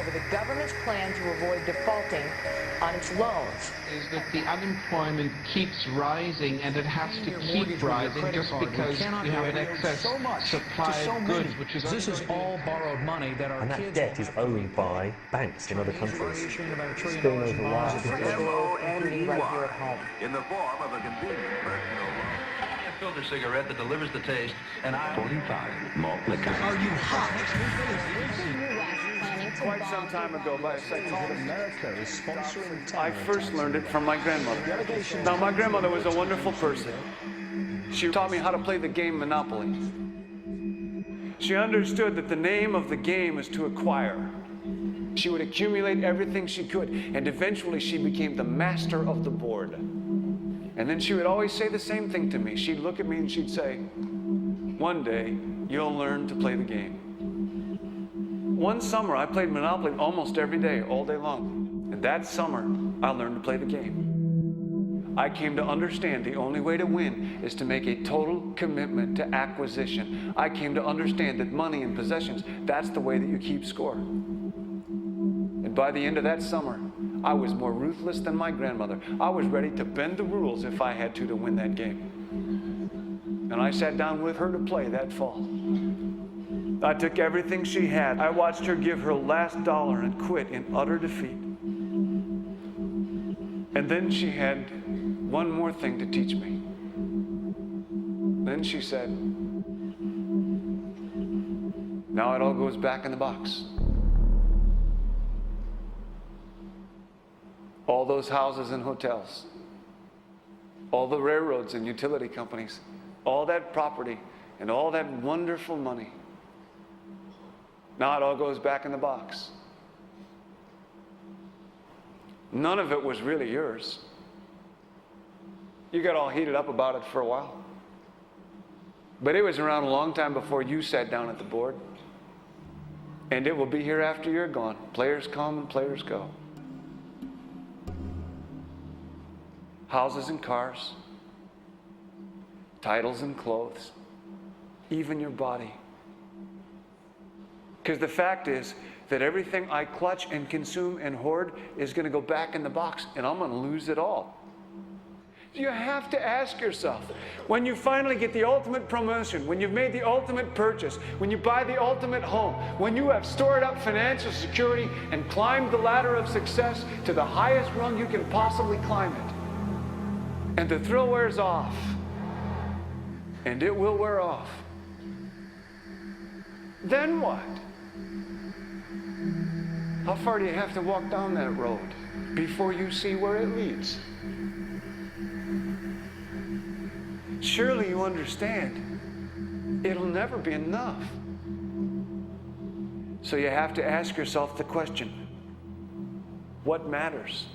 over the government's plan to avoid defaulting on its loans. Is that the unemployment keeps rising, and it has to keep rising just because you have an excess supply of goods, which is... This is all borrowed money that our and that kids... debt is owned by banks in other countries. Still knows a lot. Including right here at home. In the form of a convenient personal loan. A filter cigarette that delivers the taste, and 45 malt liquor. Are you hot? Quite some time ago, by a psychologist, I first learned it from my grandmother. Now, my grandmother was a wonderful person. She taught me how to play the game Monopoly. She understood that the name of the game is to acquire. She would accumulate everything she could, and eventually she became the master of the board. And then she would always say the same thing to me. She'd look at me and she'd say, "One day, you'll learn to play the game." One summer, I played Monopoly almost every day, all day long. And that summer, I learned to play the game. I came to understand the only way to win is to make a total commitment to acquisition. I came to understand that money and possessions, that's the way that you keep score. And by the end of that summer, I was more ruthless than my grandmother. I was ready to bend the rules if I had to win that game. And I sat down with her to play that fall. I took everything she had. I watched her give her last dollar and quit in utter defeat. And then she had one more thing to teach me. Then she said, "Now it all goes back in the box." All those houses and hotels, all the railroads and utility companies, all that property and all that wonderful money. Now it all goes back in the box. None of it was really yours. You got all heated up about it for a while. But it was around a long time before you sat down at the board. And it will be here after you're gone. Players come and players go. Houses and cars, titles and clothes, even your body. Because the fact is that everything I clutch and consume and hoard is going to go back in the box, and I'm going to lose it all. You have to ask yourself, when you finally get the ultimate promotion, when you've made the ultimate purchase, when you buy the ultimate home, when you have stored up financial security and climbed the ladder of success to the highest rung you can possibly climb it, and the thrill wears off, and it will wear off, then what? How far do you have to walk down that road before you see where it leads? Surely you understand, it'll never be enough. So you have to ask yourself the question, what matters?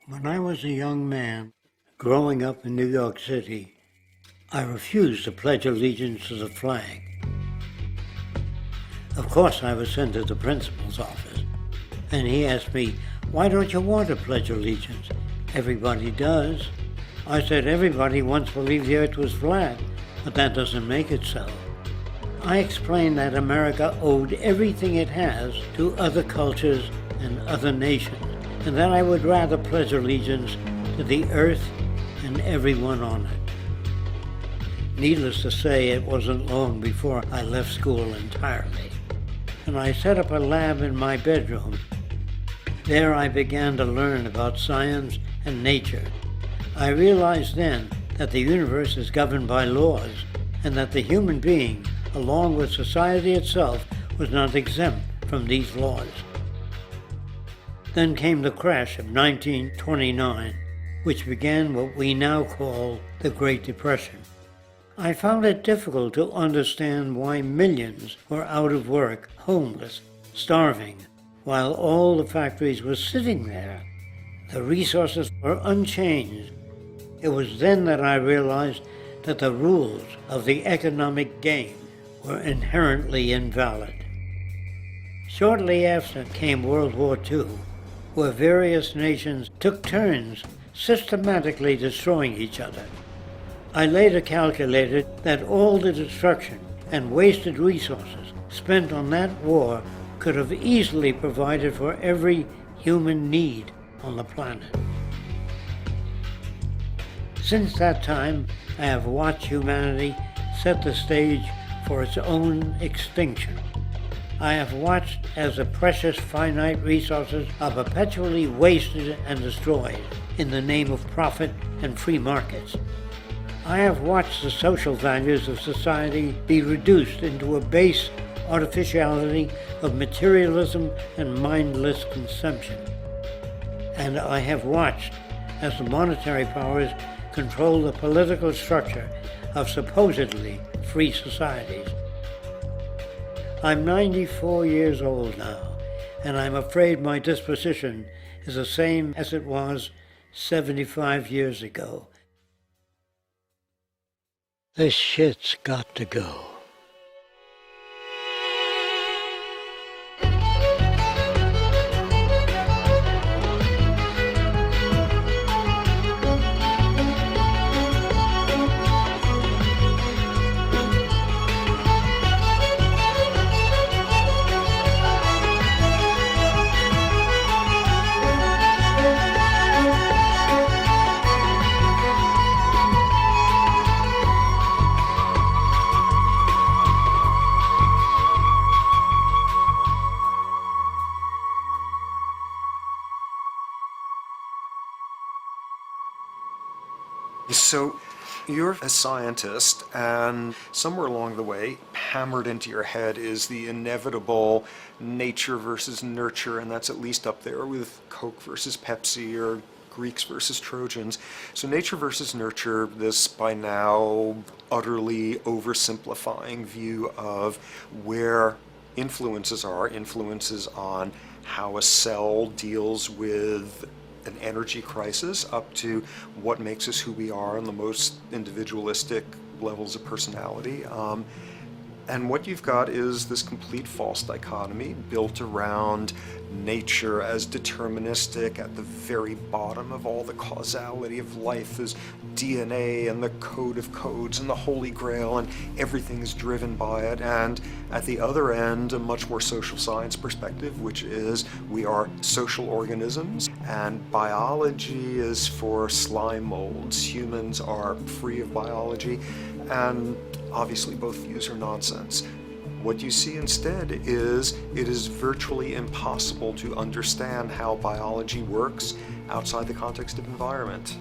When I was a young man, growing up in New York City, I refused to pledge allegiance to the flag. Of course, I was sent to the principal's office, and he asked me, "Why don't you want to pledge allegiance? Everybody does." I said, "Everybody once believed the earth was flat, but that doesn't make it so." I explained that America owed everything it has to other cultures and other nations, and that I would rather pledge allegiance to the earth and everyone on it. Needless to say, it wasn't long before I left school entirely, and I set up a lab in my bedroom. There I began to learn about science and nature. I realized then that the universe is governed by laws, and that the human being, along with society itself, was not exempt from these laws. Then came the crash of 1929, which began what we now call the Great Depression. I found it difficult to understand why millions were out of work, homeless, starving, while all the factories were sitting there. The resources were unchanged. It was then that I realized that the rules of the economic game were inherently invalid. Shortly after came World War II, where various nations took turns systematically destroying each other. I later calculated that all the destruction and wasted resources spent on that war could have easily provided for every human need on the planet. Since that time, I have watched humanity set the stage for its own extinction. I have watched as the precious finite resources are perpetually wasted and destroyed in the name of profit and free markets. I have watched the social values of society be reduced into a base artificiality of materialism and mindless consumption. And I have watched as the monetary powers control the political structure of supposedly free societies. I'm 94 years old now, and I'm afraid my disposition is the same as it was 75 years ago. This shit's got to go. So you're a scientist, and somewhere along the way, hammered into your head is the inevitable nature versus nurture, and that's at least up there with Coke versus Pepsi or Greeks versus Trojans. So nature versus nurture, this by now utterly oversimplifying view of where influences on how a cell deals with an energy crisis, up to what makes us who we are on the most individualistic levels of personality. And what you've got is this complete false dichotomy built around nature as deterministic. At the very bottom of all the causality of life is DNA and the code of codes and the Holy Grail, and everything is driven by it. And at the other end, a much more social science perspective, which is we are social organisms, and biology is for slime molds. Humans are free of biology, and obviously both views are nonsense. What you see instead is it is virtually impossible to understand how biology works outside the context of environment.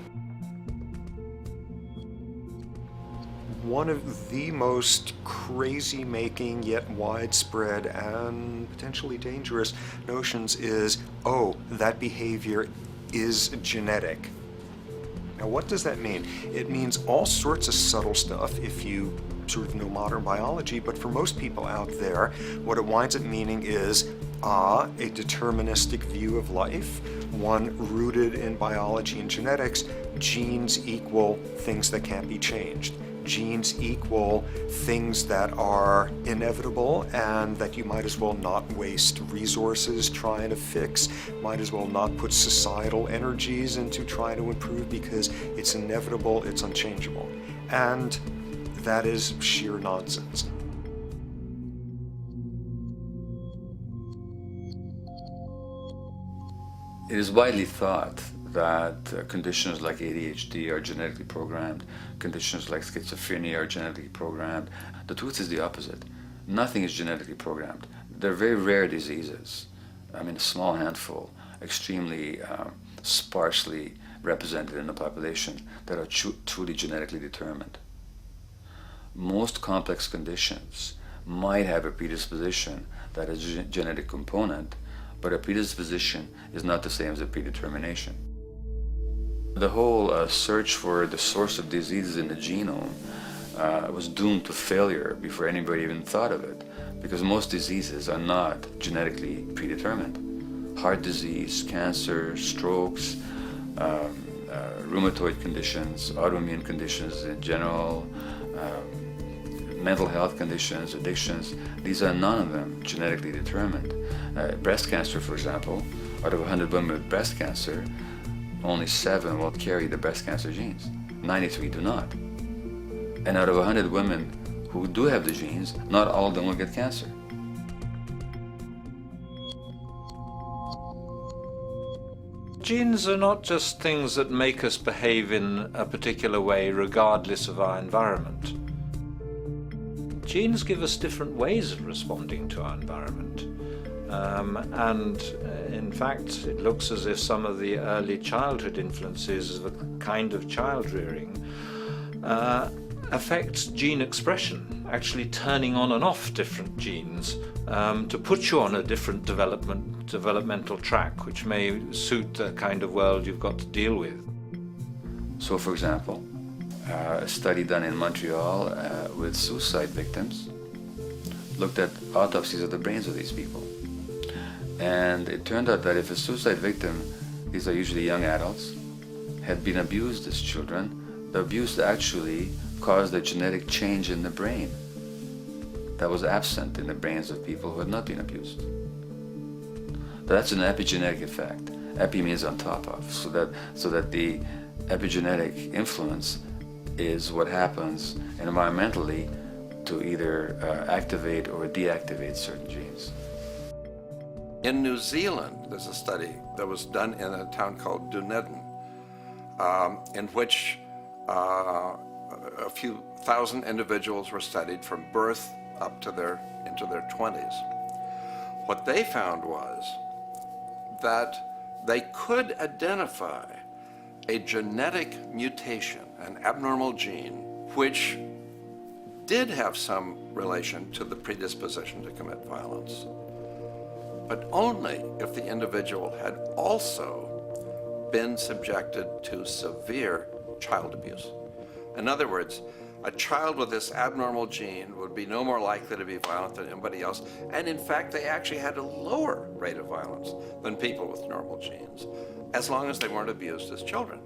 One of the most crazy-making yet widespread and potentially dangerous notions is, oh, that behavior is genetic. Now, what does that mean? It means all sorts of subtle stuff if you sort of know modern biology, but for most people out there, what it winds up meaning is a deterministic view of life, one rooted in biology and genetics. Genes equal things that can't be changed. Genes equal things that are inevitable and that you might as well not waste resources trying to fix, might as well not put societal energies into trying to improve because it's inevitable, it's unchangeable. And that is sheer nonsense. It is widely thought that conditions like ADHD are genetically programmed, conditions like schizophrenia are genetically programmed. The truth is the opposite. Nothing is genetically programmed. They're very rare diseases. I mean, a small handful, extremely sparsely represented in the population, that are truly genetically determined. Most complex conditions might have a predisposition that is a genetic component, but a predisposition is not the same as a predetermination. The whole search for the source of diseases in the genome was doomed to failure before anybody even thought of it, because most diseases are not genetically predetermined. Heart disease, cancer, strokes, rheumatoid conditions, autoimmune conditions in general, mental health conditions, addictions, these are none of them genetically determined. Breast cancer, for example, out of 100 women with breast cancer, only 7 will carry the breast cancer genes. 93 do not. And out of 100 women who do have the genes, not all of them will get cancer. Genes are not just things that make us behave in a particular way regardless of our environment. Genes give us different ways of responding to our environment. And in fact, it looks as if some of the early childhood influences of a kind of child rearing affects gene expression, actually turning on and off different genes to put you on a different developmental track, which may suit the kind of world you've got to deal with. So, for example, a study done in Montreal with suicide victims looked at autopsies of the brains of these people. And it turned out that if a suicide victim, these are usually young adults, had been abused as children, the abuse actually caused a genetic change in the brain that was absent in the brains of people who had not been abused. That's an epigenetic effect. Epi means on top of, so that the epigenetic influence is what happens environmentally to either activate or deactivate certain genes. In New Zealand, there's a study that was done in a town called Dunedin, in which a few thousand individuals were studied from birth up to into their 20s. What they found was that they could identify a genetic mutation, an abnormal gene, which did have some relation to the predisposition to commit violence, but only if the individual had also been subjected to severe child abuse. In other words, a child with this abnormal gene would be no more likely to be violent than anybody else, and in fact they actually had a lower rate of violence than people with normal genes, as long as they weren't abused as children.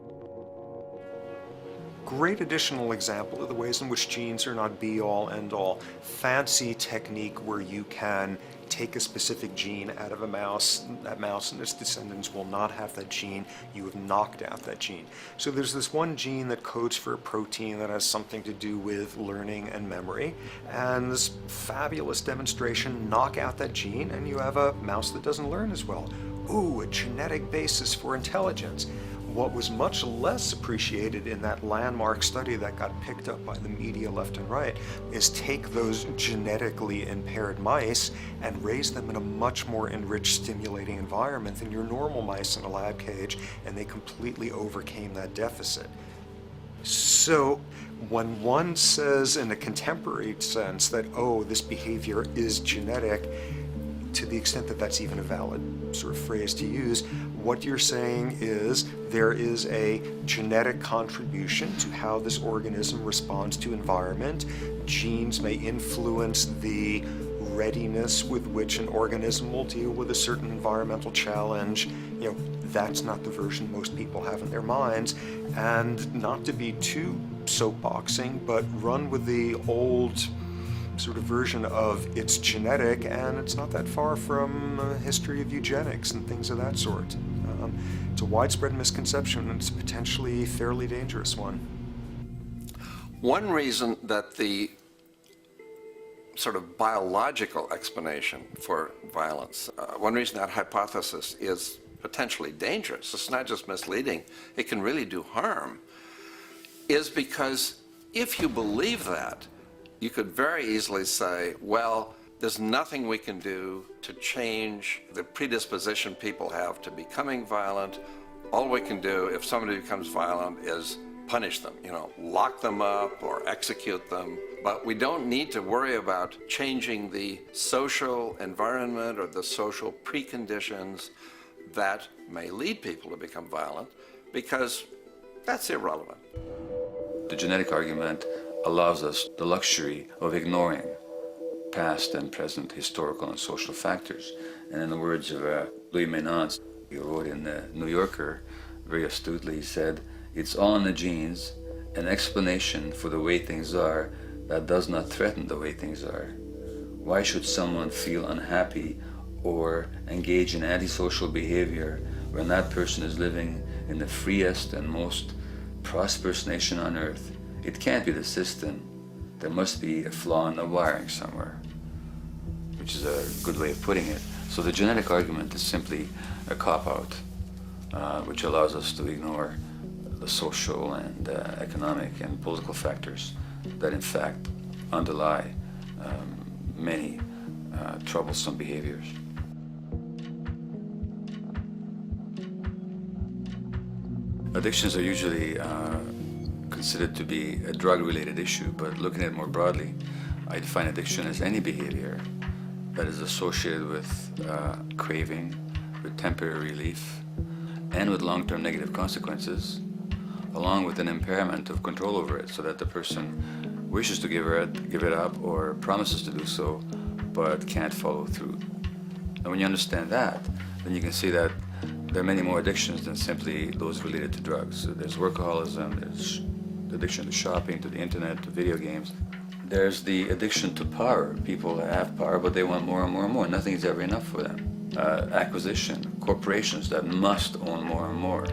Great additional example of the ways in which genes are not be-all, end-all. Fancy technique where you can take a specific gene out of a mouse, that mouse and its descendants will not have that gene, you have knocked out that gene. So there's this one gene that codes for a protein that has something to do with learning and memory, and this fabulous demonstration, knock out that gene and you have a mouse that doesn't learn as well. Ooh, a genetic basis for intelligence. What was much less appreciated in that landmark study that got picked up by the media left and right is take those genetically impaired mice and raise them in a much more enriched, stimulating environment than your normal mice in a lab cage, and they completely overcame that deficit. So when one says in a contemporary sense that, oh, this behavior is genetic, to the extent that that's even a valid sort of phrase to use. What you're saying is there is a genetic contribution to how this organism responds to environment. Genes may influence the readiness with which an organism will deal with a certain environmental challenge. That's not the version most people have in their minds. And not to be too soapboxing, but run with the old sort of version of it's genetic, and it's not that far from a history of eugenics and things of that sort. It's a widespread misconception, and it's a potentially fairly dangerous one. One reason that the sort of biological explanation for violence, one reason that hypothesis is potentially dangerous, it's not just misleading, it can really do harm, is because if you believe that, you could very easily say, well, there's nothing we can do to change the predisposition people have to becoming violent. All we can do if somebody becomes violent is punish them, lock them up or execute them. But we don't need to worry about changing the social environment or the social preconditions that may lead people to become violent, because that's irrelevant. The genetic argument allows us the luxury of ignoring past and present historical and social factors. And in the words of Louis Menand, he wrote in the New Yorker, very astutely, he said, "It's all in the genes, an explanation for the way things are that does not threaten the way things are. Why should someone feel unhappy or engage in antisocial behavior when that person is living in the freest and most prosperous nation on earth? It can't be the system. There must be a flaw in the wiring somewhere," which is a good way of putting it. So the genetic argument is simply a cop-out, which allows us to ignore the social and economic and political factors that in fact underlie many troublesome behaviors. Addictions are usually considered to be a drug-related issue, but looking at it more broadly, I define addiction as any behavior that is associated with craving, with temporary relief, and with long-term negative consequences, along with an impairment of control over it, so that the person wishes to give it up or promises to do so, but can't follow through. And when you understand that, then you can see that there are many more addictions than simply those related to drugs. So there's workaholism, there's addiction to shopping, to the internet, to video games. There's the addiction to power. People have power, but they want more and more and more. Nothing's ever enough for them. Acquisition, corporations that must own more and more.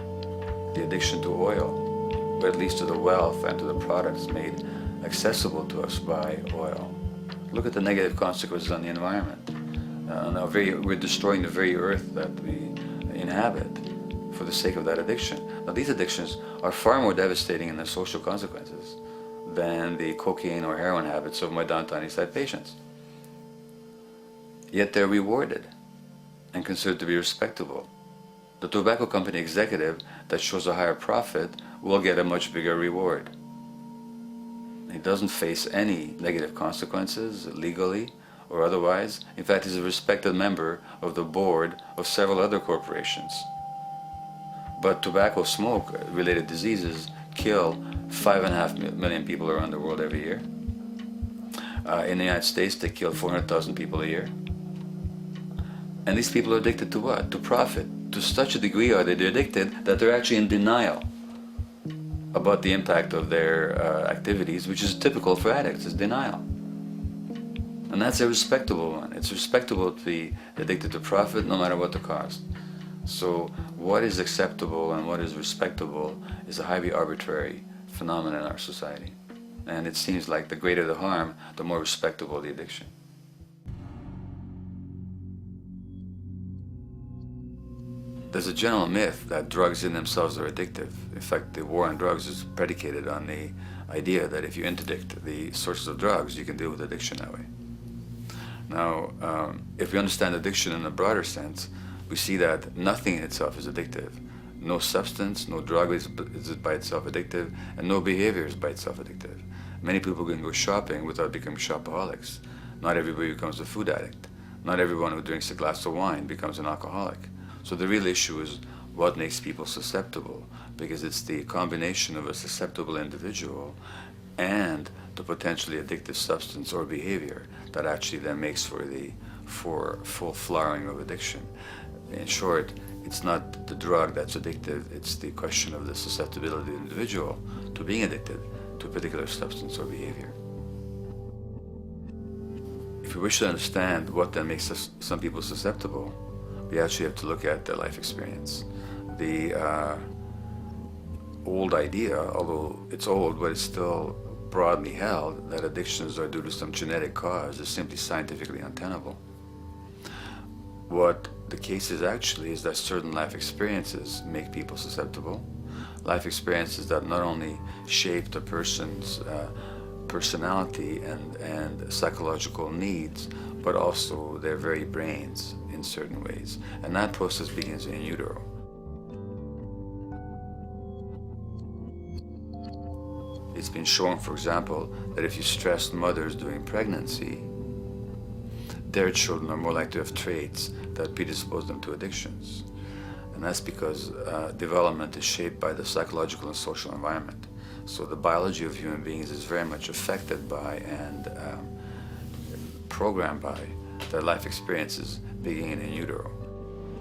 The addiction to oil, or at least to the wealth and to the products made accessible to us by oil. Look at the negative consequences on the environment. We're destroying the very earth that we inhabit for the sake of that addiction. Now, these addictions are far more devastating in their social consequences than the cocaine or heroin habits of my downtown East Side patients. Yet they're rewarded and considered to be respectable. The tobacco company executive that shows a higher profit will get a much bigger reward. He doesn't face any negative consequences legally or otherwise. In fact, he's a respected member of the board of several other corporations. But tobacco smoke-related diseases kill 5.5 million people around the world every year. In the United States, they kill 400,000 people a year. And these people are addicted to what? To profit. To such a degree are they addicted that they're actually in denial about the impact of their activities, which is typical for addicts, is denial. And that's a respectable one. It's respectable to be addicted to profit no matter what the cost. So what is acceptable and what is respectable is a highly arbitrary phenomenon in our society. And it seems like the greater the harm, the more respectable the addiction. There's a general myth that drugs in themselves are addictive. In fact, the war on drugs is predicated on the idea that if you interdict the sources of drugs, you can deal with addiction that way. Now, if we understand addiction in a broader sense, we see that nothing in itself is addictive. No substance, no drug is by itself addictive, and no behavior is by itself addictive. Many people can go shopping without becoming shopaholics. Not everybody becomes a food addict. Not everyone who drinks a glass of wine becomes an alcoholic. So the real issue is what makes people susceptible, because it's the combination of a susceptible individual and the potentially addictive substance or behavior that actually then makes for full flowering of addiction. In short, it's not the drug that's addictive, it's the question of the susceptibility of the individual to being addicted to a particular substance or behavior. If we wish to understand what then makes some people susceptible, we actually have to look at their life experience. The old idea, although it's old, but it's still broadly held, that addictions are due to some genetic cause is simply scientifically untenable. What the case is actually is that certain life experiences make people susceptible. Life experiences that not only shape the person's personality and psychological needs, but also their very brains in certain ways. And that process begins in utero. It's been shown, for example, that if you stress mothers during pregnancy, their children are more likely to have traits that predispose them to addictions. And that's because development is shaped by the psychological and social environment. So the biology of human beings is very much affected by and programmed by their life experiences beginning in utero.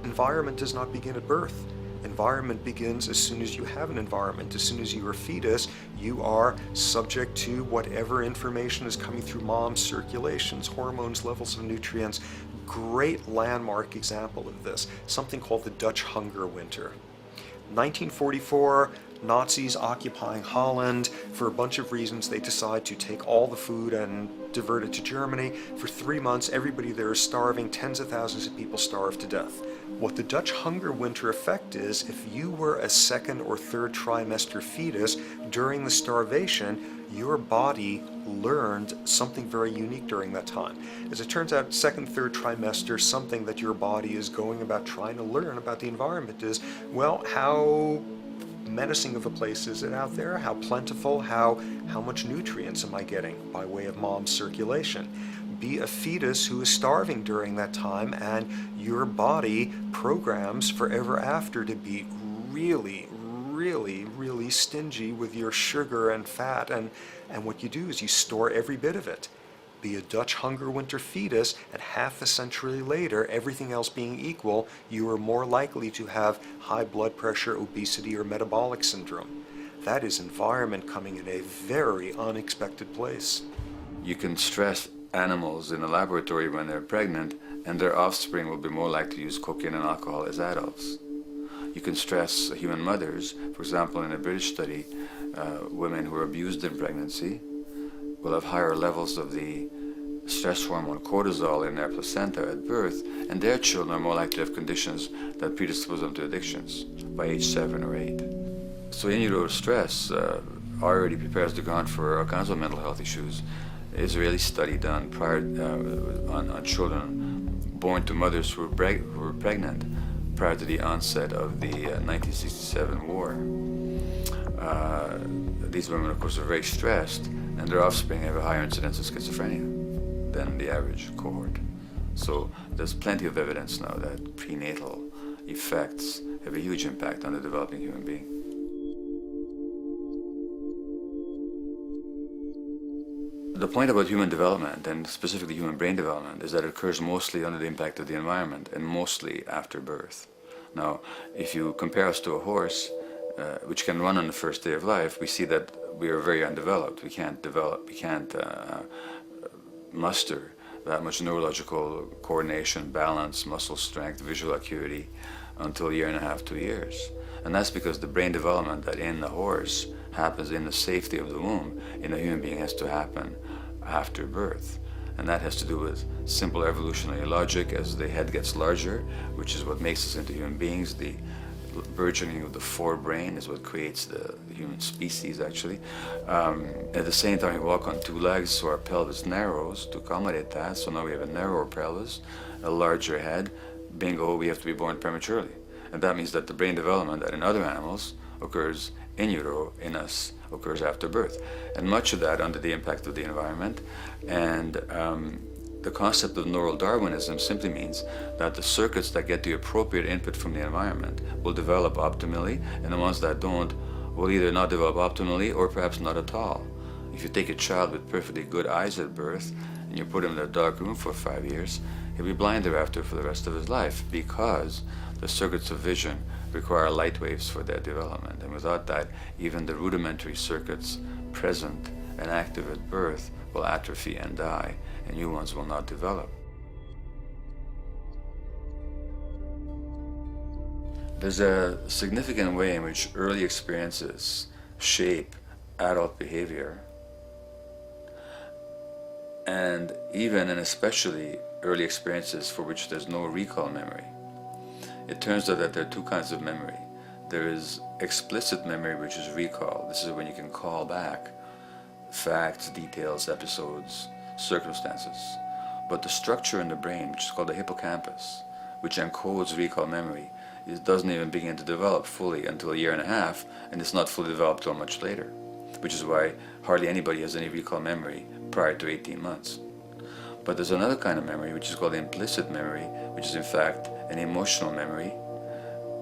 Environment does not begin at birth. Environment begins as soon as you have an environment. As soon as you are a fetus, you are subject to whatever information is coming through mom's circulations, hormones, levels of nutrients. Great landmark example of this, something called the Dutch hunger winter. 1944, Nazis occupying Holland. For a bunch of reasons, they decide to take all the food and divert it to Germany. For 3 months, everybody there is starving. Tens of thousands of people starve to death. What the Dutch hunger winter effect is, if you were a second or third trimester fetus during the starvation, your body learned something very unique during that time. As it turns out, second, third trimester, something that your body is going about trying to learn about the environment is, well, how menacing of a place is it out there? How plentiful? How much nutrients am I getting by way of mom's circulation? Be a fetus who is starving during that time, and your body programs forever after to be really, really, really stingy with your sugar and fat, and what you do is you store every bit of it. Be a Dutch hunger winter fetus, and half a century later, everything else being equal, you are more likely to have high blood pressure, obesity, or metabolic syndrome. That is environment coming in a very unexpected place. You can stress animals in a laboratory when they're pregnant, and their offspring will be more likely to use cocaine and alcohol as adults. You can stress human mothers. For example, in a British study, women who are abused in pregnancy will have higher levels of the stress hormone cortisol in their placenta at birth, and their children are more likely to have conditions that predispose them to addictions by age 7 or 8. So in utero stress already prepares the ground for all kinds of mental health issues. Israeli study done prior on children born to mothers who were pregnant prior to the onset of the 1967 war. These women, of course, are very stressed, and their offspring have a higher incidence of schizophrenia than the average cohort. So there's plenty of evidence now that prenatal effects have a huge impact on the developing human being. The point about human development, and specifically human brain development, is that it occurs mostly under the impact of the environment and mostly after birth. Now, if you compare us to a horse, which can run on the first day of life, we see that we are very undeveloped. We can't muster that much neurological coordination, balance, muscle strength, visual acuity until a year and a half, 2 years. And that's because the brain development that in the horse happens in the safety of the womb, in a human being has to happen after birth. And that has to do with simple evolutionary logic. As the head gets larger, which is what makes us into human beings, the burgeoning of the forebrain is what creates the human species, actually. At the same time, we walk on 2 legs, so our pelvis narrows to accommodate that. So now we have a narrower pelvis, a larger head. Bingo, we have to be born prematurely. And that means that the brain development that in other animals occurs in utero, in us, occurs after birth. And much of that under the impact of the environment. And The concept of neural Darwinism simply means that the circuits that get the appropriate input from the environment will develop optimally, and the ones that don't will either not develop optimally or perhaps not at all. If you take a child with perfectly good eyes at birth and you put him in a dark room for 5 years, he'll be blind thereafter for the rest of his life, because the circuits of vision require light waves for their development. And without that, even the rudimentary circuits present and active at birth will atrophy and die, and new ones will not develop. There's a significant way in which early experiences shape adult behavior, and even and especially early experiences for which there's no recall memory. It turns out that there are two kinds of memory. There is explicit memory, which is recall. This is when you can call back facts, details, episodes, circumstances. But the structure in the brain, which is called the hippocampus, which encodes recall memory, it doesn't even begin to develop fully until 1.5 years, and it's not fully developed until much later, which is why hardly anybody has any recall memory prior to 18 months. But there's another kind of memory, which is called implicit memory, which is in fact an emotional memory,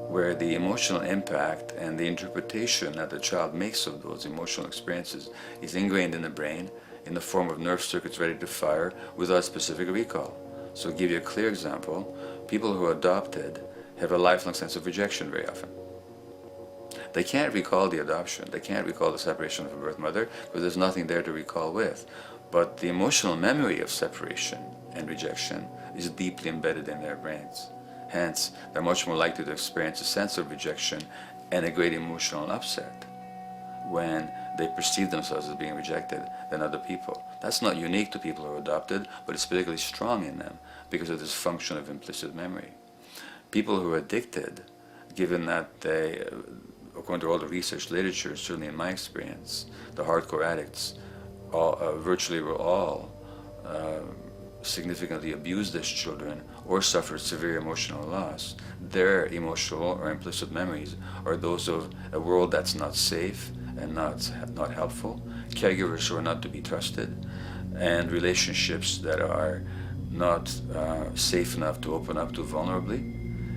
where the emotional impact and the interpretation that the child makes of those emotional experiences is ingrained in the brain in the form of nerve circuits ready to fire without specific recall. So to give you a clear example, people who are adopted have a lifelong sense of rejection very often. They can't recall the adoption, they can't recall the separation from birth mother because there's nothing there to recall with. But the emotional memory of separation and rejection is deeply embedded in their brains. Hence, they're much more likely to experience a sense of rejection and a great emotional upset when they perceive themselves as being rejected than other people. That's not unique to people who are adopted, but it's particularly strong in them because of this function of implicit memory. People who are addicted, given that they, according to all the research literature, certainly in my experience, the hardcore addicts virtually were all significantly abused as children or suffered severe emotional loss. Their emotional or implicit memories are those of a world that's not safe and not helpful, caregivers who are not to be trusted, and relationships that are not safe enough to open up to vulnerably.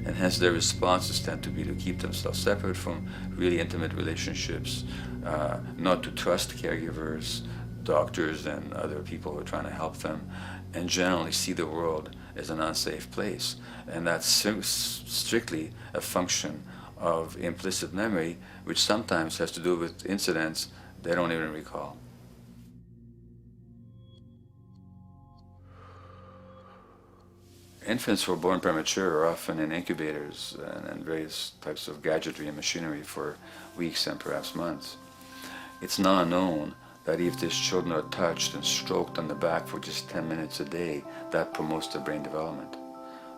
And hence their responses tend to be to keep themselves separate from really intimate relationships, not to trust caregivers, doctors and other people who are trying to help them, and generally see the world as an unsafe place. And that's strictly a function of implicit memory, which sometimes has to do with incidents they don't even recall. Infants who are born premature are often in incubators and various types of gadgetry and machinery for weeks and perhaps months. It's now known that if these children are touched and stroked on the back for just 10 minutes a day, that promotes their brain development.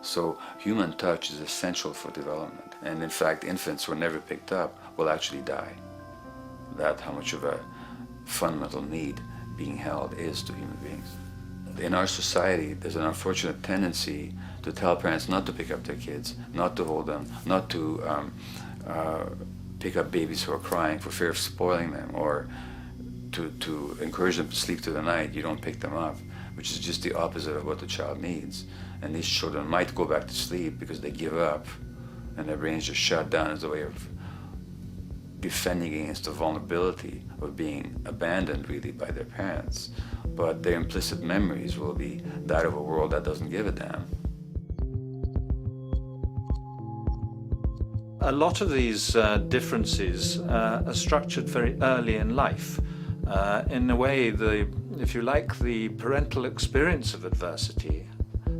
So human touch is essential for development. And in fact, infants who are never picked up will actually die. That's how much of a fundamental need being held is to human beings. In our society, there's an unfortunate tendency to tell parents not to pick up their kids, not to hold them, not to pick up babies who are crying for fear of spoiling them, or to encourage them to sleep through the night. You don't pick them up, which is just the opposite of what the child needs. And these children might go back to sleep because they give up and their brains just shut down as a way of defending against the vulnerability of being abandoned really by their parents. But their implicit memories will be that of a world that doesn't give a damn. A lot of these differences are structured very early in life. In a way, if you like, the parental experience of adversity,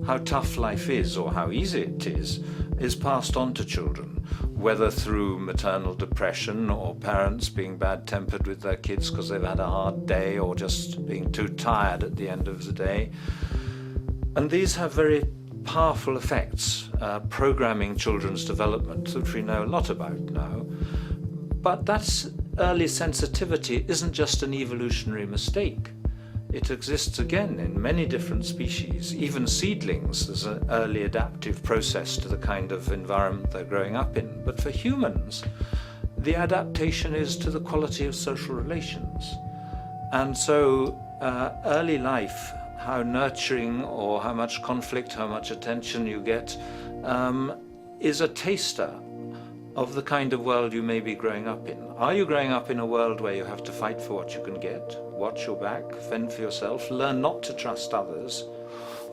how tough life is or how easy it is passed on to children, whether through maternal depression or parents being bad-tempered with their kids because they've had a hard day or just being too tired at the end of the day. And these have very powerful effects, programming children's development, which we know a lot about now. But that early sensitivity isn't just an evolutionary mistake. It exists again in many different species. Even seedlings, there's an early adaptive process to the kind of environment they're growing up in. But for humans, the adaptation is to the quality of social relations. And so early life how nurturing or how much conflict, how much attention you get, is a taster of the kind of world you may be growing up in. Are you growing up in a world where you have to fight for what you can get, watch your back, fend for yourself, learn not to trust others?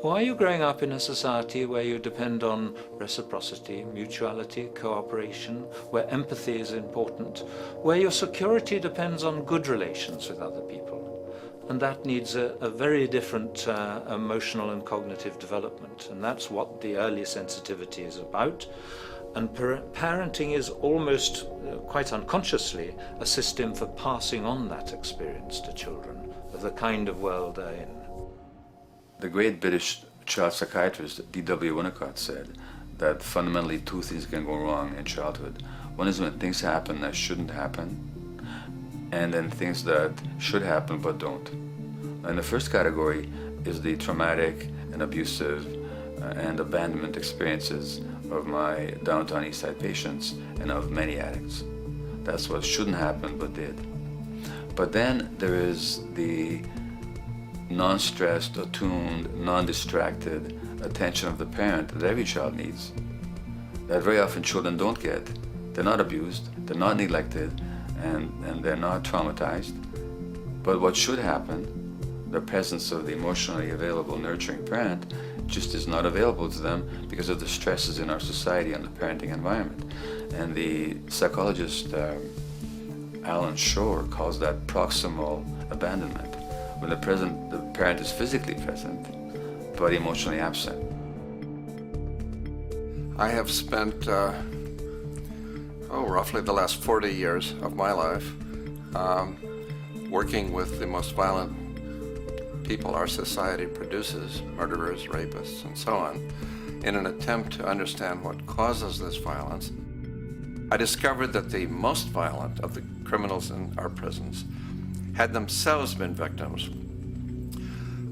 Or are you growing up in a society where you depend on reciprocity, mutuality, cooperation, where empathy is important, where your security depends on good relations with other people? And that needs a very different emotional and cognitive development. And that's what the early sensitivity is about. And parenting is almost, quite unconsciously, a system for passing on that experience to children of the kind of world they're in. The great British child psychiatrist D.W. Winnicott said that fundamentally two things can go wrong in childhood. One is when things happen that shouldn't happen, and then things that should happen but don't. And the first category is the traumatic and abusive and abandonment experiences of my downtown East Side patients and of many addicts. That's what shouldn't happen but did. But then there is the non-stressed, attuned, non-distracted attention of the parent that every child needs, that very often children don't get. They're not abused, they're not neglected, and they're not traumatized. But what should happen, the presence of the emotionally available, nurturing parent, just is not available to them because of the stresses in our society and the parenting environment. And the psychologist Alan Shore calls that proximal abandonment, when the parent is physically present, but emotionally absent. I have spent, roughly the last 40 years of my life working with the most violent people our society produces, murderers, rapists, and so on, in an attempt to understand what causes this violence. I discovered that the most violent of the criminals in our prisons had themselves been victims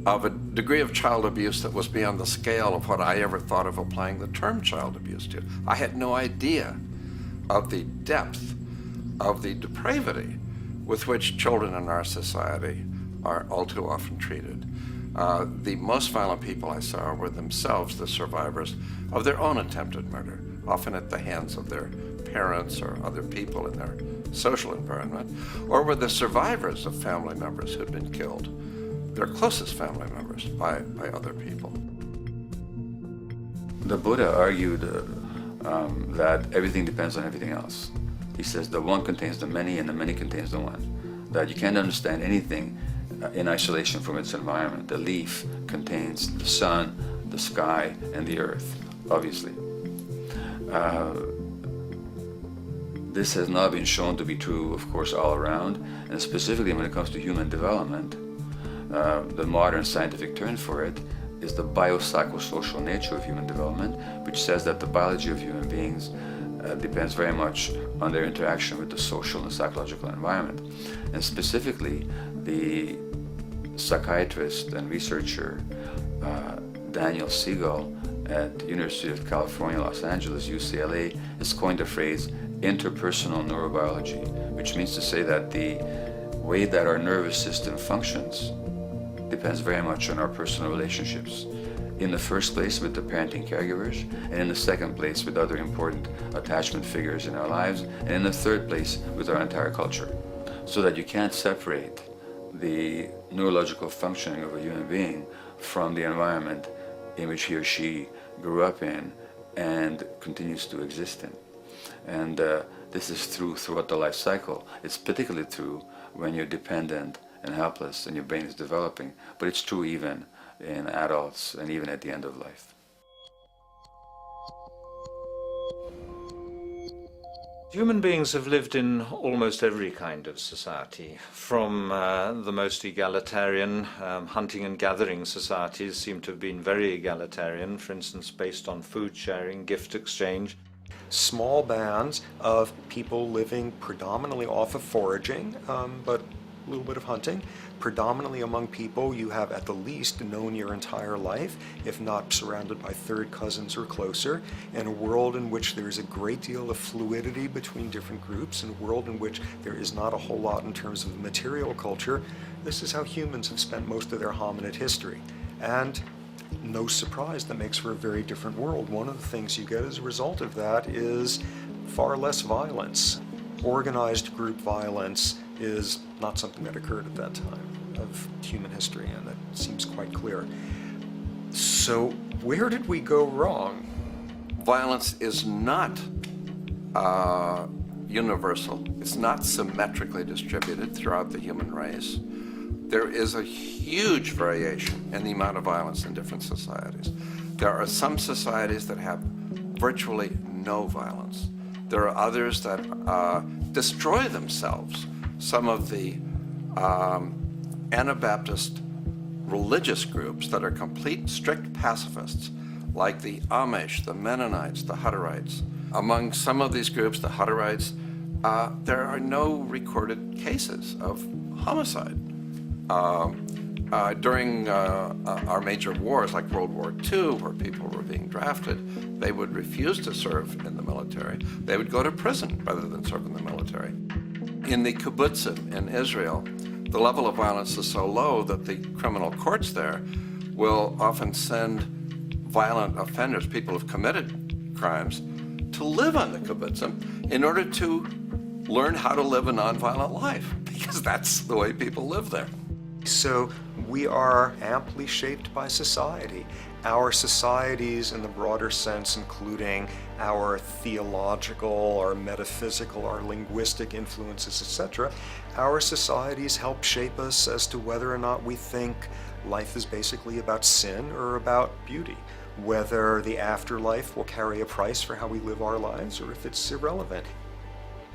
of a degree of child abuse that was beyond the scale of what I ever thought of applying the term child abuse to. I had no idea of the depth of the depravity with which children in our society are all too often treated. The most violent people I saw were themselves the survivors of their own attempted murder, often at the hands of their parents or other people in their social environment, or were the survivors of family members who'd been killed, their closest family members, by other people. The Buddha argued that everything depends on everything else. He says the one contains the many and the many contains the one. That you can't understand anything in isolation from its environment. The leaf contains the sun, the sky, and the earth, obviously. This has not been shown to be true, of course, all around, and specifically when it comes to human development. The modern scientific term for it is the biopsychosocial nature of human development, which says that the biology of human beings depends very much on their interaction with the social and psychological environment. And specifically, the psychiatrist and researcher Daniel Siegel at University of California, Los Angeles, UCLA, has coined the phrase interpersonal neurobiology, which means to say that the way that our nervous system functions depends very much on our personal relationships. In the first place with the parenting caregivers, and in the second place with other important attachment figures in our lives, and in the third place with our entire culture. So that you can't separate the neurological functioning of a human being from the environment in which he or she grew up in and continues to exist in. And this is true throughout the life cycle. It's particularly true when you're dependent and helpless and your brain is developing, but it's true even in adults and even at the end of life. Human beings have lived in almost every kind of society, from the most egalitarian, hunting and gathering societies seem to have been very egalitarian, for instance, based on food sharing, gift exchange. Small bands of people living predominantly off of foraging, but a little bit of hunting. Predominantly among people you have at the least known your entire life, if not surrounded by third cousins or closer, in a world in which there is a great deal of fluidity between different groups, in a world in which there is not a whole lot in terms of material culture. This is how humans have spent most of their hominid history. And no surprise, that makes for a very different world. One of the things you get as a result of that is far less violence. Organized group violence is not something that occurred at that time of human history, and that seems quite clear. So where did we go wrong? Violence is not universal. It's not symmetrically distributed throughout the human race. There is a huge variation in the amount of violence in different societies. There are some societies that have virtually no violence. There are others that destroy themselves. Some of the Anabaptist religious groups that are complete, strict pacifists, like the Amish, the Mennonites, the Hutterites. Among some of these groups, the Hutterites, there are no recorded cases of homicide. During our major wars, like World War II, where people were being drafted, they would refuse to serve in the military. They would go to prison rather than serve in the military. In the kibbutzim in Israel, the level of violence is so low that the criminal courts there will often send violent offenders, people who've committed crimes, to live on the kibbutzim in order to learn how to live a nonviolent life, because that's the way people live there. So we are amply shaped by society. Our societies in the broader sense, including our theological, our metaphysical, our linguistic influences, etc., our societies help shape us as to whether or not we think life is basically about sin or about beauty, whether the afterlife will carry a price for how we live our lives or if it's irrelevant.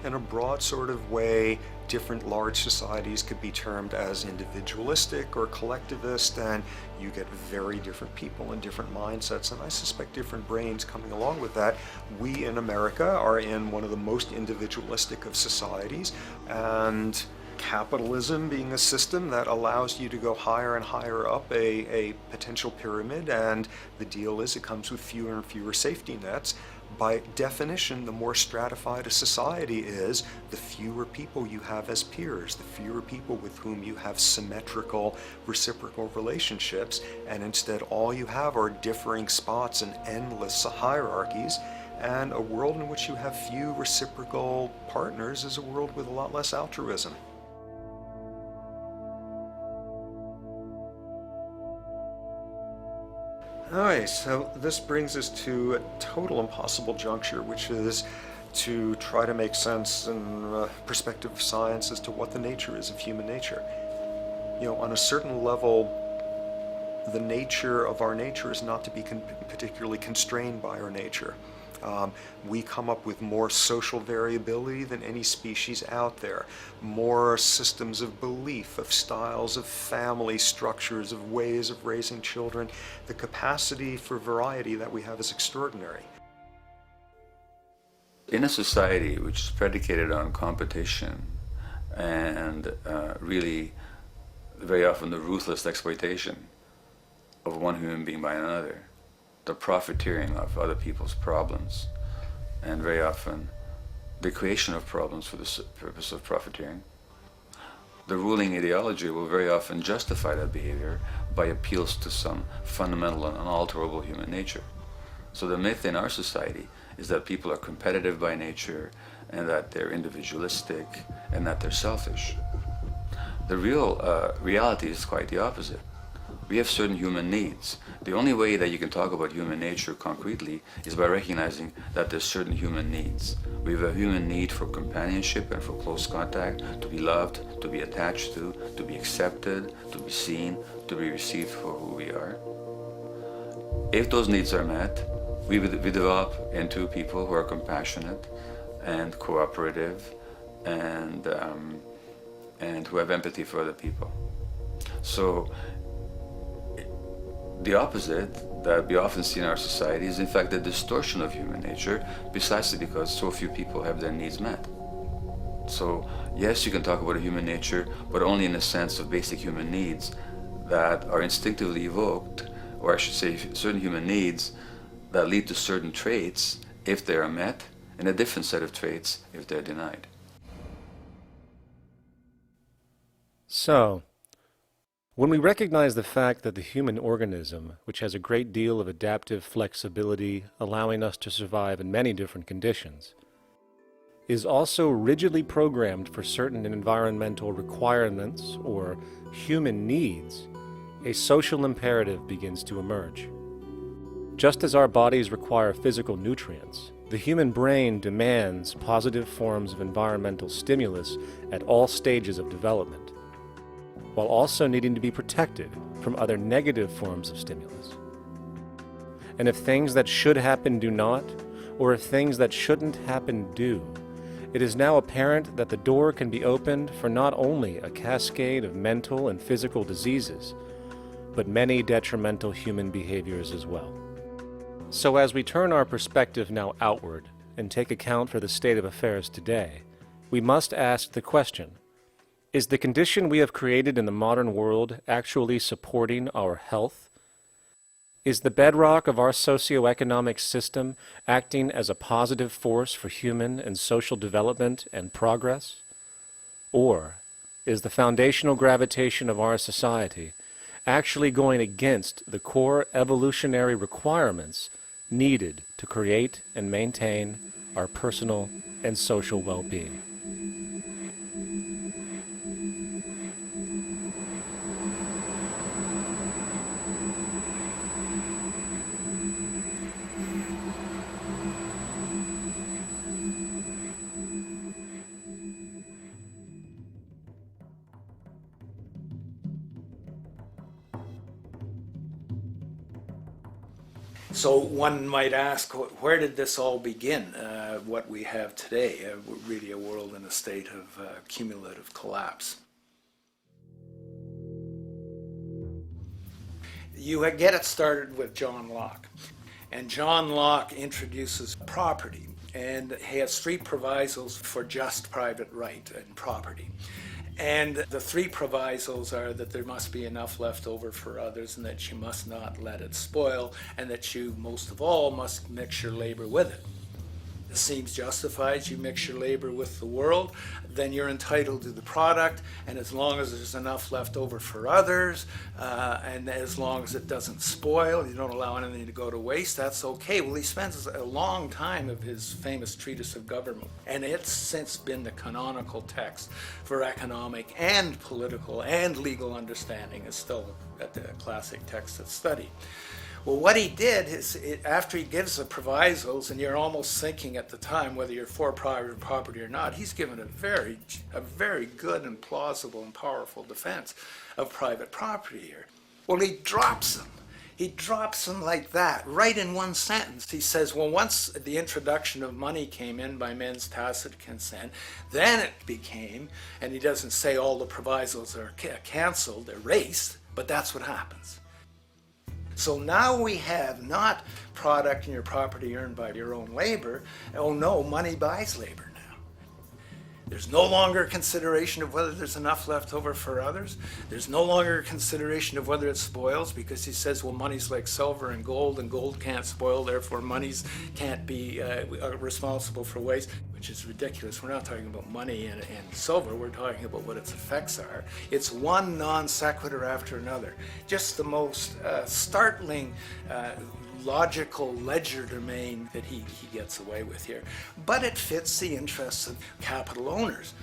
In a broad sort of way, different large societies could be termed as individualistic or collectivist, and you get very different people and different mindsets, and I suspect different brains coming along with that. We in America are in one of the most individualistic of societies, and capitalism being a system that allows you to go higher and higher up a potential pyramid, and the deal is it comes with fewer and fewer safety nets. By definition, the more stratified a society is, the fewer people you have as peers, the fewer people with whom you have symmetrical, reciprocal relationships, and instead all you have are differing spots and endless hierarchies. And a world in which you have few reciprocal partners is a world with a lot less altruism. Alright, so this brings us to a total impossible juncture, which is to try to make sense in perspective of science as to what the nature is of human nature. You know, on a certain level, the nature of our nature is not to be particularly constrained by our nature. We come up with more social variability than any species out there, more systems of belief, of styles of family structures, of ways of raising children. The capacity for variety that we have is extraordinary. In a society which is predicated on competition and really very often the ruthless exploitation of one human being by another, the profiteering of other people's problems, and very often the creation of problems for the purpose of profiteering, the ruling ideology will very often justify that behavior by appeals to some fundamental and unalterable human nature. So the myth in our society is that people are competitive by nature, and that they're individualistic, and that they're selfish. The real reality is quite the opposite. We have certain human needs. The only way that you can talk about human nature concretely is by recognizing that there's certain human needs. We have a human need for companionship and for close contact, to be loved, to be attached to be accepted, to be seen, to be received for who we are. If those needs are met, we develop into people who are compassionate and cooperative and who have empathy for other people. So the opposite that we often see in our society is in fact the distortion of human nature, precisely because so few people have their needs met. So yes, you can talk about a human nature, but only in the sense of basic human needs that are instinctively evoked, or I should say certain human needs that lead to certain traits if they are met, and a different set of traits if they're denied. So, When we recognize the fact that the human organism, which has a great deal of adaptive flexibility, allowing us to survive in many different conditions, is also rigidly programmed for certain environmental requirements or human needs, a social imperative begins to emerge. Just as our bodies require physical nutrients, the human brain demands positive forms of environmental stimulus at all stages of development, while also needing to be protected from other negative forms of stimulus. And if things that should happen do not, or if things that shouldn't happen do, it is now apparent that the door can be opened for not only a cascade of mental and physical diseases, but many detrimental human behaviors as well. So as we turn our perspective now outward and take account for the state of affairs today, we must ask the question, is the condition we have created in the modern world actually supporting our health? Is the bedrock of our socioeconomic system acting as a positive force for human and social development and progress? Or is the foundational gravitation of our society actually going against the core evolutionary requirements needed to create and maintain our personal and social well-being? So one might ask, where did this all begin? What we have today, really a world in a state of cumulative collapse. You get it started with John Locke. And John Locke introduces property, and he has three provisos for just private right and property. And the three provisos are that there must be enough left over for others, and that you must not let it spoil, and that you, most of all, must mix your labor with it. It seems justified. You mix your labor with the world, then you're entitled to the product, and as long as there's enough left over for others, and as long as it doesn't spoil, you don't allow anything to go to waste, that's okay. Well, he spends a long time of his famous treatise of government, and it's since been the canonical text for economic and political and legal understanding. Is still a classic text that's studied. Well, what he did is, after he gives the provisos, and you're almost thinking at the time whether you're for private property or not, he's given a very good and plausible and powerful defense of private property here. Well, he drops them. He drops them like that, right in one sentence. He says, well, once the introduction of money came in by men's tacit consent, then it became, and he doesn't say all the provisos are canceled, erased, but that's what happens. So now we have not product and your property earned by your own labor. Oh no, money buys labor now. There's no longer consideration of whether there's enough left over for others. There's no longer consideration of whether it spoils, because he says, well, money's like silver and gold can't spoil, therefore monies can't be responsible for waste, which is ridiculous. We're not talking about money and silver, we're talking about what its effects are. It's one non sequitur after another. Just the most startling logical legerdemain that he gets away with here. But it fits the interests of capital owners.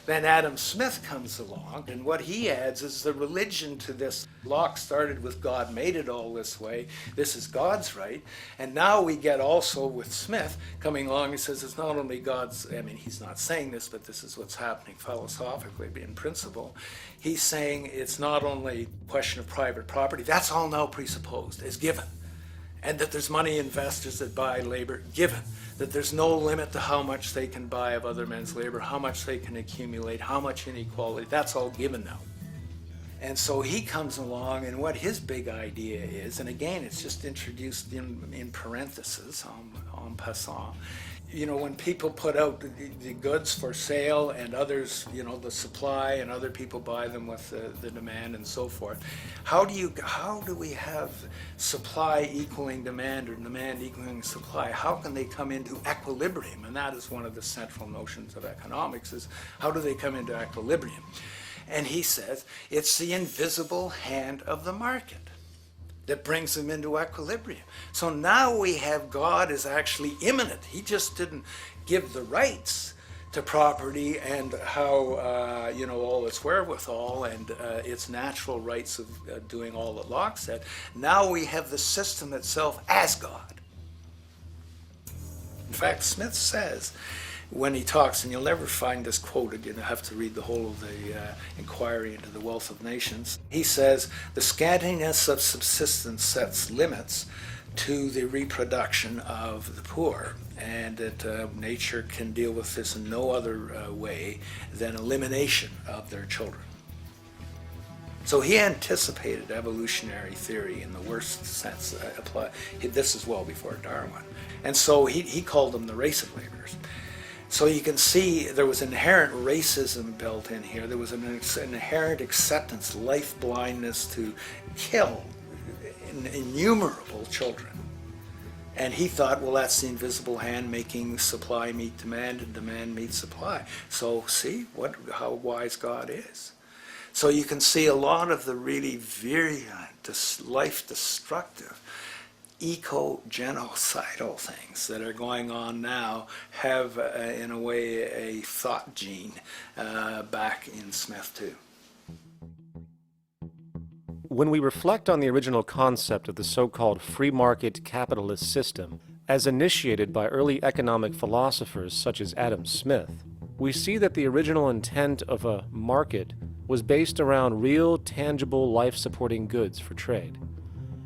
Then Adam Smith comes along, and what he adds is the religion to this. Locke started with God made it all this way. This is God's right. And now we get also with Smith coming along, he says it's not only God's, I mean, he's not saying this, but this is what's happening philosophically, in principle. He's saying it's not only a question of private property, that's all now presupposed, is given. And that there's money investors that buy labor, given. That there's no limit to how much they can buy of other men's labor, how much they can accumulate, how much inequality, that's all given now. And so he comes along, and what his big idea is, and again, it's just introduced in parentheses, en passant. You know, when people put out the goods for sale and others, you know, the supply, and other people buy them with the demand and so forth, how do we have supply equaling demand or demand equaling supply? How can they come into equilibrium? And that is one of the central notions of economics, is how do they come into equilibrium? And he says it's the invisible hand of the market that brings them into equilibrium. So now we have God is actually immanent. He just didn't give the rights to property and how, all its wherewithal and its natural rights of doing all that Locke said. Now we have the system itself as God. In fact, Smith says, when he talks, and you'll never find this quoted, you have to read the whole of the Inquiry into the Wealth of Nations. He says, the scantiness of subsistence sets limits to the reproduction of the poor, and that nature can deal with this in no other way than elimination of their children. So he anticipated evolutionary theory in the worst sense. This is well before Darwin. And so he called them the race of laborers. So you can see there was inherent racism built in here. There was an inherent acceptance, life blindness to kill innumerable children. And he thought, well, that's the invisible hand making supply meet demand and demand meet supply. So see how wise God is. So you can see a lot of the really virulent, life-destructive, eco-genocidal things that are going on now have, in a way, a thought gene back in Smith too. When we reflect on the original concept of the so-called free market capitalist system, as initiated by early economic philosophers such as Adam Smith, we see that the original intent of a market was based around real, tangible, life-supporting goods for trade.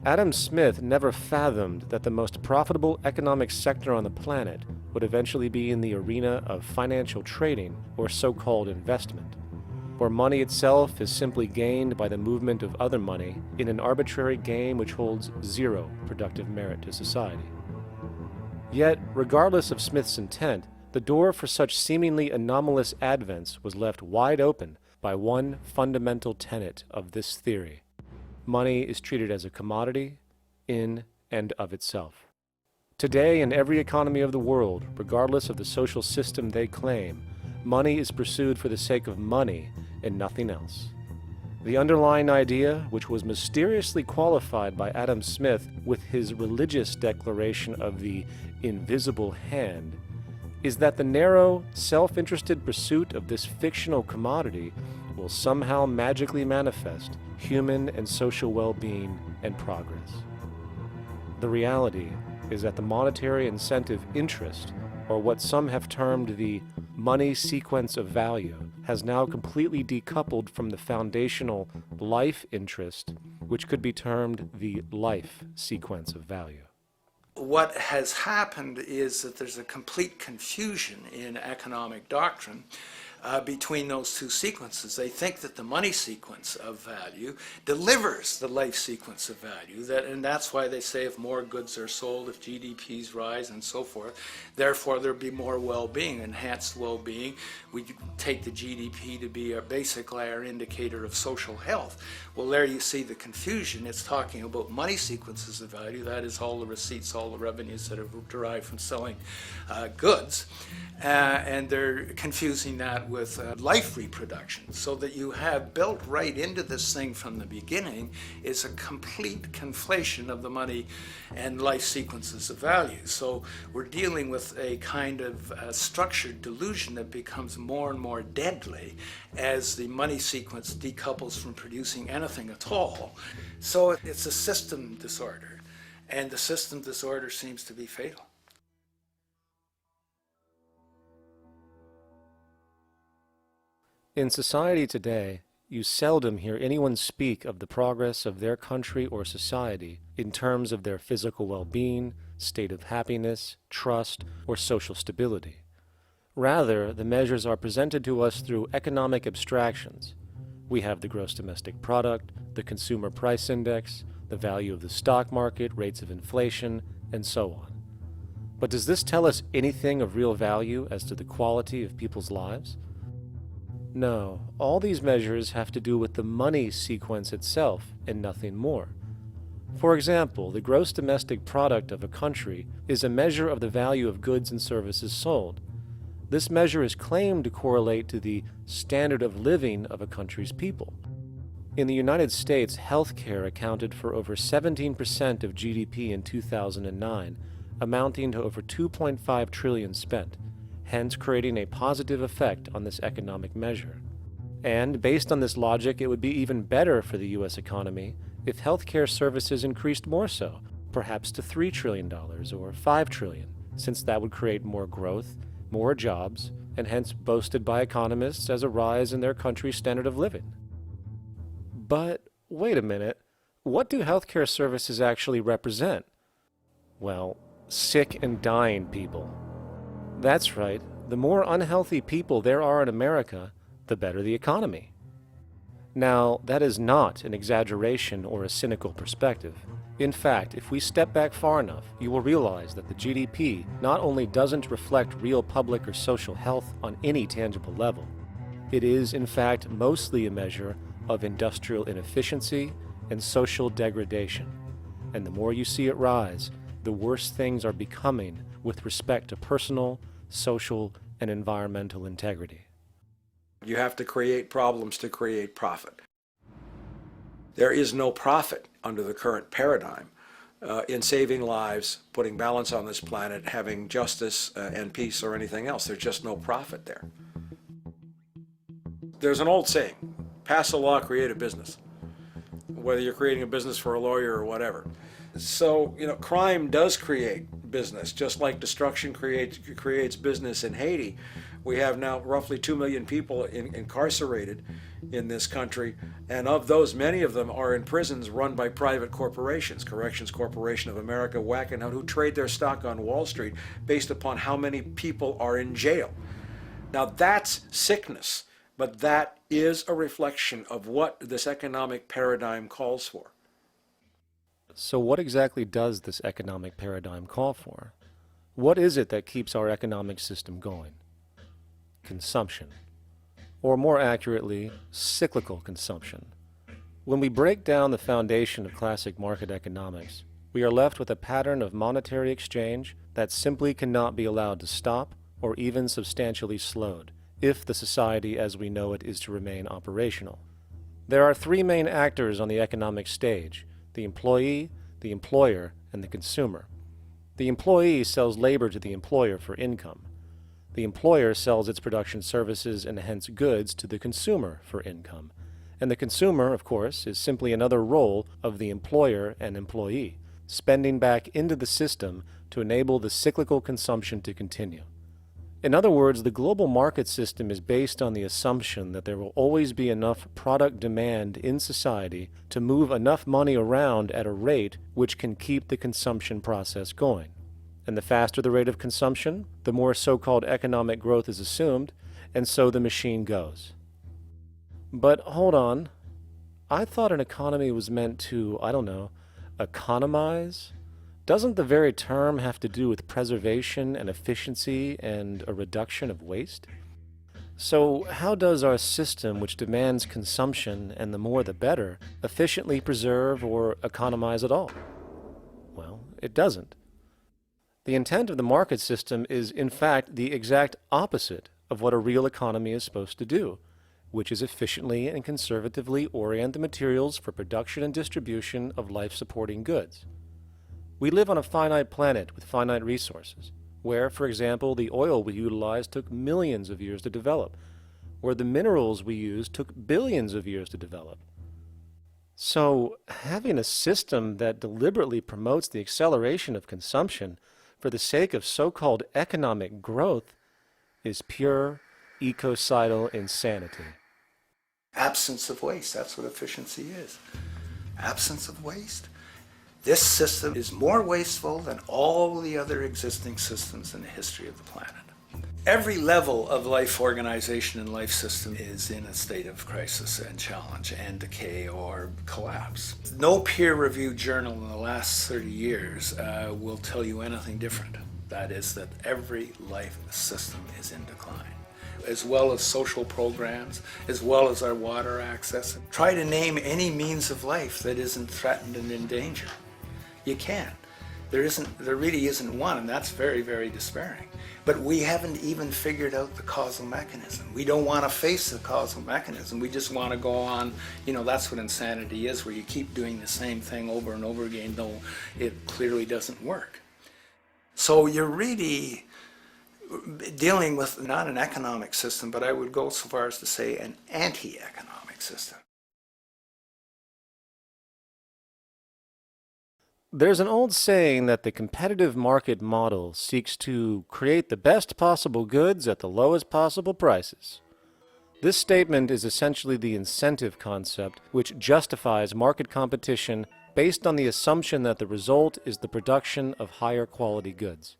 Adam Smith never fathomed that the most profitable economic sector on the planet would eventually be in the arena of financial trading, or so-called investment, where money itself is simply gained by the movement of other money in an arbitrary game which holds zero productive merit to society. Yet, regardless of Smith's intent, the door for such seemingly anomalous advents was left wide open by one fundamental tenet of this theory. Money is treated as a commodity in and of itself. Today, in every economy of the world, regardless of the social system they claim, money is pursued for the sake of money and nothing else. The underlying idea, which was mysteriously qualified by Adam Smith with his religious declaration of the invisible hand, is that the narrow, self-interested pursuit of this fictional commodity will somehow magically manifest human and social well-being and progress. The reality is that the monetary incentive interest, or what some have termed the money sequence of value, has now completely decoupled from the foundational life interest, which could be termed the life sequence of value. What has happened is that there's a complete confusion in economic doctrine between those two sequences. They think that the money sequence of value delivers the life sequence of value, and that's why they say if more goods are sold, if GDPs rise and so forth, therefore there'll be more well-being, enhanced well-being. We take the GDP to be basically our indicator of social health. Well, there you see the confusion. It's talking about money sequences of value, that is all the receipts, all the revenues that are derived from selling goods, and they're confusing that with life reproduction, so that you have built right into this thing from the beginning is a complete conflation of the money and life sequences of value. So we're dealing with a kind of structured delusion that becomes more and more deadly as the money sequence decouples from producing anything at all. So it's a system disorder, and the system disorder seems to be fatal. In society today, you seldom hear anyone speak of the progress of their country or society in terms of their physical well-being, state of happiness, trust, or social stability. Rather, the measures are presented to us through economic abstractions. We have the gross domestic product, the consumer price index, the value of the stock market, rates of inflation, and so on. But does this tell us anything of real value as to the quality of people's lives? No, all these measures have to do with the money sequence itself and nothing more. For example, the gross domestic product of a country is a measure of the value of goods and services sold. this measure is claimed to correlate to the standard of living of a country's people. In the United States, healthcare accounted for over 17% of GDP in 2009, amounting to over $2.5 trillion spent, hence creating a positive effect on this economic measure. And based on this logic, it would be even better for the U.S. economy if healthcare services increased more so, perhaps to $3 trillion or $5 trillion, since that would create more growth, more jobs, and hence boasted by economists as a rise in their country's standard of living. But wait a minute, what do healthcare services actually represent? Well, sick and dying people. That's right, the more unhealthy people there are in America, the better the economy. Now, that is not an exaggeration or a cynical perspective. In fact, if we step back far enough, you will realize that the GDP not only doesn't reflect real public or social health on any tangible level, it is, in fact, mostly a measure of industrial inefficiency and social degradation. And the more you see it rise, the worse things are becoming with respect to personal, social, and environmental integrity. You have to create problems to create profit. There is no profit under the current paradigm in saving lives, putting balance on this planet, having justice and peace or anything else. There's just no profit there. There's an old saying, pass a law, create a business, whether you're creating a business for a lawyer or whatever. So, crime does create business, just like destruction creates business in Haiti. We have now roughly 2 million people incarcerated in this country, and of those, many of them are in prisons run by private corporations, Corrections Corporation of America, Wackenhut, who trade their stock on Wall Street based upon how many people are in jail. Now that's sickness, but that is a reflection of what this economic paradigm calls for. So what exactly does this economic paradigm call for? What is it that keeps our economic system going? Consumption. Or more accurately, cyclical consumption. When we break down the foundation of classic market economics, we are left with a pattern of monetary exchange that simply cannot be allowed to stop or even substantially slowed, if the society as we know it is to remain operational. There are three main actors on the economic stage: the employee, the employer, and the consumer. The employee sells labor to the employer for income. The employer sells its production services and hence goods to the consumer for income. And the consumer, of course, is simply another role of the employer and employee, spending back into the system to enable the cyclical consumption to continue. In other words, the global market system is based on the assumption that there will always be enough product demand in society to move enough money around at a rate which can keep the consumption process going. And the faster the rate of consumption, the more so-called economic growth is assumed, and so the machine goes. But hold on, I thought an economy was meant to, economize? Doesn't the very term have to do with preservation and efficiency and a reduction of waste? So how does our system, which demands consumption and the more the better, efficiently preserve or economize at all? Well, it doesn't. The intent of the market system is, in fact, the exact opposite of what a real economy is supposed to do, which is efficiently and conservatively orient the materials for production and distribution of life-supporting goods. We live on a finite planet with finite resources, where, for example, the oil we utilize took millions of years to develop, where the minerals we use took billions of years to develop. So, having a system that deliberately promotes the acceleration of consumption for the sake of so-called economic growth is pure ecocidal insanity. Absence of waste, that's what efficiency is. Absence of waste. This system is more wasteful than all the other existing systems in the history of the planet. Every level of life organization and life system is in a state of crisis and challenge and decay or collapse. No peer-reviewed journal in the last 30 years will tell you anything different. That is that every life system is in decline, as well as social programs, as well as our water access. Try to name any means of life that isn't threatened and in danger. You can't. There really isn't one, and that's very, very despairing. But we haven't even figured out the causal mechanism. We don't want to face the causal mechanism. We just want to go on, that's what insanity is, where you keep doing the same thing over and over again, though it clearly doesn't work. So you're really dealing with not an economic system, but I would go so far as to say an anti-economic system. There's an old saying that the competitive market model seeks to create the best possible goods at the lowest possible prices. This statement is essentially the incentive concept, which justifies market competition based on the assumption that the result is the production of higher quality goods.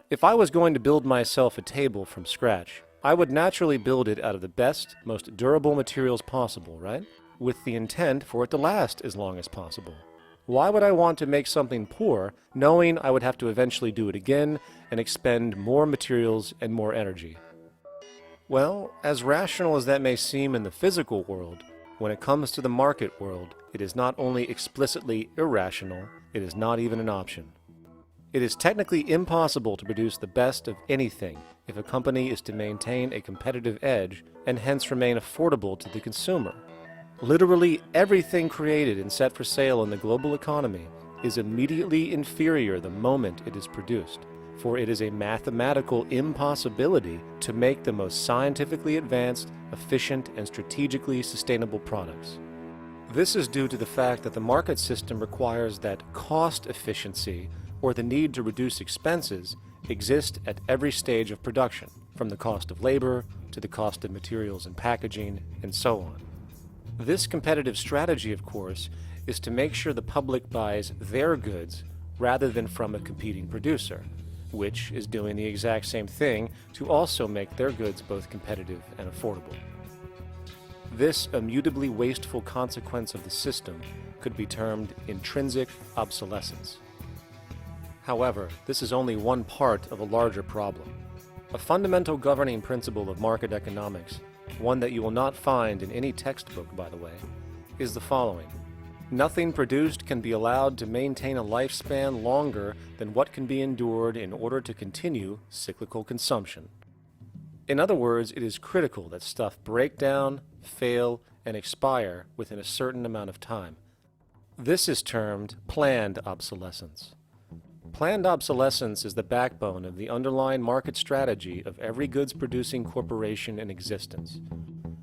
If I was going to build myself a table from scratch, I would naturally build it out of the best, most durable materials possible, right? With the intent for it to last as long as possible. Why would I want to make something poor, knowing I would have to eventually do it again and expend more materials and more energy? Well, as rational as that may seem in the physical world, when it comes to the market world, it is not only explicitly irrational, it is not even an option. It is technically impossible to produce the best of anything if a company is to maintain a competitive edge and hence remain affordable to the consumer. Literally everything created and set for sale in the global economy is immediately inferior the moment it is produced, for it is a mathematical impossibility to make the most scientifically advanced, efficient, and strategically sustainable products. This is due to the fact that the market system requires that cost efficiency, or the need to reduce expenses, exist at every stage of production, from the cost of labor to the cost of materials and packaging, and so on. This competitive strategy, of course, is to make sure the public buys their goods rather than from a competing producer, which is doing the exact same thing to also make their goods both competitive and affordable. This immutably wasteful consequence of the system could be termed intrinsic obsolescence. However, this is only one part of a larger problem. A fundamental governing principle of market economics, one that you will not find in any textbook, by the way, is the following. Nothing produced can be allowed to maintain a lifespan longer than what can be endured in order to continue cyclical consumption. In other words, it is critical that stuff break down, fail, and expire within a certain amount of time. This is termed planned obsolescence. Planned obsolescence is the backbone of the underlying market strategy of every goods-producing corporation in existence.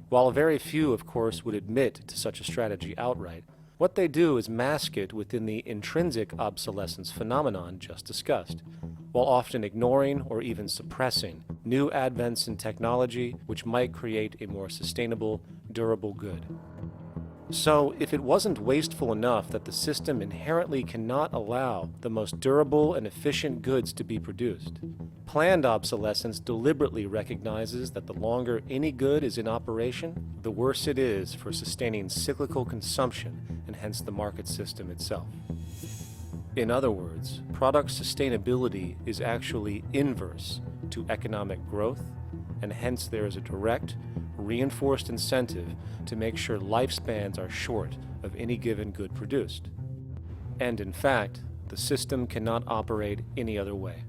While very few, of course, would admit to such a strategy outright, what they do is mask it within the intrinsic obsolescence phenomenon just discussed, while often ignoring or even suppressing new advents in technology which might create a more sustainable, durable good. So, if it wasn't wasteful enough that the system inherently cannot allow the most durable and efficient goods to be produced, planned obsolescence deliberately recognizes that the longer any good is in operation, the worse it is for sustaining cyclical consumption and hence the market system itself. In other words, product sustainability is actually inverse to economic growth, and hence there is a direct, reinforced incentive to make sure lifespans are short of any given good produced. And in fact, the system cannot operate any other way.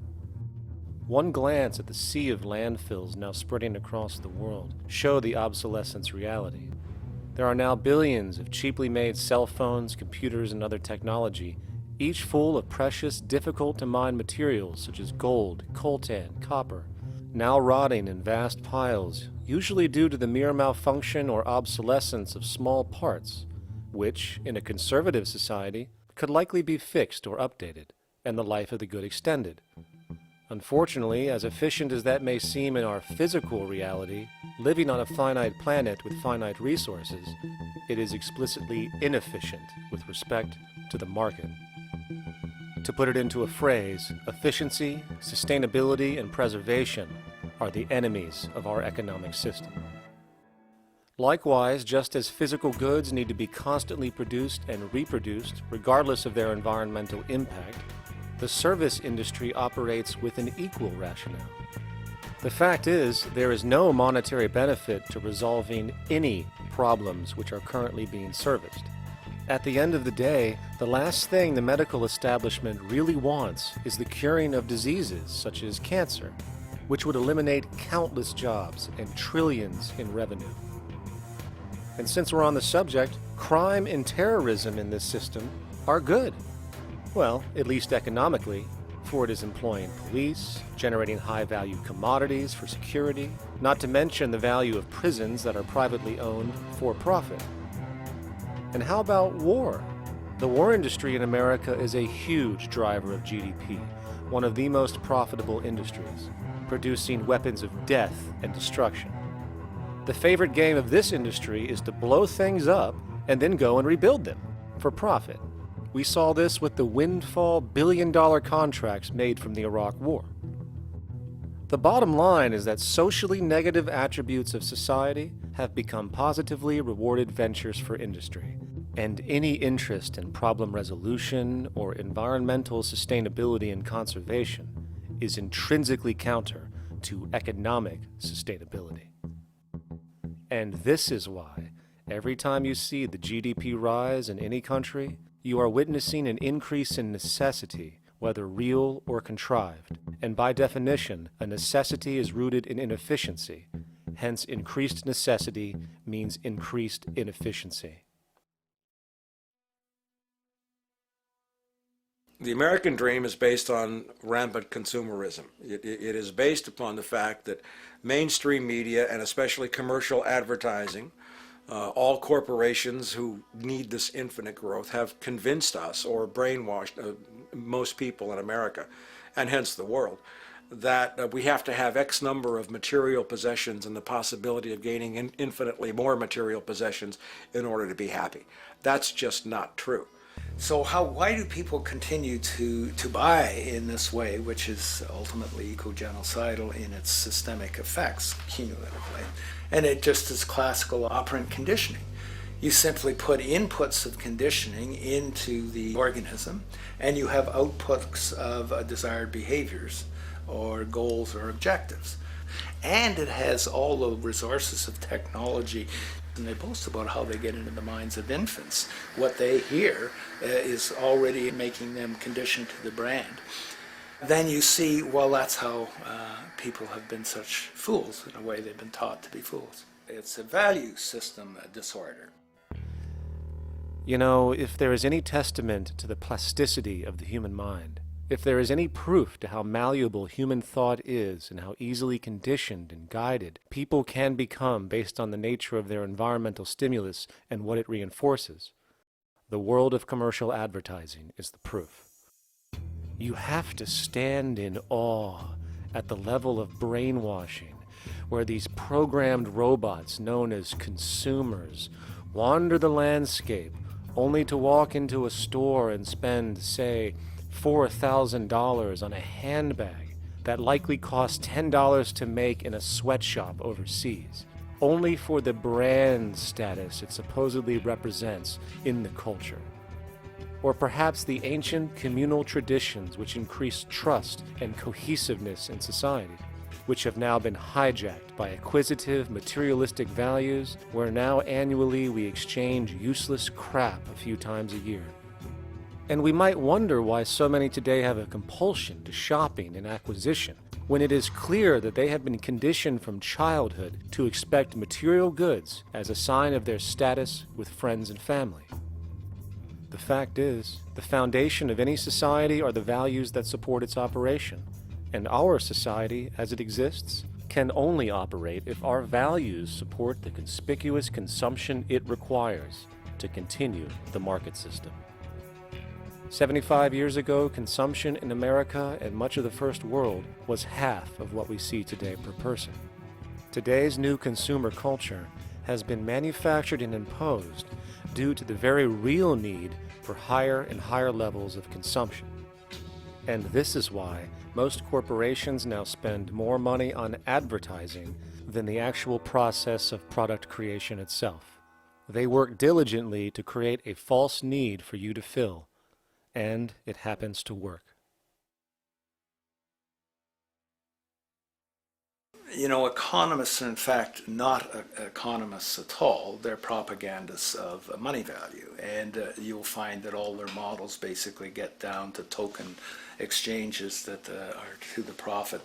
One glance at the sea of landfills now spreading across the world show the obsolescence reality. There are now billions of cheaply made cell phones, computers, and other technology, each full of precious, difficult-to-mine materials such as gold, coltan, copper, now rotting in vast piles, usually due to the mere malfunction or obsolescence of small parts, which, in a conservative society, could likely be fixed or updated, and the life of the good extended. Unfortunately, as efficient as that may seem in our physical reality, living on a finite planet with finite resources, it is explicitly inefficient with respect to the market. To put it into a phrase, efficiency, sustainability, and preservation are the enemies of our economic system. Likewise, just as physical goods need to be constantly produced and reproduced, regardless of their environmental impact, the service industry operates with an equal rationale. The fact is, there is no monetary benefit to resolving any problems which are currently being serviced. At the end of the day, the last thing the medical establishment really wants is the curing of diseases such as cancer, which would eliminate countless jobs and trillions in revenue. And since we're on the subject, crime and terrorism in this system are good. Well, at least economically, for it is employing police, generating high-value commodities for security, not to mention the value of prisons that are privately owned for profit. And how about war? The war industry in America is a huge driver of GDP, one of the most profitable industries, producing weapons of death and destruction. The favorite game of this industry is to blow things up and then go and rebuild them for profit. We saw this with the windfall billion-dollar contracts made from the Iraq War. The bottom line is that socially negative attributes of society have become positively rewarded ventures for industry, and any interest in problem resolution or environmental sustainability and conservation is intrinsically counter to economic sustainability. And this is why, every time you see the GDP rise in any country, you are witnessing an increase in necessity, whether real or contrived. And by definition, a necessity is rooted in inefficiency. Hence, increased necessity means increased inefficiency. The American dream is based on rampant consumerism. It is based upon the fact that mainstream media, and especially commercial advertising, all corporations who need this infinite growth, have convinced us or brainwashed most people in America, and hence the world, that we have to have X number of material possessions and the possibility of gaining infinitely more material possessions in order to be happy. That's just not true. So why do people continue to buy in this way, which is ultimately eco-genocidal in its systemic effects cumulatively? And it just is classical operant conditioning. You simply put inputs of conditioning into the organism, and you have outputs of desired behaviors or goals or objectives. And it has all the resources of technology. And they boast about how they get into the minds of infants. What they hear is already making them conditioned to the brand. Then you see, well, that's how people have been such fools. In a way, they've been taught to be fools. It's a value system disorder. You know, if there is any testament to the plasticity of the human mind, if there is any proof to how malleable human thought is and how easily conditioned and guided people can become based on the nature of their environmental stimulus and what it reinforces, the world of commercial advertising is the proof. You have to stand in awe at the level of brainwashing where these programmed robots known as consumers wander the landscape only to walk into a store and spend, say, $4,000 on a handbag that likely costs $10 to make in a sweatshop overseas, only for the brand status it supposedly represents in the culture. Or perhaps the ancient communal traditions which increase trust and cohesiveness in society, which have now been hijacked by acquisitive, materialistic values, where now annually we exchange useless crap a few times a year. And we might wonder why so many today have a compulsion to shopping and acquisition, when it is clear that they have been conditioned from childhood to expect material goods as a sign of their status with friends and family. The fact is, the foundation of any society are the values that support its operation, and our society, as it exists, can only operate if our values support the conspicuous consumption it requires to continue the market system. 75 years ago, consumption in America and much of the First World was half of what we see today per person. Today's new consumer culture has been manufactured and imposed due to the very real need for higher and higher levels of consumption. And this is why most corporations now spend more money on advertising than the actual process of product creation itself. They work diligently to create a false need for you to fill, and it happens to work. You know, economists are in fact not economists at all. They're propagandists of money value. And you'll find that all their models basically get down to token exchanges that are to the profit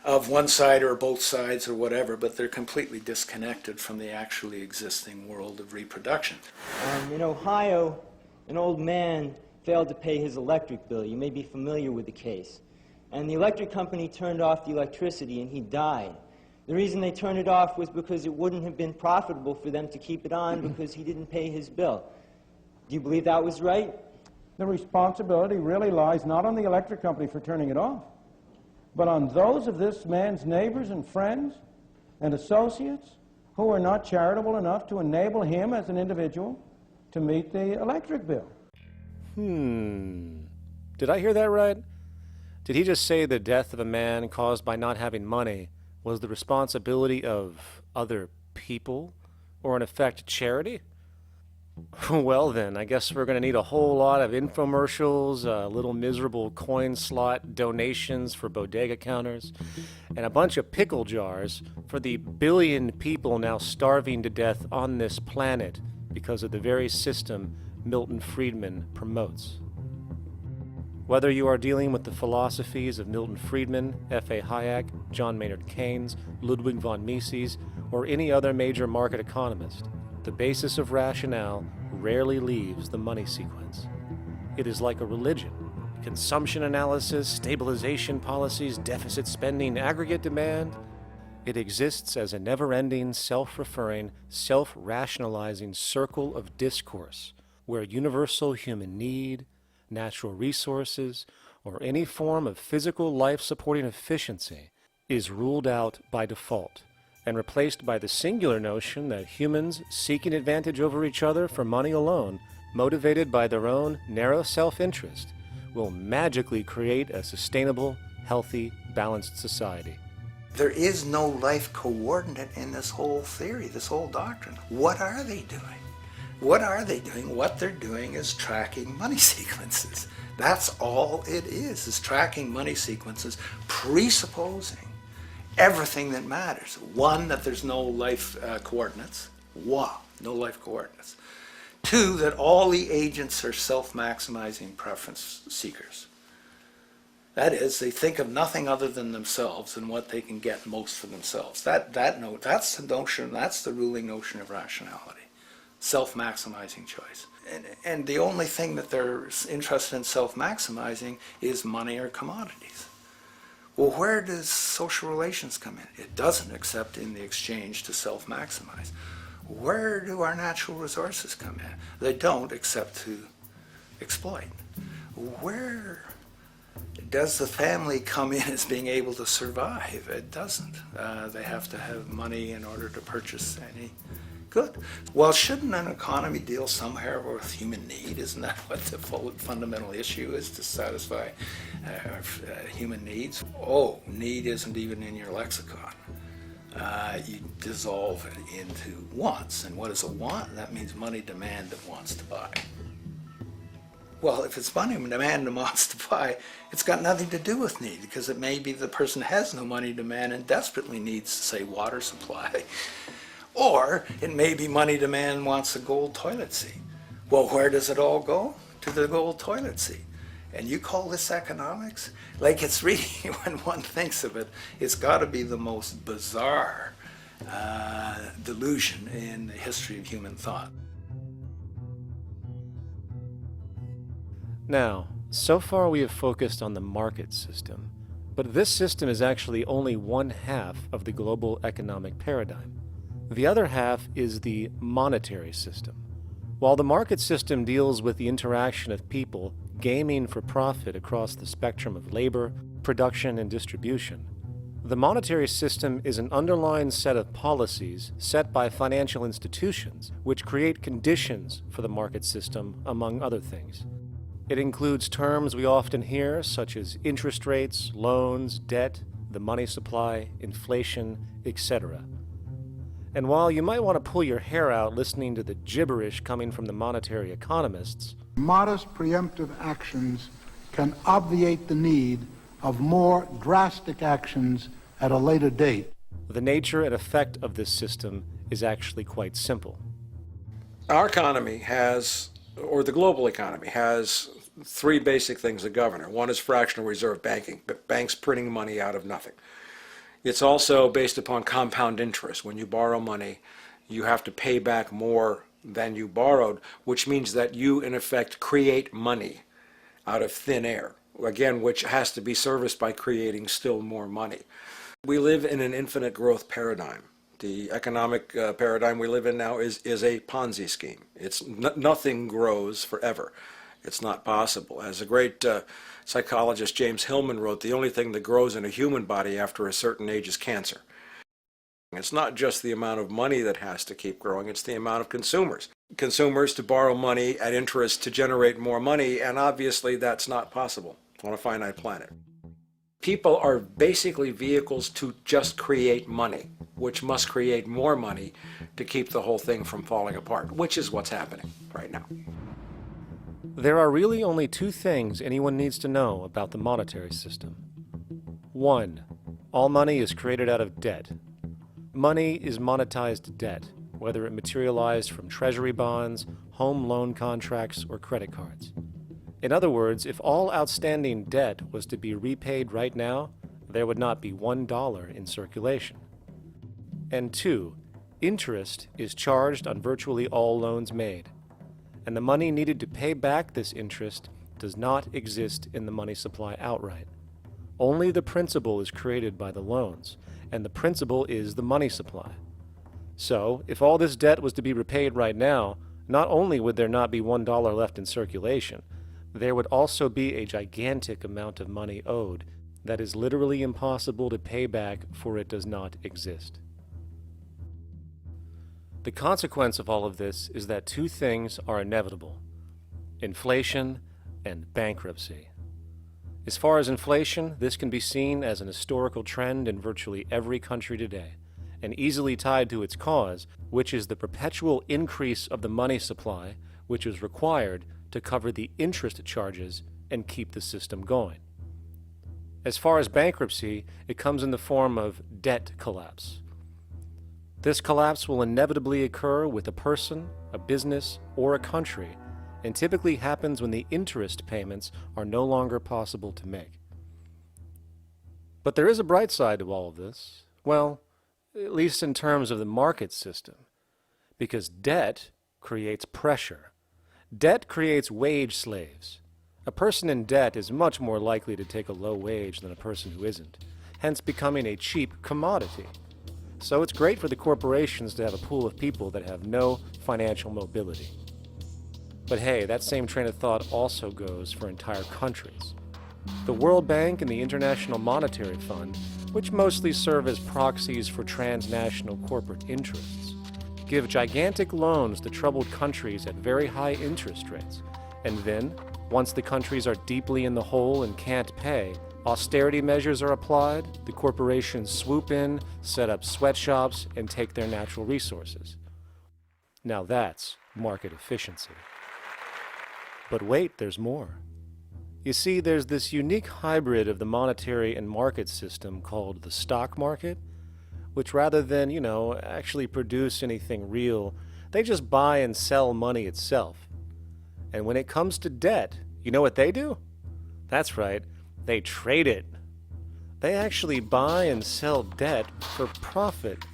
of one side or both sides or whatever, but they're completely disconnected from the actually existing world of reproduction. In Ohio, an old man failed to pay his electric bill. You may be familiar with the case. And the electric company turned off the electricity and he died. The reason they turned it off was because it wouldn't have been profitable for them to keep it on because he didn't pay his bill. Do you believe that was right? The responsibility really lies not on the electric company for turning it off, but on those of this man's neighbors and friends and associates who are not charitable enough to enable him as an individual to meet the electric bill. Did I hear that right? Did he just say the death of a man caused by not having money was the responsibility of other people, or in effect charity? Well then, I guess we're going to need a whole lot of infomercials, little miserable coin slot donations for bodega counters, and a bunch of pickle jars for the billion people now starving to death on this planet because of the very system Milton Friedman promotes. Whether you are dealing with the philosophies of Milton Friedman, F.A. Hayek, John Maynard Keynes, Ludwig von Mises, or any other major market economist, the basis of rationale rarely leaves the money sequence. It is like a religion. Consumption analysis, stabilization policies, deficit spending, aggregate demand. It exists as a never-ending, self-referring, self-rationalizing circle of discourse where universal human need, natural resources, or any form of physical life-supporting efficiency is ruled out by default and replaced by the singular notion that humans seeking advantage over each other for money alone, motivated by their own narrow self-interest, will magically create a sustainable, healthy, balanced society. There is no life coordinate in this whole theory, this whole doctrine. What are they doing? What are they doing? What they're doing is tracking money sequences. That's all it is tracking money sequences, presupposing everything that matters. One, that there's no life coordinates. Wow, no life coordinates. Two, that all the agents are self-maximizing preference seekers. That is, they think of nothing other than themselves and what they can get most for themselves. That's the notion, that's the ruling notion of rationality. Self-maximizing choice. And the only thing that they're interested in self-maximizing is money or commodities. Well, where does social relations come in? It doesn't, except in the exchange to self-maximize. Where do our natural resources come in? They don't, except to exploit. Where does the family come in as being able to survive? It doesn't. They have to have money in order to purchase any good. Well, shouldn't an economy deal somewhere with human need? Isn't that what the fundamental issue is, to satisfy human needs? Oh, need isn't even in your lexicon. You dissolve it into wants. And what is a want? That means money demand that wants to buy. Well, if it's money demand that wants to buy, it's got nothing to do with need, because it may be the person has no money demand and desperately needs, say, water supply. Or it may be money demand wants a gold toilet seat. Well, where does it all go? To the gold toilet seat. And you call this economics? Like, it's really, when one thinks of it, it's got to be the most bizarre delusion in the history of human thought. Now, so far we have focused on the market system, but this system is actually only one half of the global economic paradigm. The other half is the monetary system. While the market system deals with the interaction of people gaming for profit across the spectrum of labor, production, and distribution, the monetary system is an underlying set of policies set by financial institutions which create conditions for the market system, among other things. It includes terms we often hear, such as interest rates, loans, debt, the money supply, inflation, etc. And while you might want to pull your hair out listening to the gibberish coming from the monetary economists, modest preemptive actions can obviate the need of more drastic actions at a later date. The nature and effect of this system is actually quite simple. Our economy has, or the global economy has, three basic things that govern it. One is fractional reserve banking, banks printing money out of nothing. It's also based upon compound interest. When you borrow money, you have to pay back more than you borrowed, which means that you, in effect, create money out of thin air, again, which has to be serviced by creating still more money. We live in an infinite growth paradigm. The economic paradigm we live in now is a Ponzi scheme. Nothing grows forever. It's not possible. As a great psychologist James Hillman wrote, the only thing that grows in a human body after a certain age is cancer. It's not just the amount of money that has to keep growing, it's the amount of consumers. Consumers to borrow money at interest to generate more money, and obviously that's not possible on a finite planet. People are basically vehicles to just create money, which must create more money to keep the whole thing from falling apart, which is what's happening right now. There are really only two things anyone needs to know about the monetary system. One, all money is created out of debt. Money is monetized debt, whether it materialized from treasury bonds, home loan contracts, or credit cards. In other words, if all outstanding debt was to be repaid right now, there would not be $1 in circulation. And two, interest is charged on virtually all loans made, and the money needed to pay back this interest does not exist in the money supply outright. Only the principal is created by the loans, and the principal is the money supply. So, if all this debt was to be repaid right now, not only would there not be $1 left in circulation, there would also be a gigantic amount of money owed that is literally impossible to pay back, for it does not exist. The consequence of all of this is that two things are inevitable: inflation and bankruptcy. As far as inflation, this can be seen as an historical trend in virtually every country today, and easily tied to its cause, which is the perpetual increase of the money supply, which is required to cover the interest charges and keep the system going. As far as bankruptcy, it comes in the form of debt collapse. This collapse will inevitably occur with a person, a business, or a country, and typically happens when the interest payments are no longer possible to make. But there is a bright side to all of this. Well, at least in terms of the market system, because debt creates pressure. Debt creates wage slaves. A person in debt is much more likely to take a low wage than a person who isn't, hence becoming a cheap commodity. So it's great for the corporations to have a pool of people that have no financial mobility. But hey, that same train of thought also goes for entire countries. The World Bank and the International Monetary Fund, which mostly serve as proxies for transnational corporate interests, give gigantic loans to troubled countries at very high interest rates, and then, once the countries are deeply in the hole and can't pay, austerity measures are applied, the corporations swoop in, set up sweatshops, and take their natural resources. Now that's market efficiency. But wait, there's more. You see, there's this unique hybrid of the monetary and market system called the stock market, which rather than, actually produce anything real, they just buy and sell money itself. And when it comes to debt, you know what they do? That's right, they trade it. They actually buy and sell debt for profit,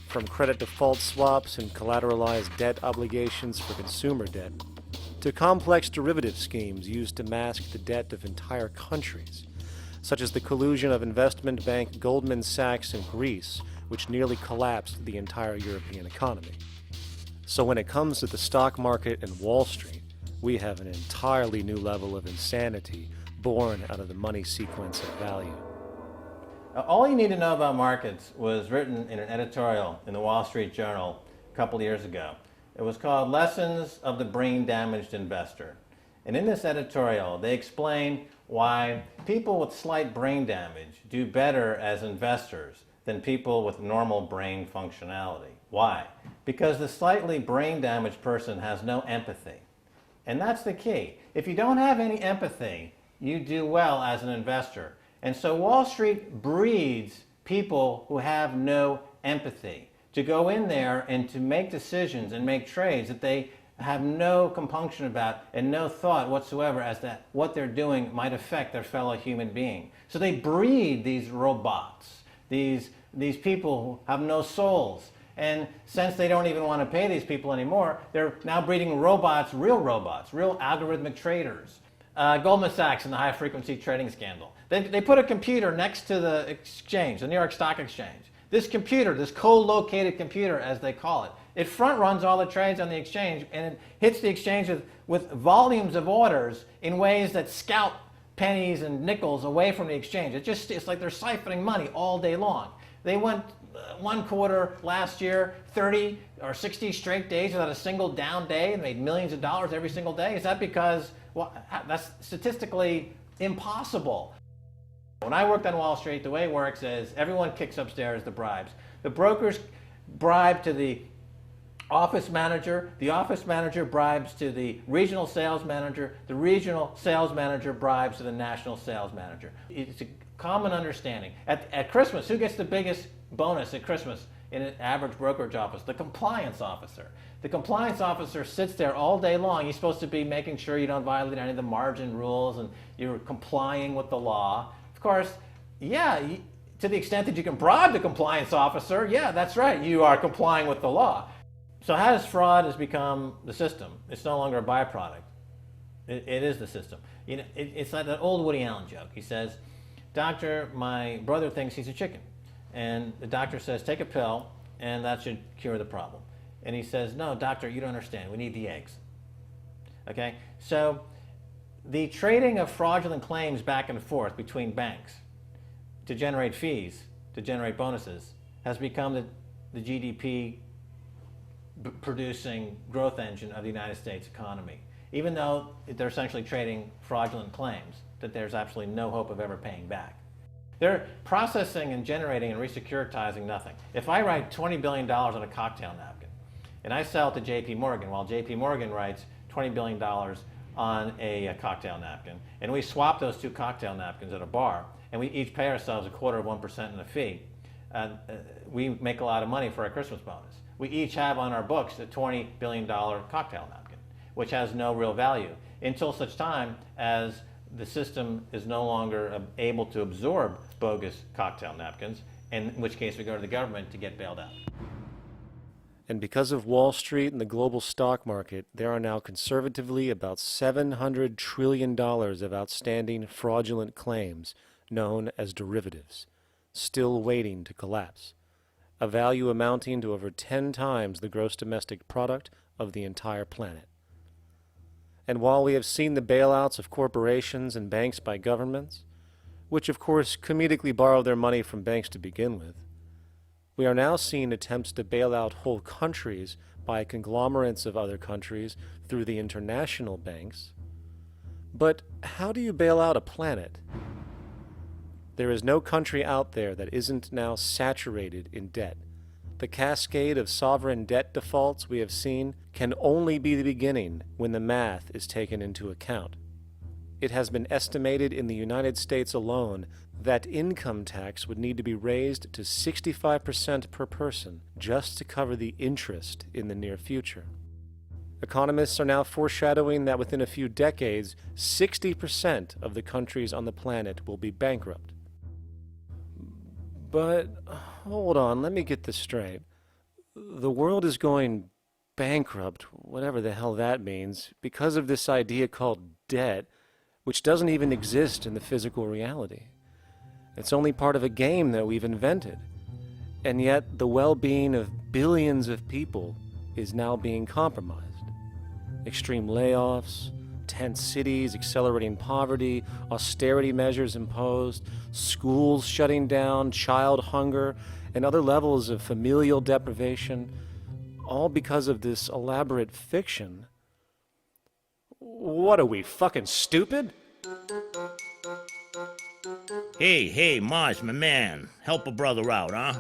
from credit default swaps and collateralized debt obligations for consumer debt, to complex derivative schemes used to mask the debt of entire countries, such as the collusion of investment bank Goldman Sachs in Greece, which nearly collapsed the entire European economy. So when it comes to the stock market and Wall Street, we have an entirely new level of insanity born out of the money sequence of value. All you need to know about markets was written in an editorial in the Wall Street Journal a couple years ago. It was called Lessons of the Brain-Damaged Investor. And in this editorial, they explain why people with slight brain damage do better as investors than people with normal brain functionality. Why? Because the slightly brain-damaged person has no empathy. And that's the key. If you don't have any empathy, you do well as an investor. And so Wall Street breeds people who have no empathy, to go in there and to make decisions and make trades that they have no compunction about and no thought whatsoever as to what they're doing might affect their fellow human being. So they breed these robots, these people who have no souls. And since they don't even want to pay these people anymore, they're now breeding robots, real algorithmic traders. Goldman Sachs and the high-frequency trading scandal. They put a computer next to the exchange, the New York Stock Exchange. This computer, this co-located computer, as they call it, it front runs all the trades on the exchange, and it hits the exchange with volumes of orders in ways that scout pennies and nickels away from the exchange. It's like they're siphoning money all day long. They went one quarter last year, 30 or 60 straight days without a single down day and made millions of dollars every single day. Is that because, well, that's statistically impossible. When I worked on Wall Street, the way it works is everyone kicks upstairs the bribes. The brokers bribe to the office manager bribes to the regional sales manager bribes to the national sales manager. It's a common understanding. At Christmas, who gets the biggest bonus at Christmas in an average brokerage office? The compliance officer. The compliance officer sits there all day long. He's supposed to be making sure you don't violate any of the margin rules and you're complying with the law. Of course, yeah, to the extent that you can bribe the compliance officer, yeah, that's right, you are complying with the law. So how does fraud has become the system? It's no longer a byproduct. It is the system. You know, it's like that old Woody Allen joke. He says, "Doctor, my brother thinks he's a chicken." And the doctor says, "Take a pill, and that should cure the problem." And he says, "No, doctor, you don't understand. We need the eggs." Okay? So the trading of fraudulent claims back and forth between banks to generate fees, to generate bonuses, has become the GDP producing growth engine of the United States economy. Even though they're essentially trading fraudulent claims that there's absolutely no hope of ever paying back. They're processing and generating and resecuritizing nothing. If I write $20 billion on a cocktail napkin and I sell it to JP Morgan, while JP Morgan writes $20 billion on a cocktail napkin, and we swap those two cocktail napkins at a bar, and we each pay ourselves 1/4% in a fee, we make a lot of money for our Christmas bonus. We each have on our books a $20 billion cocktail napkin, which has no real value until such time as the system is no longer able to absorb bogus cocktail napkins, in which case we go to the government to get bailed out. And because of Wall Street and the global stock market, there are now conservatively about $700 trillion of outstanding fraudulent claims known as derivatives, still waiting to collapse, a value amounting to over 10 times the gross domestic product of the entire planet. And while we have seen the bailouts of corporations and banks by governments, which of course comedically borrow their money from banks to begin with, we are now seeing attempts to bail out whole countries by conglomerates of other countries through the international banks. But how do you bail out a planet? There is no country out there that isn't now saturated in debt. The cascade of sovereign debt defaults we have seen can only be the beginning when the math is taken into account. It has been estimated in the United States alone that income tax would need to be raised to 65% per person just to cover the interest in the near future. Economists are now foreshadowing that within a few decades, 60% of the countries on the planet will be bankrupt. But hold on, let me get this straight. The world is going bankrupt, whatever the hell that means, because of this idea called debt, which doesn't even exist in the physical reality. It's only part of a game that we've invented. And yet the well-being of billions of people is now being compromised. Extreme layoffs, tent cities, accelerating poverty, austerity measures imposed, schools shutting down, child hunger, and other levels of familial deprivation, all because of this elaborate fiction. What are we, fucking stupid? Hey, Mars, my man. Help a brother out, huh?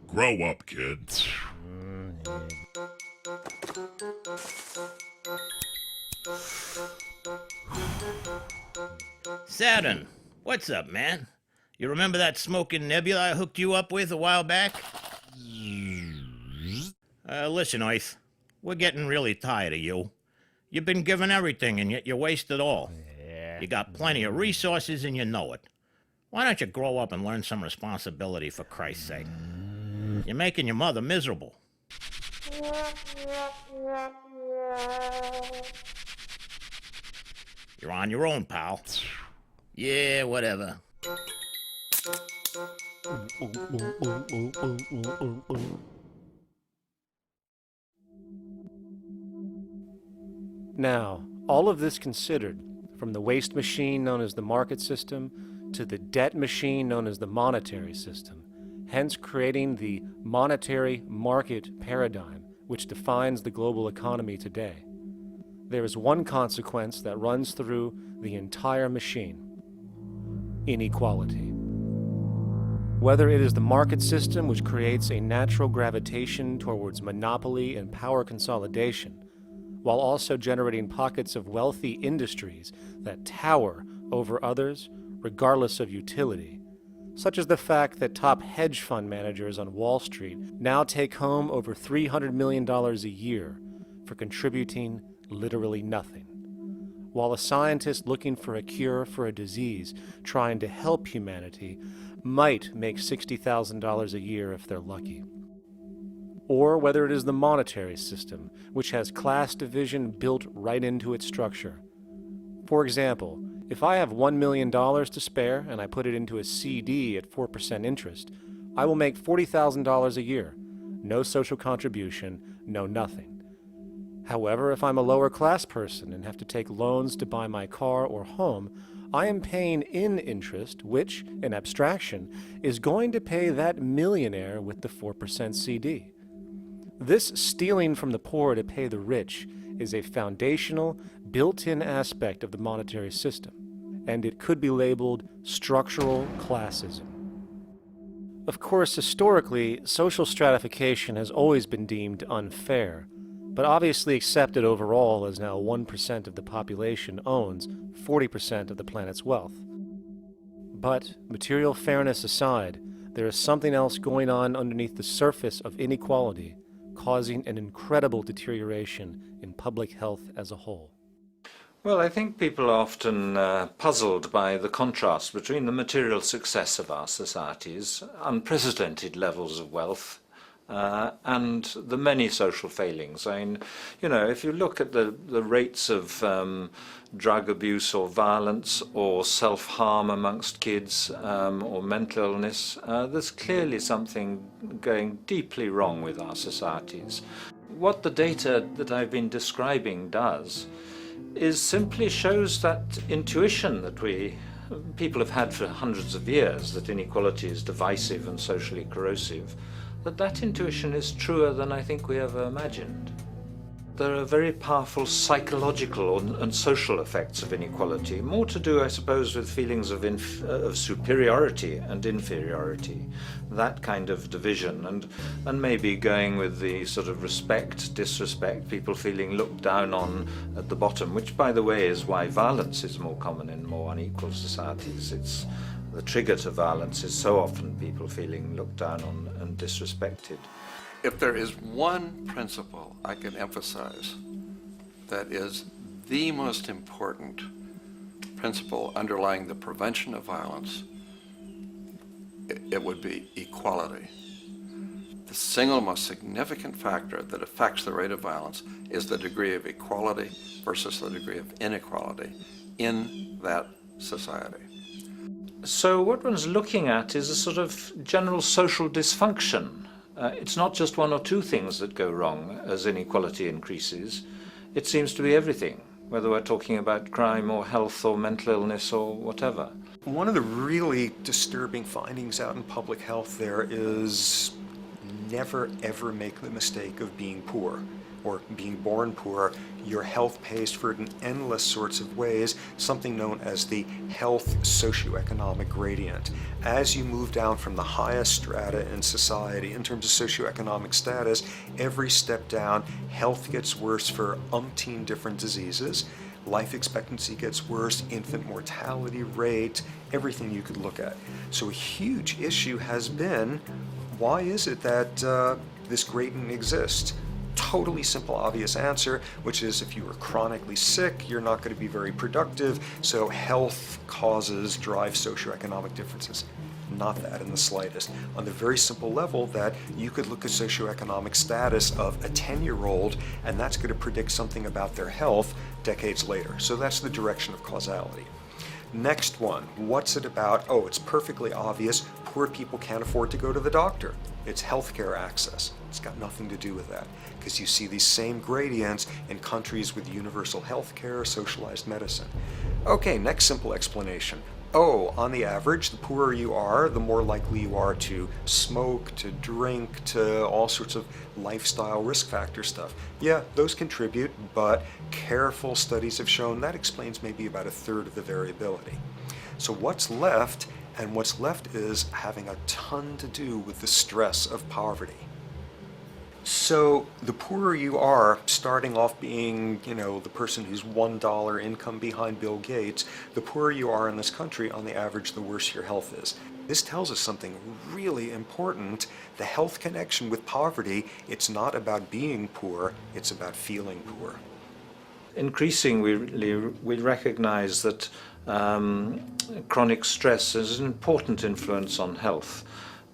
Grow up, kid. Saturn, what's up, man? You remember that smoking nebula I hooked you up with a while back? Listen, Earth, we're getting really tired of you. You've been given everything, and yet you waste it all. You got plenty of resources, and you know it. Why don't you grow up and learn some responsibility, for Christ's sake? You're making your mother miserable. You're on your own, pal. Yeah, whatever. Now, all of this considered, from the waste machine known as the market system to the debt machine known as the monetary system, hence creating the monetary market paradigm which defines the global economy today, there is one consequence that runs through the entire machine: inequality. Whether it is the market system which creates a natural gravitation towards monopoly and power consolidation, while also generating pockets of wealthy industries that tower over others regardless of utility, such as the fact that top hedge fund managers on Wall Street now take home over $300 million a year for contributing literally nothing, while a scientist looking for a cure for a disease trying to help humanity might make $60,000 a year if they're lucky. Or whether it is the monetary system, which has class division built right into its structure. For example, if I have $1 million to spare and I put it into a CD at 4% interest, I will make $40,000 a year. No social contribution, no nothing. However, if I'm a lower class person and have to take loans to buy my car or home, I am paying in interest, which, in abstraction, is going to pay that millionaire with the 4% CD. This stealing from the poor to pay the rich is a foundational, built-in aspect of the monetary system, and it could be labeled structural classism. Of course, historically, social stratification has always been deemed unfair, but obviously accepted overall as now 1% of the population owns 40% of the planet's wealth. But, material fairness aside, there is something else going on underneath the surface of inequality, causing an incredible deterioration in public health as a whole. Well, I think people are often puzzled by the contrast between the material success of our societies, unprecedented levels of wealth, and the many social failings. I mean, you know, if you look at the rates of drug abuse or violence or self-harm amongst kids or mental illness, there's clearly something going deeply wrong with our societies. What the data that I've been describing does is simply shows that intuition that people have had for hundreds of years, that inequality is divisive and socially corrosive, that intuition is truer than I think we ever imagined. There are very powerful psychological and social effects of inequality, more to do, I suppose, with feelings of superiority and inferiority, that kind of division, and maybe going with the sort of respect, disrespect, people feeling looked down on at the bottom, which, by the way, is why violence is more common in more unequal societies. It's the trigger to violence is so often people feeling looked down on and disrespected. If there is one principle I can emphasize that is the most important principle underlying the prevention of violence, it would be equality. The single most significant factor that affects the rate of violence is the degree of equality versus the degree of inequality in that society. So what one's looking at is a sort of general social dysfunction. It's not just one or two things that go wrong as inequality increases. It seems to be everything, whether we're talking about crime or health or mental illness or whatever. One of the really disturbing findings out in public health there is never ever make the mistake of being poor or being born poor. Your health pays for it in endless sorts of ways, something known as the health socioeconomic gradient. As you move down from the highest strata in society in terms of socioeconomic status, every step down, health gets worse for umpteen different diseases. life expectancy gets worse, infant mortality rate, everything you could look at. So a huge issue has been, why is it that this gradient exists? Totally simple, obvious answer, which is if you are chronically sick, you're not going to be very productive, so health causes drive socioeconomic differences. Not that in the slightest. On the very simple level that you could look at socioeconomic status of a 10-year-old, and that's going to predict something about their health decades later. So that's the direction of causality. Next one, what's it about? Oh, it's perfectly obvious. Poor people can't afford to go to the doctor. It's healthcare access. It's got nothing to do with that, because you see these same gradients in countries with universal healthcare, socialized medicine. Okay, next simple explanation. Oh, on the average, the poorer you are, the more likely you are to smoke, to drink, to all sorts of lifestyle risk factor stuff. Yeah, those contribute, but careful studies have shown that explains maybe about a third of the variability. So what's left? And what's left is having a ton to do with the stress of poverty. So the poorer you are, starting off being, the person who's $1 income behind Bill Gates, the poorer you are in this country, on the average, the worse your health is. This tells us something really important. The health connection with poverty, it's not about being poor, it's about feeling poor. Increasingly, we recognize that chronic stress has an important influence on health,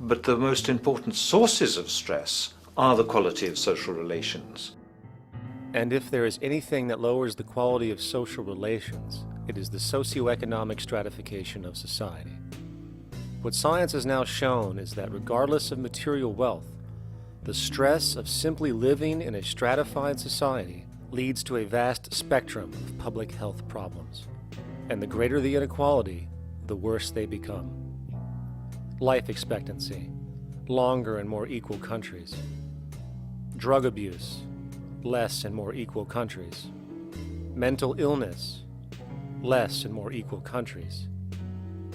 but the most important sources of stress are the quality of social relations. And if there is anything that lowers the quality of social relations, it is the socioeconomic stratification of society. What science has now shown is that regardless of material wealth, the stress of simply living in a stratified society leads to a vast spectrum of public health problems. And the greater the inequality, the worse they become. Life expectancy, longer in more equal countries. Drug abuse, less in more equal countries. Mental illness, less in more equal countries.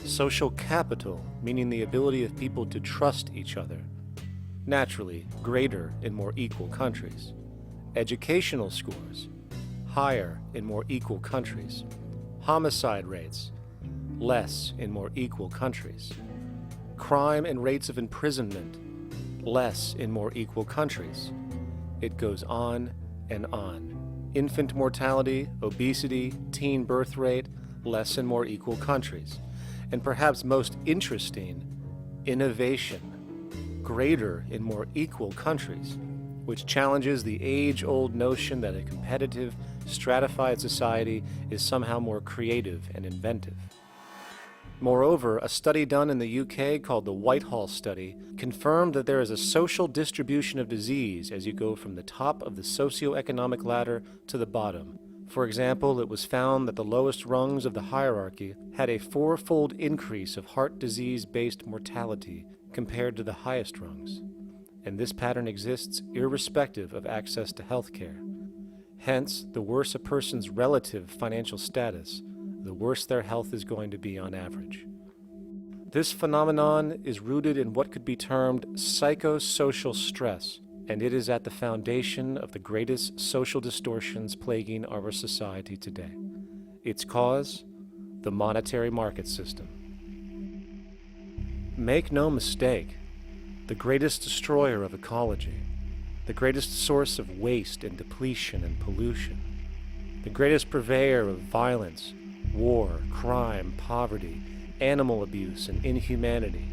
Social capital, meaning the ability of people to trust each other, naturally greater in more equal countries. Educational scores, higher in more equal countries. Homicide rates, less in more equal countries. Crime and rates of imprisonment, less in more equal countries. It goes on and on. Infant mortality, obesity, teen birth rate, less in more equal countries. And perhaps most interesting, innovation, greater in more equal countries, which challenges the age-old notion that a competitive, stratified society is somehow more creative and inventive. Moreover, a study done in the UK called the Whitehall Study confirmed that there is a social distribution of disease as you go from the top of the socioeconomic ladder to the bottom. For example, it was found that the lowest rungs of the hierarchy had a 4-fold increase of heart disease-based mortality compared to the highest rungs. And this pattern exists irrespective of access to health care. Hence, the worse a person's relative financial status, the worse their health is going to be on average. This phenomenon is rooted in what could be termed psychosocial stress, and it is at the foundation of the greatest social distortions plaguing our society today. Its cause? The monetary market system. Make no mistake, the greatest destroyer of ecology, the greatest source of waste and depletion and pollution, the greatest purveyor of violence, war, crime, poverty, animal abuse, and inhumanity,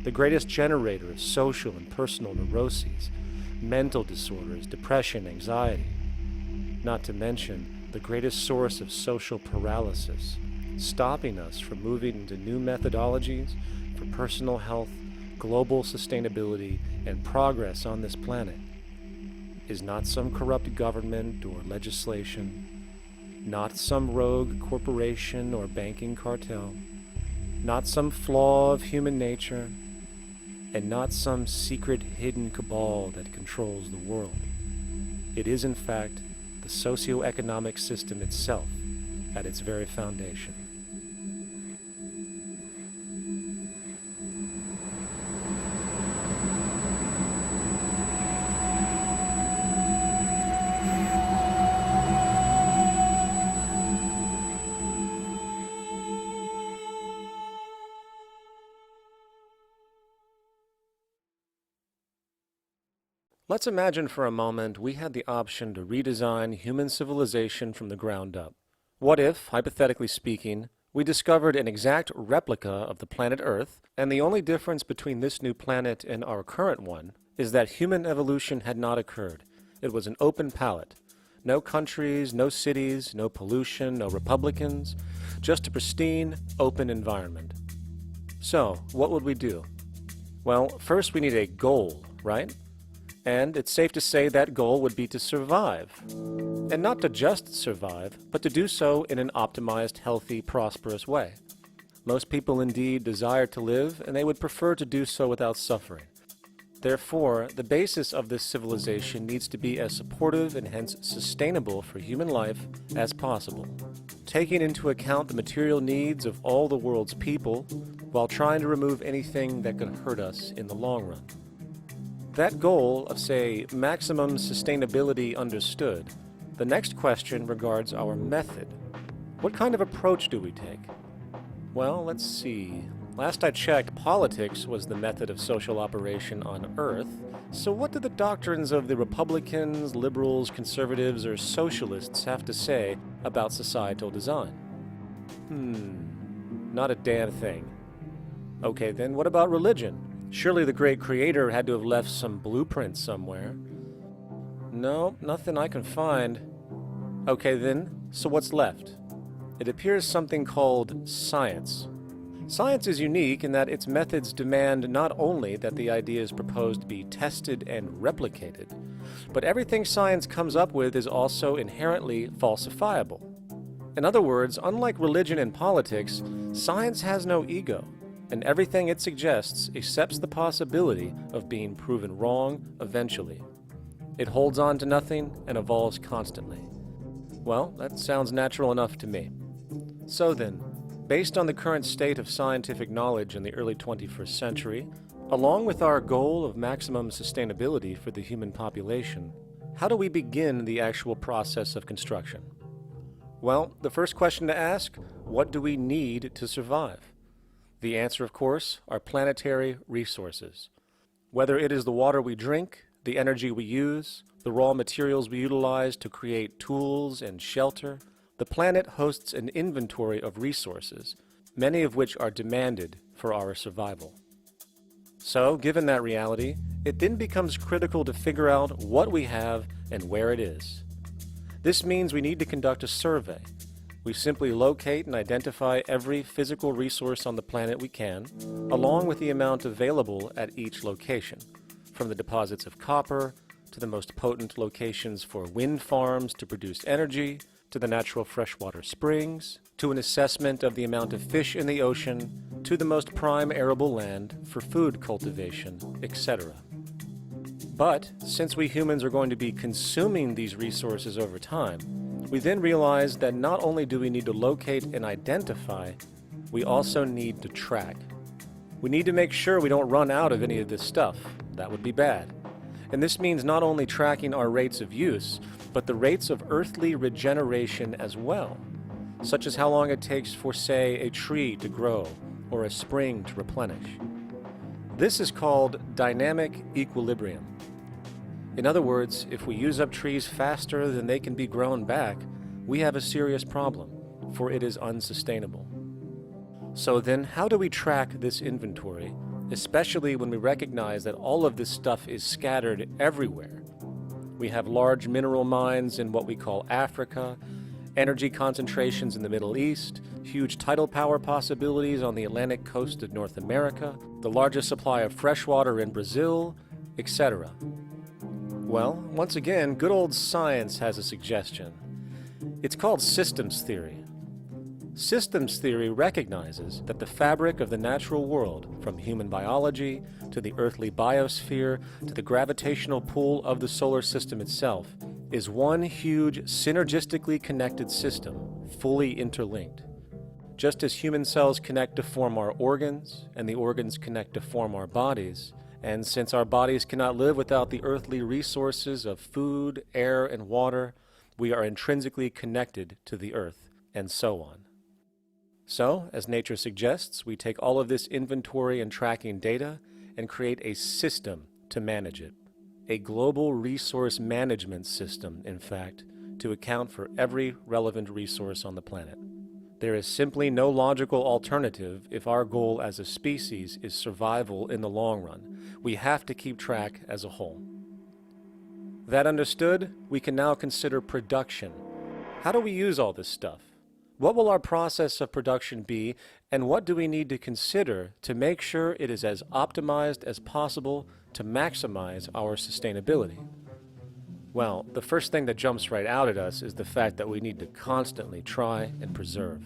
the greatest generator of social and personal neuroses, mental disorders, depression, anxiety, not to mention the greatest source of social paralysis, stopping us from moving into new methodologies for personal health, global sustainability, and progress on this planet, is not some corrupt government or legislation, not some rogue corporation or banking cartel, not some flaw of human nature, and not some secret hidden cabal that controls the world. It is, in fact, the socio-economic system itself at its very foundation. Let's imagine for a moment we had the option to redesign human civilization from the ground up. What if, hypothetically speaking, we discovered an exact replica of the planet Earth, and the only difference between this new planet and our current one is that human evolution had not occurred. It was an open palette. No countries, no cities, no pollution, no Republicans, just a pristine, open environment. So, what would we do? Well, first we need a goal, right? And it's safe to say that goal would be to survive. And not to just survive, but to do so in an optimized, healthy, prosperous way. Most people indeed desire to live, and they would prefer to do so without suffering. Therefore, the basis of this civilization needs to be as supportive and hence sustainable for human life as possible, taking into account the material needs of all the world's people, while trying to remove anything that could hurt us in the long run. That goal of, say, maximum sustainability understood, the next question regards our method. What kind of approach do we take? Well, let's see. Last I checked, politics was the method of social operation on Earth. So what do the doctrines of the Republicans, liberals, conservatives, or socialists have to say about societal design? Not a damn thing. Okay, then what about religion? Surely the great creator had to have left some blueprint somewhere. No, nothing I can find. Okay then, so what's left? It appears something called science. Science is unique in that its methods demand not only that the ideas proposed be tested and replicated, but everything science comes up with is also inherently falsifiable. In other words, unlike religion and politics, science has no ego, and everything it suggests accepts the possibility of being proven wrong eventually. It holds on to nothing and evolves constantly. Well, that sounds natural enough to me. So then, based on the current state of scientific knowledge in the early 21st century, along with our goal of maximum sustainability for the human population, how do we begin the actual process of construction? Well, the first question to ask, what do we need to survive? The answer, of course, are planetary resources. Whether it is the water we drink, the energy we use, the raw materials we utilize to create tools and shelter, the planet hosts an inventory of resources, many of which are demanded for our survival. So, given that reality, it then becomes critical to figure out what we have and where it is. This means we need to conduct a survey. We simply locate and identify every physical resource on the planet we can, along with the amount available at each location, from the deposits of copper, to the most potent locations for wind farms to produce energy, to the natural freshwater springs, to an assessment of the amount of fish in the ocean, to the most prime arable land for food cultivation, etc. But, since we humans are going to be consuming these resources over time, we then realize that not only do we need to locate and identify, we also need to track. We need to make sure we don't run out of any of this stuff. That would be bad. And this means not only tracking our rates of use, but the rates of earthly regeneration as well, such as how long it takes for, say, a tree to grow or a spring to replenish. This is called dynamic equilibrium. In other words, if we use up trees faster than they can be grown back, we have a serious problem, for it is unsustainable. So then, how do we track this inventory, especially when we recognize that all of this stuff is scattered everywhere? We have large mineral mines in what we call Africa, energy concentrations in the Middle East, huge tidal power possibilities on the Atlantic coast of North America, the largest supply of fresh water in Brazil, etc. Well, once again, good old science has a suggestion. It's called systems theory. Systems theory recognizes that the fabric of the natural world, from human biology to the earthly biosphere to the gravitational pull of the solar system itself, is one huge synergistically connected system, fully interlinked. Just as human cells connect to form our organs, and the organs connect to form our bodies, and since our bodies cannot live without the earthly resources of food, air, and water, we are intrinsically connected to the earth, and so on. So, as nature suggests, we take all of this inventory and tracking data and create a system to manage it. a global resource management system, in fact, to account for every relevant resource on the planet. There is simply no logical alternative if our goal as a species is survival in the long run. We have to keep track as a whole. That understood, we can now consider production. How do we use all this stuff? What will our process of production be, and what do we need to consider to make sure it is as optimized as possible to maximize our sustainability? Well, the first thing that jumps right out at us is the fact that we need to constantly try and preserve.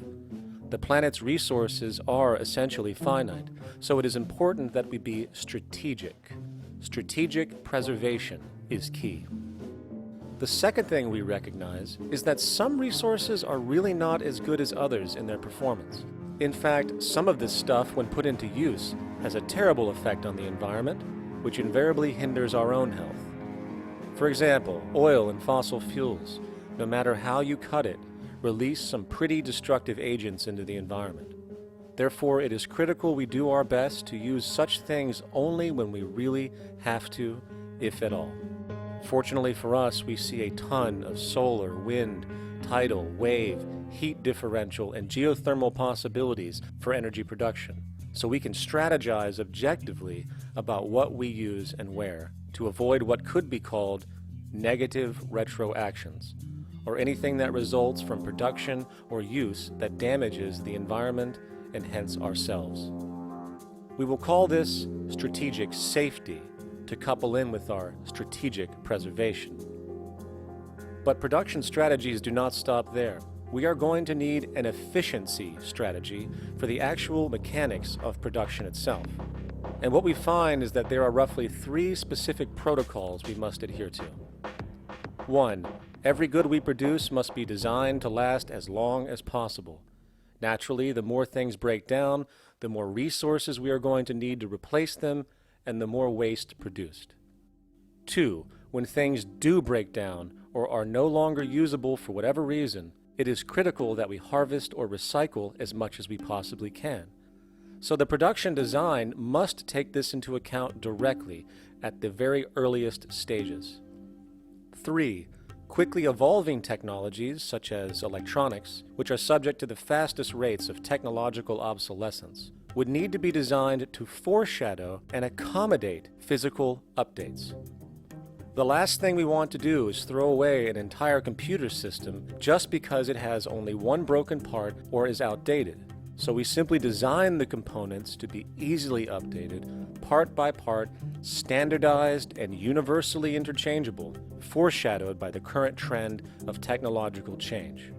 The planet's resources are essentially finite, so it is important that we be strategic. Strategic preservation is key. The second thing we recognize is that some resources are really not as good as others in their performance. In fact, some of this stuff, when put into use, has a terrible effect on the environment, which invariably hinders our own health. For example, oil and fossil fuels, no matter how you cut it, release some pretty destructive agents into the environment. Therefore, it is critical we do our best to use such things only when we really have to, if at all. Fortunately for us, we see a ton of solar, wind, tidal, wave, heat differential, and geothermal possibilities for energy production, so we can strategize objectively about what we use and where to avoid what could be called negative retroactions, or anything that results from production or use that damages the environment and hence ourselves. We will call this strategic safety to couple in with our strategic preservation. But production strategies do not stop there. We are going to need an efficiency strategy for the actual mechanics of production itself. And what we find is that there are roughly 3 specific protocols we must adhere to. 1. Every good we produce must be designed to last as long as possible. Naturally, the more things break down, the more resources we are going to need to replace them, and the more waste produced. 2. When things do break down or are no longer usable for whatever reason, it is critical that we harvest or recycle as much as we possibly can. So the production design must take this into account directly at the very earliest stages. 3. Quickly evolving technologies, such as electronics, which are subject to the fastest rates of technological obsolescence, would need to be designed to foreshadow and accommodate physical updates. The last thing we want to do is throw away an entire computer system just because it has only one broken part or is outdated. So we simply design the components to be easily updated, part by part, standardized and universally interchangeable, foreshadowed by the current trend of technological change.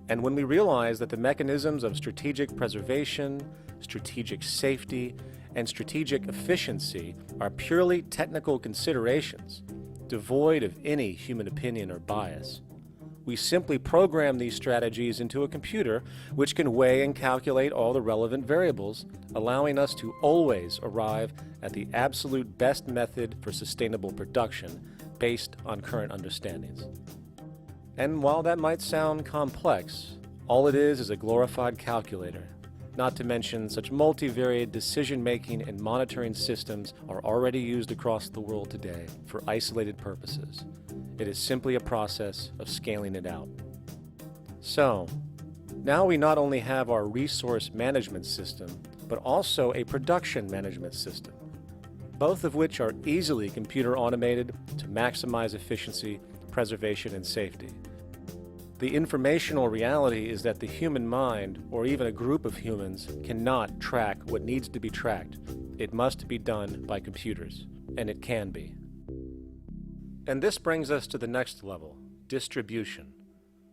And when we realize that the mechanisms of strategic preservation, strategic safety, and strategic efficiency are purely technical considerations, devoid of any human opinion or bias, we simply program these strategies into a computer which can weigh and calculate all the relevant variables, allowing us to always arrive at the absolute best method for sustainable production based on current understandings. And while that might sound complex, all it is a glorified calculator. Not to mention, such multivariate decision-making and monitoring systems are already used across the world today for isolated purposes. It is simply a process of scaling it out. So, now we not only have our resource management system, but also a production management system, both of which are easily computer automated to maximize efficiency, preservation, and safety. The informational reality is that the human mind, or even a group of humans, cannot track what needs to be tracked. It must be done by computers, and it can be. And this brings us to the next level, distribution.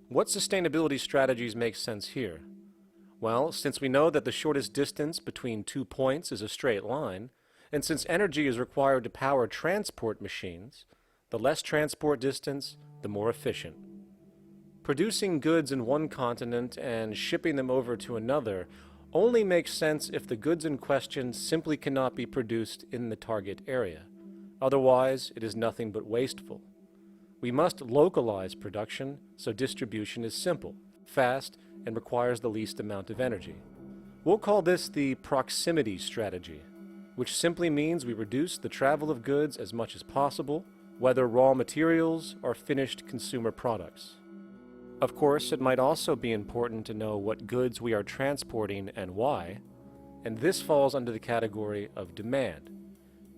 What sustainability strategies make sense here? Well, since we know that the shortest distance between 2 points is a straight line, and since energy is required to power transport machines, the less transport distance, the more efficient. Producing goods in one continent and shipping them over to another only makes sense if the goods in question simply cannot be produced in the target area. Otherwise, it is nothing but wasteful. We must localize production so distribution is simple, fast, and requires the least amount of energy. We'll call this the proximity strategy. which simply means we reduce the travel of goods as much as possible, whether raw materials or finished consumer products. Of course, it might also be important to know what goods we are transporting and why, and this falls under the category of demand.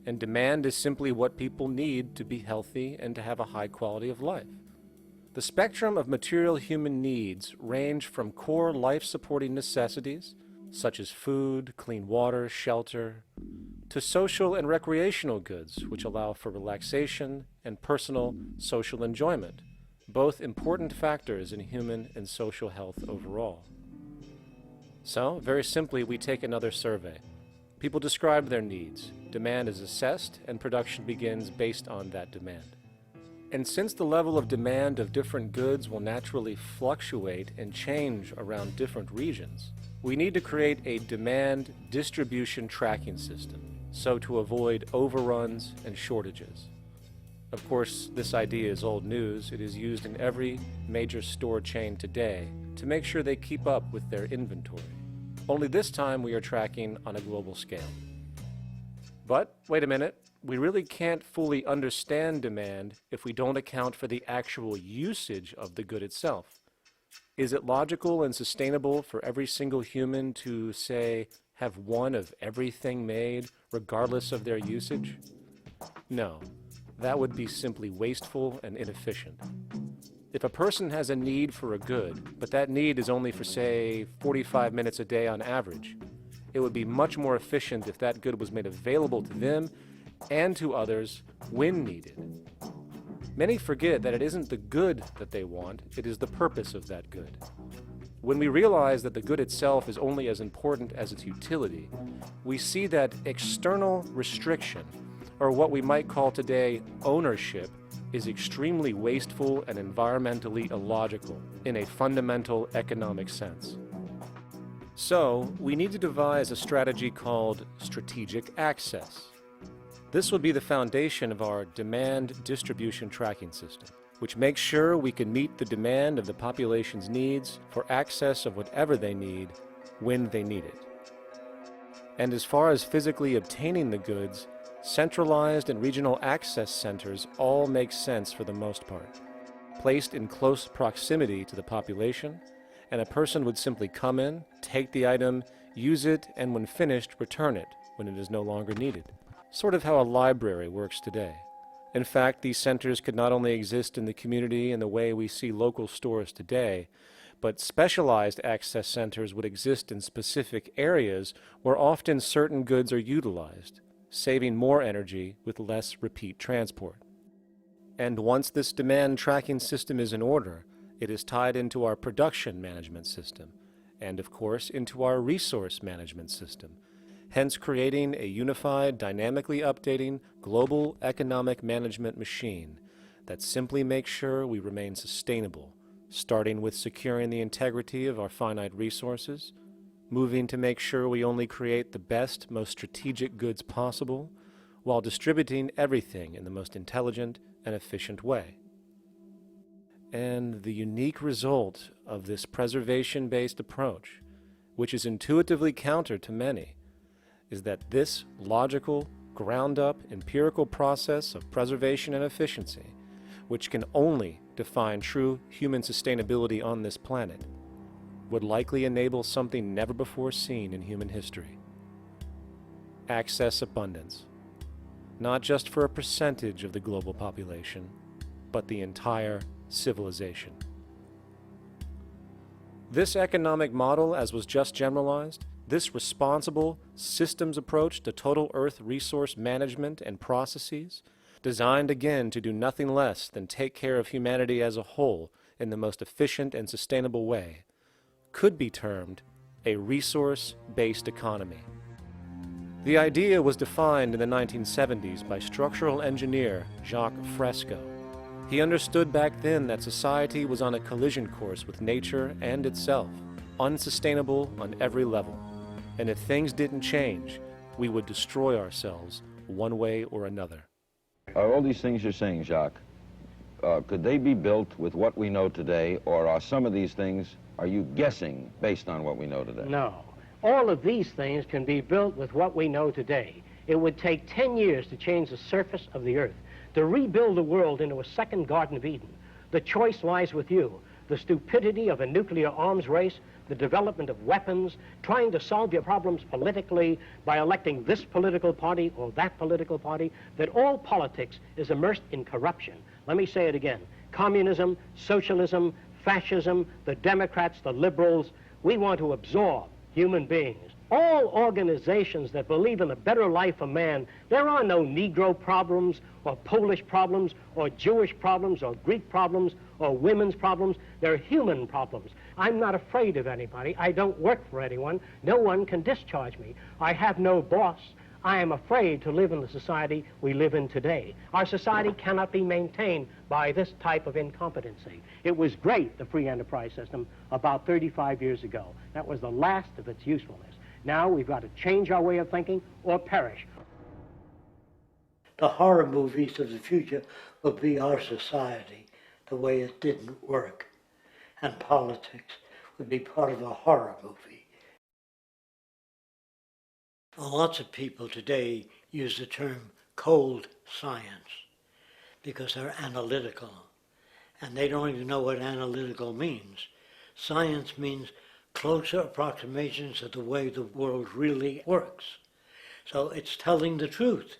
And demand is simply what people need to be healthy and to have a high quality of life. The spectrum of material human needs range from core life-supporting necessities, such as food, clean water, shelter, to social and recreational goods, which allow for relaxation and personal social enjoyment, both important factors in human and social health overall. So, very simply, we take another survey. People describe their needs, demand is assessed, and production begins based on that demand. And since the level of demand of different goods will naturally fluctuate and change around different regions, we need to create a demand distribution tracking system, so to avoid overruns and shortages. Of course, this idea is old news. It is used in every major store chain today to make sure they keep up with their inventory. Only this time we are tracking on a global scale. But, wait a minute, we really can't fully understand demand if we don't account for the actual usage of the good itself. Is it logical and sustainable for every single human to, say, have one of everything made, regardless of their usage? No, that would be simply wasteful and inefficient. If a person has a need for a good, but that need is only for, say, 45 minutes a day on average, it would be much more efficient if that good was made available to them and to others when needed. Many forget that it isn't the good that they want, it is the purpose of that good. When we realize that the good itself is only as important as its utility, we see that external restriction, or what we might call today ownership, is extremely wasteful and environmentally illogical in a fundamental economic sense. So, we need to devise a strategy called strategic access. This will be the foundation of our demand distribution tracking system, which makes sure we can meet the demand of the population's needs for access of whatever they need when they need it. And as far as physically obtaining the goods, centralized and regional access centers all make sense for the most part, placed in close proximity to the population, and a person would simply come in, take the item, use it, and when finished, return it when it is no longer needed. Sort of how a library works today. In fact, these centers could not only exist in the community in the way we see local stores today, but specialized access centers would exist in specific areas where often certain goods are utilized, saving more energy with less repeat transport. And once this demand tracking system is in order, it is tied into our production management system, and of course into our resource management system, hence creating a unified, dynamically updating, global economic management machine that simply makes sure we remain sustainable, starting with securing the integrity of our finite resources, moving to make sure we only create the best, most strategic goods possible, while distributing everything in the most intelligent and efficient way. And the unique result of this preservation-based approach, which is intuitively counter to many, is that this logical, ground-up, empirical process of preservation and efficiency, which can only define true human sustainability on this planet, would likely enable something never before seen in human history. Access abundance, not just for a percentage of the global population, but the entire civilization. This economic model, as was just generalized, this responsible systems approach to total Earth resource management and processes, designed again to do nothing less than take care of humanity as a whole in the most efficient and sustainable way, could be termed a resource-based economy. The idea was defined in the 1970s by structural engineer Jacques Fresco. He understood back then that society was on a collision course with nature and itself, unsustainable on every level. And if things didn't change, we would destroy ourselves one way or another. Are all these things you're saying, Jacques, could they be built with what we know today, or are some of these things, are you guessing based on what we know today? No. All of these things can be built with what we know today. It would take 10 years to change the surface of the earth, to rebuild the world into a second Garden of Eden. The choice lies with you. The stupidity of a nuclear arms race, the development of weapons, trying to solve your problems politically by electing this political party or that political party, that all politics is immersed in corruption. Let me say it again. Communism, socialism, fascism, the Democrats, the liberals, we want to absorb human beings. All organizations that believe in a better life for man, there are no Negro problems or Polish problems or Jewish problems or Greek problems or women's problems. They're human problems. I'm not afraid of anybody. I don't work for anyone. No one can discharge me. I have no boss. I am afraid to live in the society we live in today. Our society cannot be maintained by this type of incompetency. It was great, the free enterprise system, about 35 years ago. That was the last of its usefulness. Now we've got to change our way of thinking or perish. The horror movies of the future will be our society, the way it didn't work. And politics would be part of a horror movie. Lots of people today use the term cold science because they're analytical. And they don't even know what analytical means. Science means closer approximations of the way the world really works. So it's telling the truth,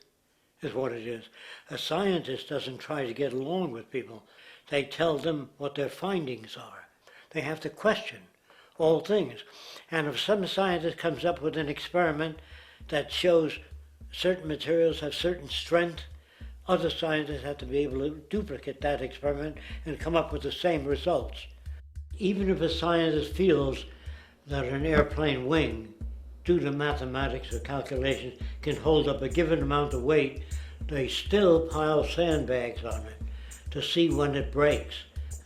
is what it is. A scientist doesn't try to get along with people. They tell them what their findings are. They have to question all things. And if some scientist comes up with an experiment that shows certain materials have certain strength, other scientists have to be able to duplicate that experiment and come up with the same results. Even if a scientist feels that an airplane wing, due to mathematics or calculations, can hold up a given amount of weight, they still pile sandbags on it to see when it breaks.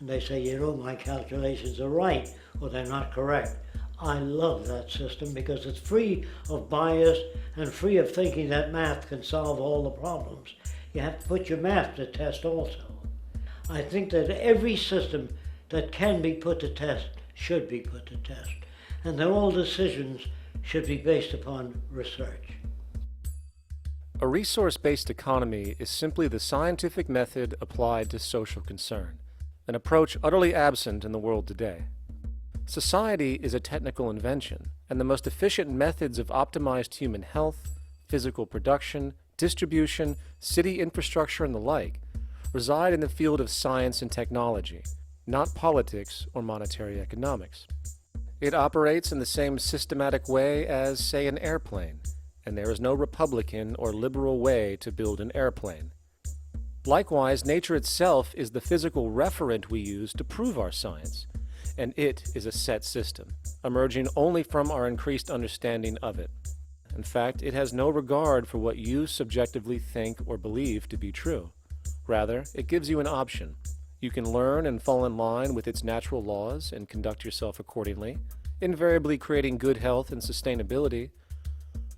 And they say, you know, my calculations are right, or they're not correct. I love that system because it's free of bias and free of thinking that math can solve all the problems. You have to put your math to test also. I think that every system that can be put to test should be put to test. And that all decisions should be based upon research. A resource-based economy is simply the scientific method applied to social concern, an approach utterly absent in the world today. Society is a technical invention, and the most efficient methods of optimized human health, physical production, distribution, city infrastructure, and the like reside in the field of science and technology, not politics or monetary economics. It operates in the same systematic way as, say, an airplane, and there is no Republican or liberal way to build an airplane. Likewise, nature itself is the physical referent we use to prove our science, and it is a set system, emerging only from our increased understanding of it. In fact, it has no regard for what you subjectively think or believe to be true. Rather, it gives you an option. You can learn and fall in line with its natural laws and conduct yourself accordingly, invariably creating good health and sustainability,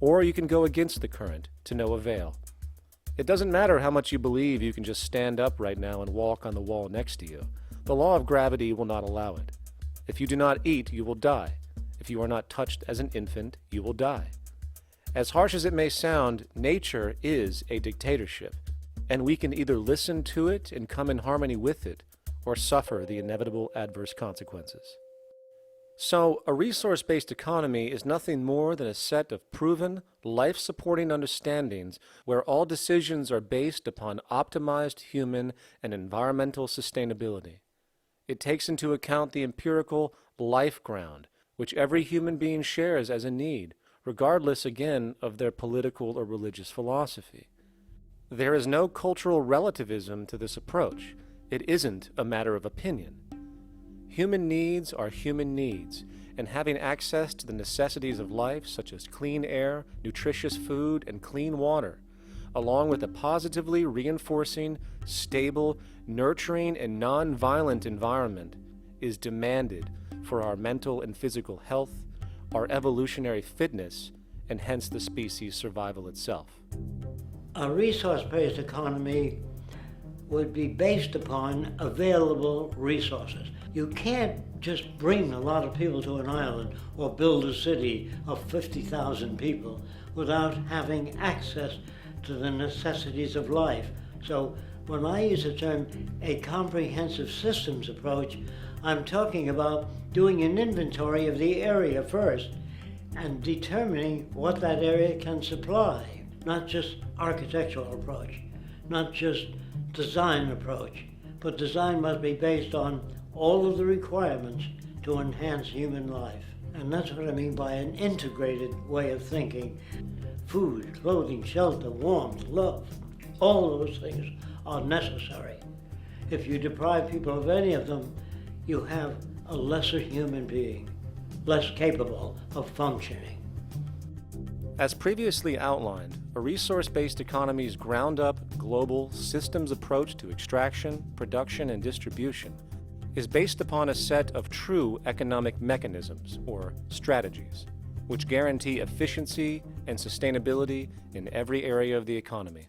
or you can go against the current to no avail. It doesn't matter how much you believe you can just stand up right now and walk on the wall next to you. The law of gravity will not allow it. If you do not eat, you will die. If you are not touched as an infant, you will die. As harsh as it may sound, nature is a dictatorship, and we can either listen to it and come in harmony with it, or suffer the inevitable adverse consequences. So, a resource-based economy is nothing more than a set of proven, life-supporting understandings where all decisions are based upon optimized human and environmental sustainability. It takes into account the empirical life ground, which every human being shares as a need, regardless, again, of their political or religious philosophy. There is no cultural relativism to this approach. It isn't a matter of opinion. Human needs are human needs, and having access to the necessities of life, such as clean air, nutritious food, and clean water, along with a positively reinforcing, stable, nurturing, and non-violent environment, is demanded for our mental and physical health, our evolutionary fitness, and hence the species' survival itself. A resource-based economy would be based upon available resources. You can't just bring a lot of people to an island or build a city of 50,000 people without having access to the necessities of life. So when I use the term a comprehensive systems approach, I'm talking about doing an inventory of the area first and determining what that area can supply, not just architectural approach, not just design approach, but design must be based on all of the requirements to enhance human life. And that's what I mean by an integrated way of thinking. Food, clothing, shelter, warmth, love, all those things are necessary. If you deprive people of any of them, you have a lesser human being, less capable of functioning. As previously outlined, a resource-based economy's ground-up, global, systems approach to extraction, production, and distribution is based upon a set of true economic mechanisms, or strategies, which guarantee efficiency and sustainability in every area of the economy.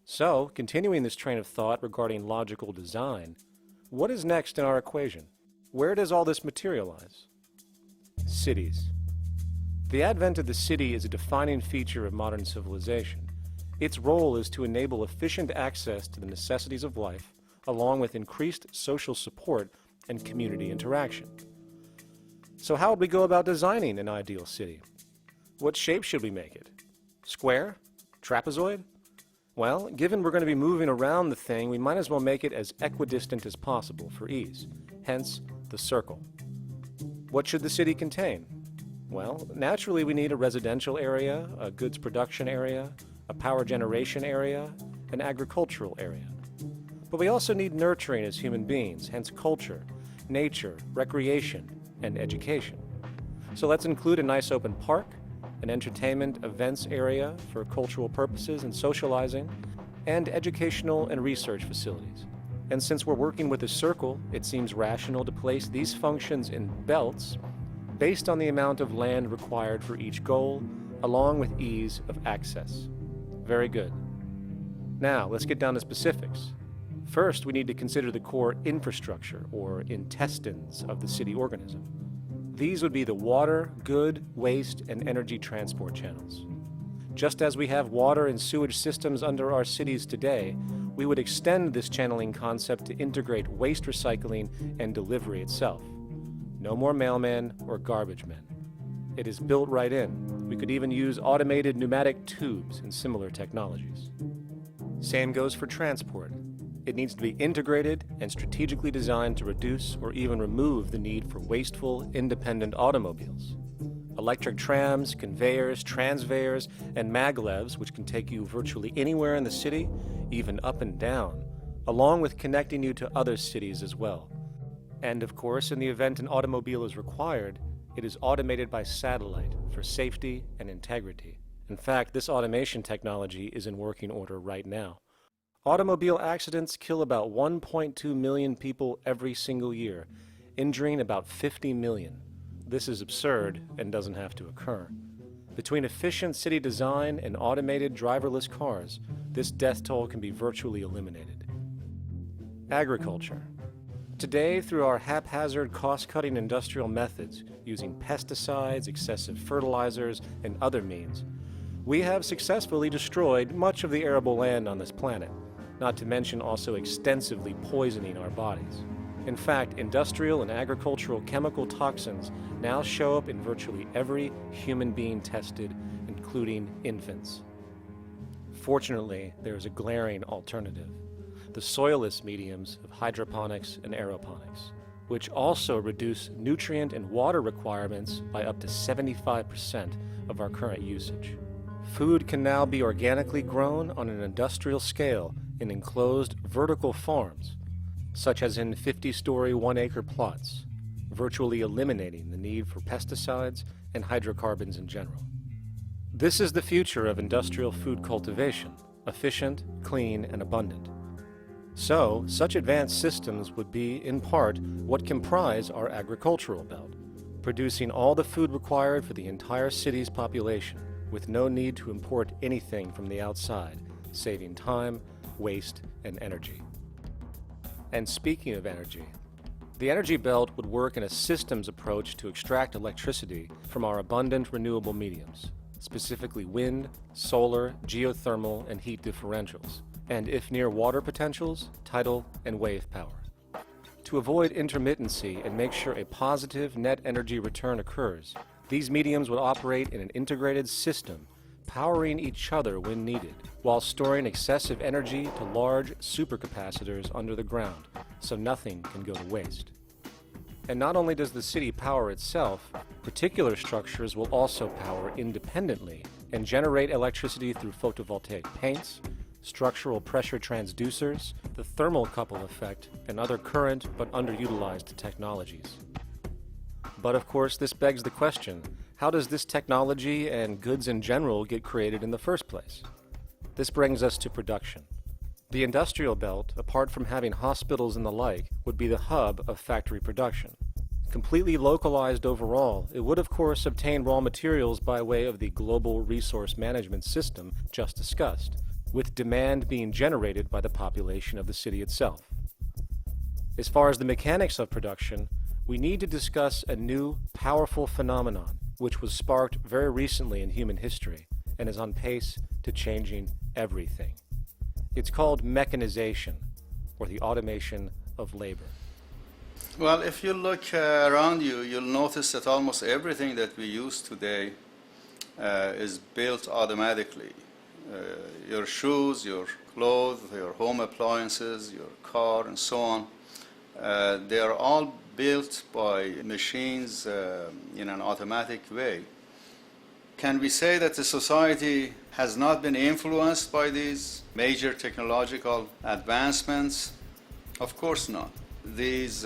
So, continuing this train of thought regarding logical design, what is next in our equation? Where does all this materialize? Cities. The advent of the city is a defining feature of modern civilization. Its role is to enable efficient access to the necessities of life, along with increased social support and community interaction. So how would we go about designing an ideal city? What shape should we make it? Square? Trapezoid? Well, given we're going to be moving around the thing, we might as well make it as equidistant as possible for ease, hence the circle. What should the city contain? Well, naturally we need a residential area, a goods production area, a power generation area, an agricultural area. But we also need nurturing as human beings, hence culture, nature, recreation, and education. So let's include a nice open park, an entertainment events area for cultural purposes and socializing, and educational and research facilities. And since we're working with a circle, it seems rational to place these functions in belts based on the amount of land required for each goal, along with ease of access. Very good. Now, let's get down to specifics. First, we need to consider the core infrastructure, or intestines, of the city organism. These would be the water, good, waste, and energy transport channels. Just as we have water and sewage systems under our cities today, we would extend this channeling concept to integrate waste recycling and delivery itself. No more mailmen or garbage men. It is built right in. We could even use automated pneumatic tubes and similar technologies. Same goes for transport. It needs to be integrated and strategically designed to reduce or even remove the need for wasteful, independent automobiles. Electric trams, conveyors, transveyors, and maglevs, which can take you virtually anywhere in the city, even up and down, along with connecting you to other cities as well. And of course, in the event an automobile is required, it is automated by satellite for safety and integrity. In fact, this automation technology is in working order right now. Automobile accidents kill about 1.2 million people every single year, injuring about 50 million. This is absurd and doesn't have to occur. Between efficient city design and automated driverless cars, this death toll can be virtually eliminated. Agriculture. Today, through our haphazard, cost-cutting industrial methods, using pesticides, excessive fertilizers, and other means, we have successfully destroyed much of the arable land on this planet, not to mention also extensively poisoning our bodies. In fact, industrial and agricultural chemical toxins now show up in virtually every human being tested, including infants. Fortunately, there is a glaring alternative: the soilless mediums of hydroponics and aeroponics, which also reduce nutrient and water requirements by up to 75% of our current usage. Food can now be organically grown on an industrial scale in enclosed vertical farms, such as in 50-story 1-acre plots, virtually eliminating the need for pesticides and hydrocarbons in general. This is the future of industrial food cultivation: efficient, clean, and abundant. So, such advanced systems would be, in part, what comprise our agricultural belt, producing all the food required for the entire city's population, with no need to import anything from the outside, saving time, waste, and energy. And speaking of energy, the energy belt would work in a systems approach to extract electricity from our abundant renewable mediums, specifically wind, solar, geothermal, and heat differentials, and if near water potentials, tidal and wave power. To avoid intermittency and make sure a positive net energy return occurs, these mediums would operate in an integrated system, powering each other when needed, while storing excessive energy to large supercapacitors under the ground, so nothing can go to waste. And not only does the city power itself, particular structures will also power independently and generate electricity through photovoltaic paints, structural pressure transducers, the thermocouple effect, and other current but underutilized technologies. But of course, this begs the question, how does this technology and goods in general get created in the first place? This brings us to production. The industrial belt, apart from having hospitals and the like, would be the hub of factory production. Completely localized overall, it would of course obtain raw materials by way of the global resource management system just discussed, with demand being generated by the population of the city itself. As far as the mechanics of production, we need to discuss a new, powerful phenomenon which was sparked very recently in human history and is on pace to changing everything. It's called mechanization, or the automation of labor. Well, if you look around you, you'll notice that almost everything that we use today is built automatically. Your shoes, your clothes, your home appliances, your car, and so on. They are all built by machines in an automatic way. Can we say that the society has not been influenced by these major technological advancements? Of course not. These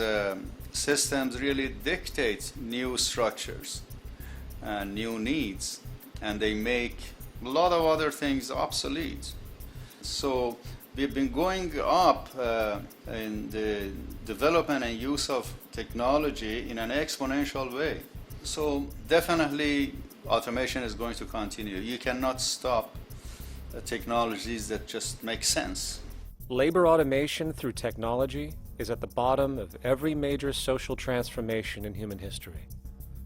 systems really dictate new structures and new needs, and they make a lot of other things obsolete. So we've been going up in the development and use of technology in an exponential way. So definitely automation is going to continue. You cannot stop technologies that just make sense. Labor automation through technology is at the bottom of every major social transformation in human history.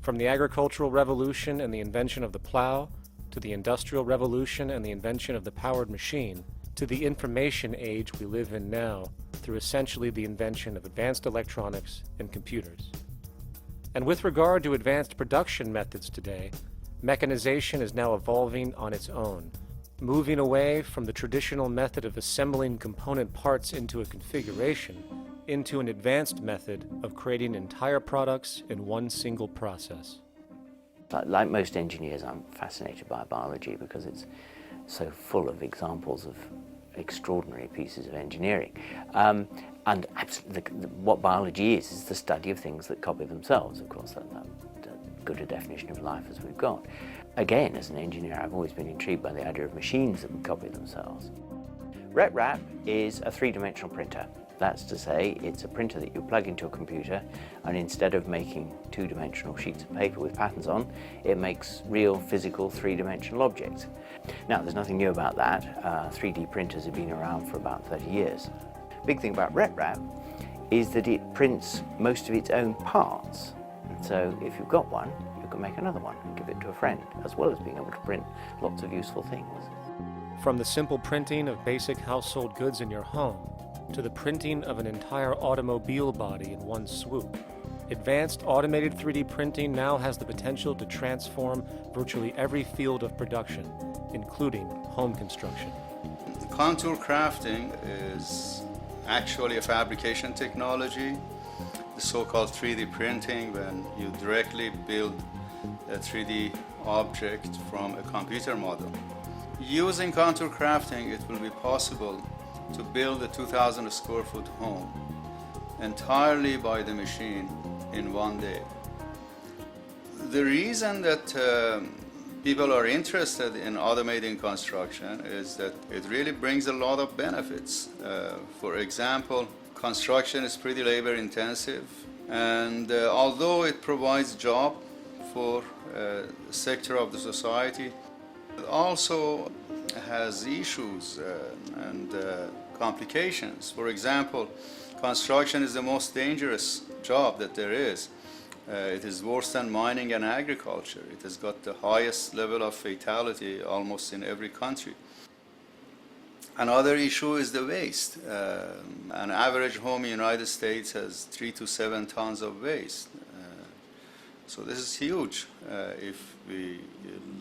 From the agricultural revolution and the invention of the plow, to the industrial revolution and the invention of the powered machine, to the information age we live in now, through essentially the invention of advanced electronics and computers. And with regard to advanced production methods today, mechanization is now evolving on its own, moving away from the traditional method of assembling component parts into a configuration into an advanced method of creating entire products in one single process. Like most engineers, I'm fascinated by biology because it's so full of examples of extraordinary pieces of engineering. And what biology is the study of things that copy themselves. Of course, that's good a definition of life as we've got. Again, as an engineer, I've always been intrigued by the idea of machines that would copy themselves. RepRap is a three-dimensional printer. That's to say, it's a printer that you plug into a computer, and instead of making two-dimensional sheets of paper with patterns on, it makes real, physical, three-dimensional objects. Now, there's nothing new about that. 3D printers have been around for about 30 years. Big thing about RepRap is that it prints most of its own parts. And so if you've got one, you can make another one and give it to a friend, as well as being able to print lots of useful things. From the simple printing of basic household goods in your home, to the printing of an entire automobile body in one swoop, advanced automated 3D printing now has the potential to transform virtually every field of production, including home construction. Contour crafting is actually a fabrication technology, the so-called 3D printing, when you directly build a 3D object from a computer model. Using contour crafting, it will be possible to build a 2,000 square foot home entirely by the machine in one day. The reason that people are interested in automating construction is that it really brings a lot of benefits. For example, construction is pretty labor intensive, and although it provides job for a sector of the society, it also has issues, and complications. For example, construction is the most dangerous job that there is. It is worse than mining and agriculture. It has got the highest level of fatality almost in every country. Another issue is the waste. An average home in the United States has 3 to 7 tons of waste. So this is huge if we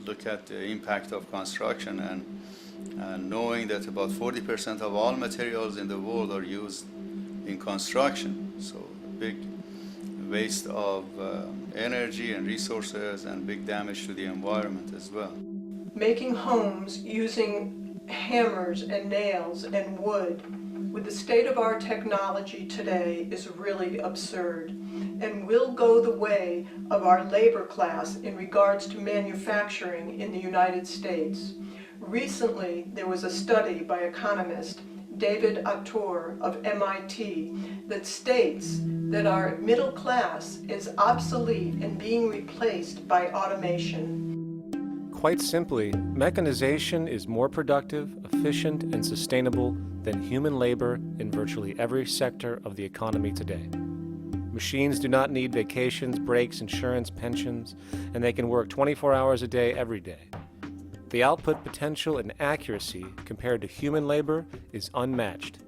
look at the impact of construction and knowing that about 40% of all materials in the world are used in construction. So big waste of energy and resources and big damage to the environment as well. Making homes using hammers and nails and wood with the state of our technology today is really absurd and will go the way of our labor class in regards to manufacturing in the United States. Recently, there was a study by economist David Autor of MIT that states that our middle class is obsolete and being replaced by automation. Quite simply, mechanization is more productive, efficient, and sustainable than human labor in virtually every sector of the economy today. Machines do not need vacations, breaks, insurance, pensions, and they can work 24 hours a day every day. The output potential and accuracy compared to human labor is unmatched.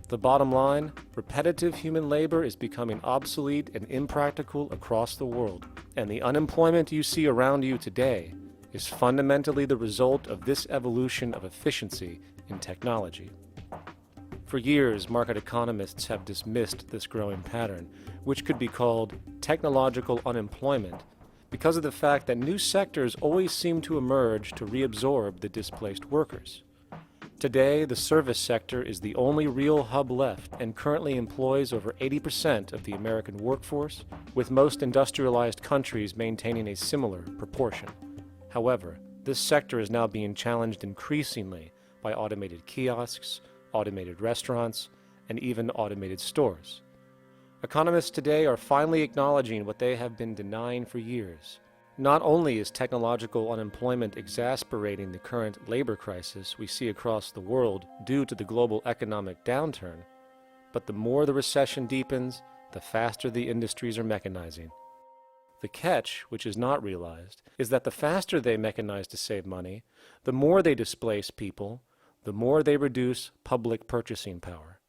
The bottom line, repetitive human labor is becoming obsolete and impractical across the world, and the unemployment you see around you today is fundamentally the result of this evolution of efficiency in technology. For years, market economists have dismissed this growing pattern, which could be called technological unemployment, because of the fact that new sectors always seem to emerge to reabsorb the displaced workers. Today, the service sector is the only real hub left and currently employs over 80% of the American workforce, with most industrialized countries maintaining a similar proportion. However, this sector is now being challenged increasingly by automated kiosks, automated restaurants, and even automated stores. Economists today are finally acknowledging what they have been denying for years. Not only is technological unemployment exacerbating the current labor crisis we see across the world due to the global economic downturn, but the more the recession deepens, the faster the industries are mechanizing. The catch, which is not realized, is that the faster they mechanize to save money, the more they displace people, the more they reduce public purchasing power.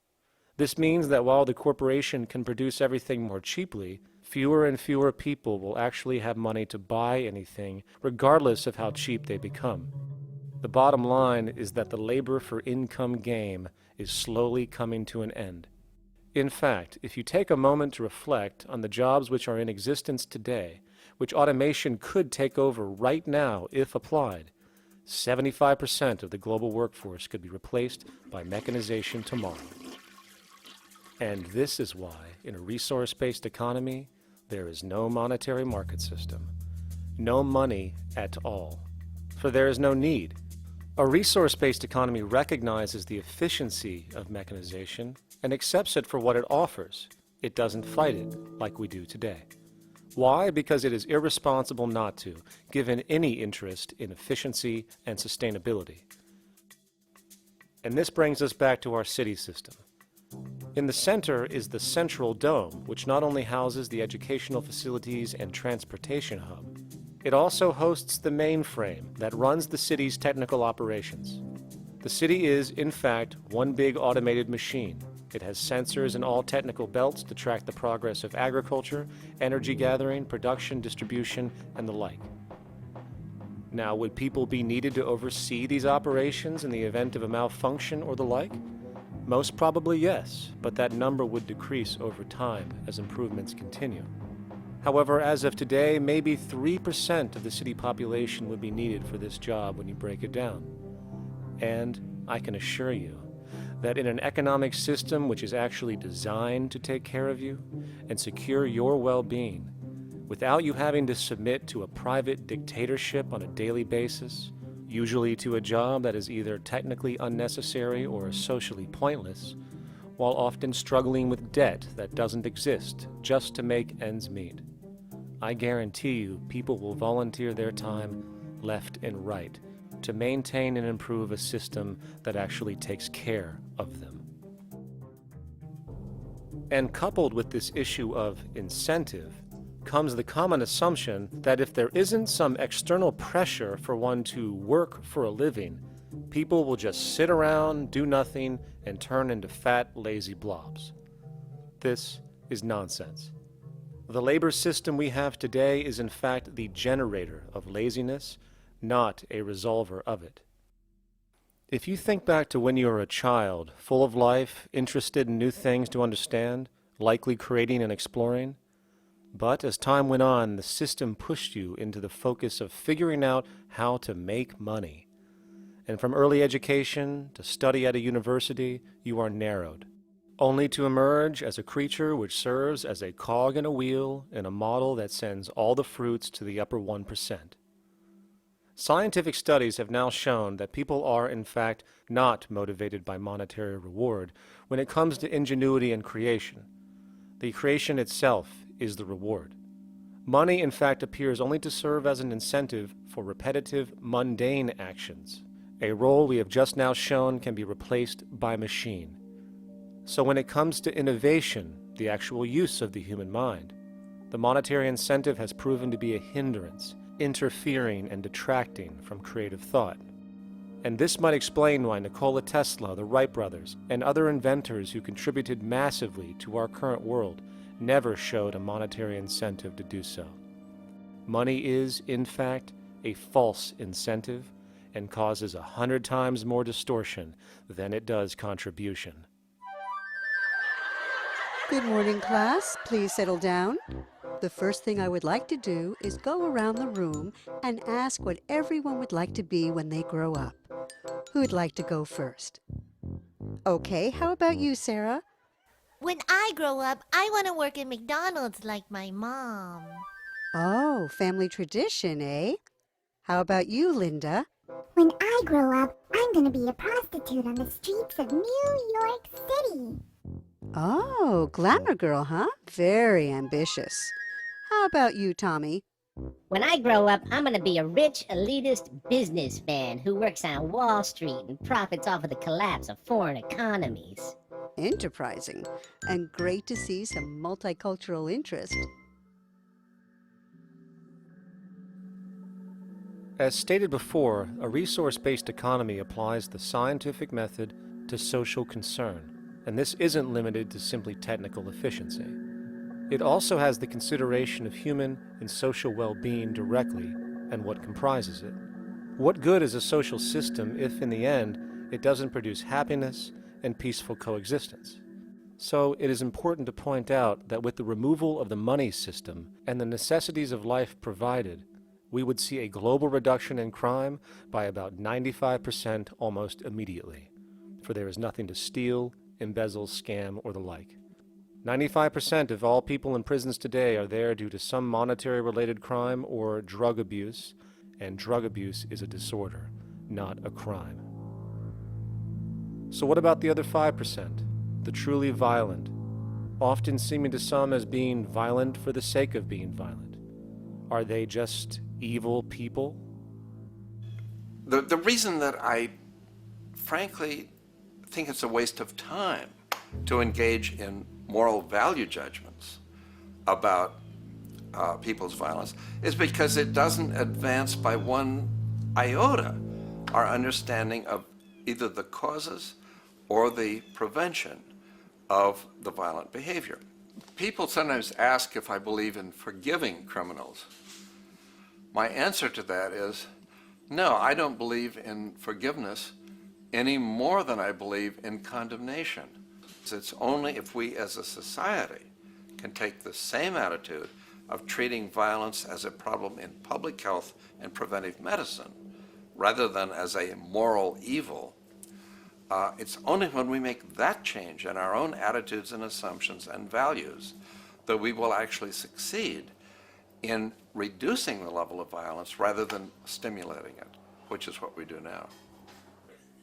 This means that while the corporation can produce everything more cheaply, fewer and fewer people will actually have money to buy anything, regardless of how cheap they become. The bottom line is that the labor for income game is slowly coming to an end. In fact, if you take a moment to reflect on the jobs which are in existence today, which automation could take over right now if applied, 75% of the global workforce could be replaced by mechanization tomorrow. And this is why, in a resource-based economy, there is no monetary market system, no money at all, for there is no need. A resource-based economy recognizes the efficiency of mechanization and accepts it for what it offers. It doesn't fight it like we do today. Why? Because it is irresponsible not to, given any interest in efficiency and sustainability. And this brings us back to our city system. In the center is the central dome, which not only houses the educational facilities and transportation hub, it also hosts the mainframe that runs the city's technical operations. The city is, in fact, one big automated machine. It has sensors in all technical belts to track the progress of agriculture, energy gathering, production, distribution, and the like. Now, would people be needed to oversee these operations in the event of a malfunction or the like? Most probably yes, but that number would decrease over time as improvements continue. However, as of today, maybe 3% of the city population would be needed for this job when you break it down. And I can assure you that in an economic system which is actually designed to take care of you and secure your well-being, without you having to submit to a private dictatorship on a daily basis, usually to a job that is either technically unnecessary or socially pointless, while often struggling with debt that doesn't exist just to make ends meet. I guarantee you people will volunteer their time left and right to maintain and improve a system that actually takes care of them. And coupled with this issue of incentive comes the common assumption that if there isn't some external pressure for one to work for a living, people will just sit around, do nothing, and turn into fat, lazy blobs. This is nonsense. The labor system we have today is in fact the generator of laziness, not a resolver of it. If you think back to when you were a child, full of life, interested in new things to understand, likely creating and exploring, but as time went on, the system pushed you into the focus of figuring out how to make money. And from early education to study at a university, you are narrowed, only to emerge as a creature which serves as a cog in a wheel in a model that sends all the fruits to the upper 1%. Scientific studies have now shown that people are, in fact, not motivated by monetary reward when it comes to ingenuity and creation. The creation itself is the reward. Money, in fact, appears only to serve as an incentive for repetitive, mundane actions, a role we have just now shown can be replaced by machine. So when it comes to innovation, the actual use of the human mind, the monetary incentive has proven to be a hindrance, interfering and detracting from creative thought. And this might explain why Nikola Tesla, the Wright brothers, and other inventors who contributed massively to our current world never showed a monetary incentive to do so. Money is, in fact, a false incentive and causes 100 times more distortion than it does contribution. Good morning, class. Please settle down. The first thing I would like to do is go around the room and ask what everyone would like to be when they grow up. Who'd like to go first? Okay, how about you, Sarah? When I grow up, I want to work at McDonald's like my mom. Oh, family tradition, eh? How about you, Linda? When I grow up, I'm going to be a prostitute on the streets of New York City. Oh, glamour girl, huh? Very ambitious. How about you, Tommy? When I grow up, I'm going to be a rich, elitist businessman who works on Wall Street and profits off of the collapse of foreign economies. Enterprising, and great to see some multicultural interest. As stated before, a resource-based economy applies the scientific method to social concern, and this isn't limited to simply technical efficiency. It also has the consideration of human and social well-being directly and what comprises it. What good is a social system if, in the end, it doesn't produce happiness and peaceful coexistence? So it is important to point out that with the removal of the money system and the necessities of life provided, we would see a global reduction in crime by about 95% almost immediately, for there is nothing to steal, embezzle, scam, or the like. 95% of all people in prisons today are there due to some monetary-related crime or drug abuse, and drug abuse is a disorder, not a crime. So what about the other 5%, the truly violent, often seeming to some as being violent for the sake of being violent? Are they just evil people? The reason that I frankly think it's a waste of time to engage in moral value judgments about people's violence is because it doesn't advance by one iota our understanding of either the causes or the prevention of the violent behavior. People sometimes ask if I believe in forgiving criminals. My answer to that is, no, I don't believe in forgiveness any more than I believe in condemnation. It's only if we as a society can take the same attitude of treating violence as a problem in public health and preventive medicine rather than as a moral evil. It's only when we make that change in our own attitudes and assumptions and values that we will actually succeed in reducing the level of violence rather than stimulating it, which is what we do now.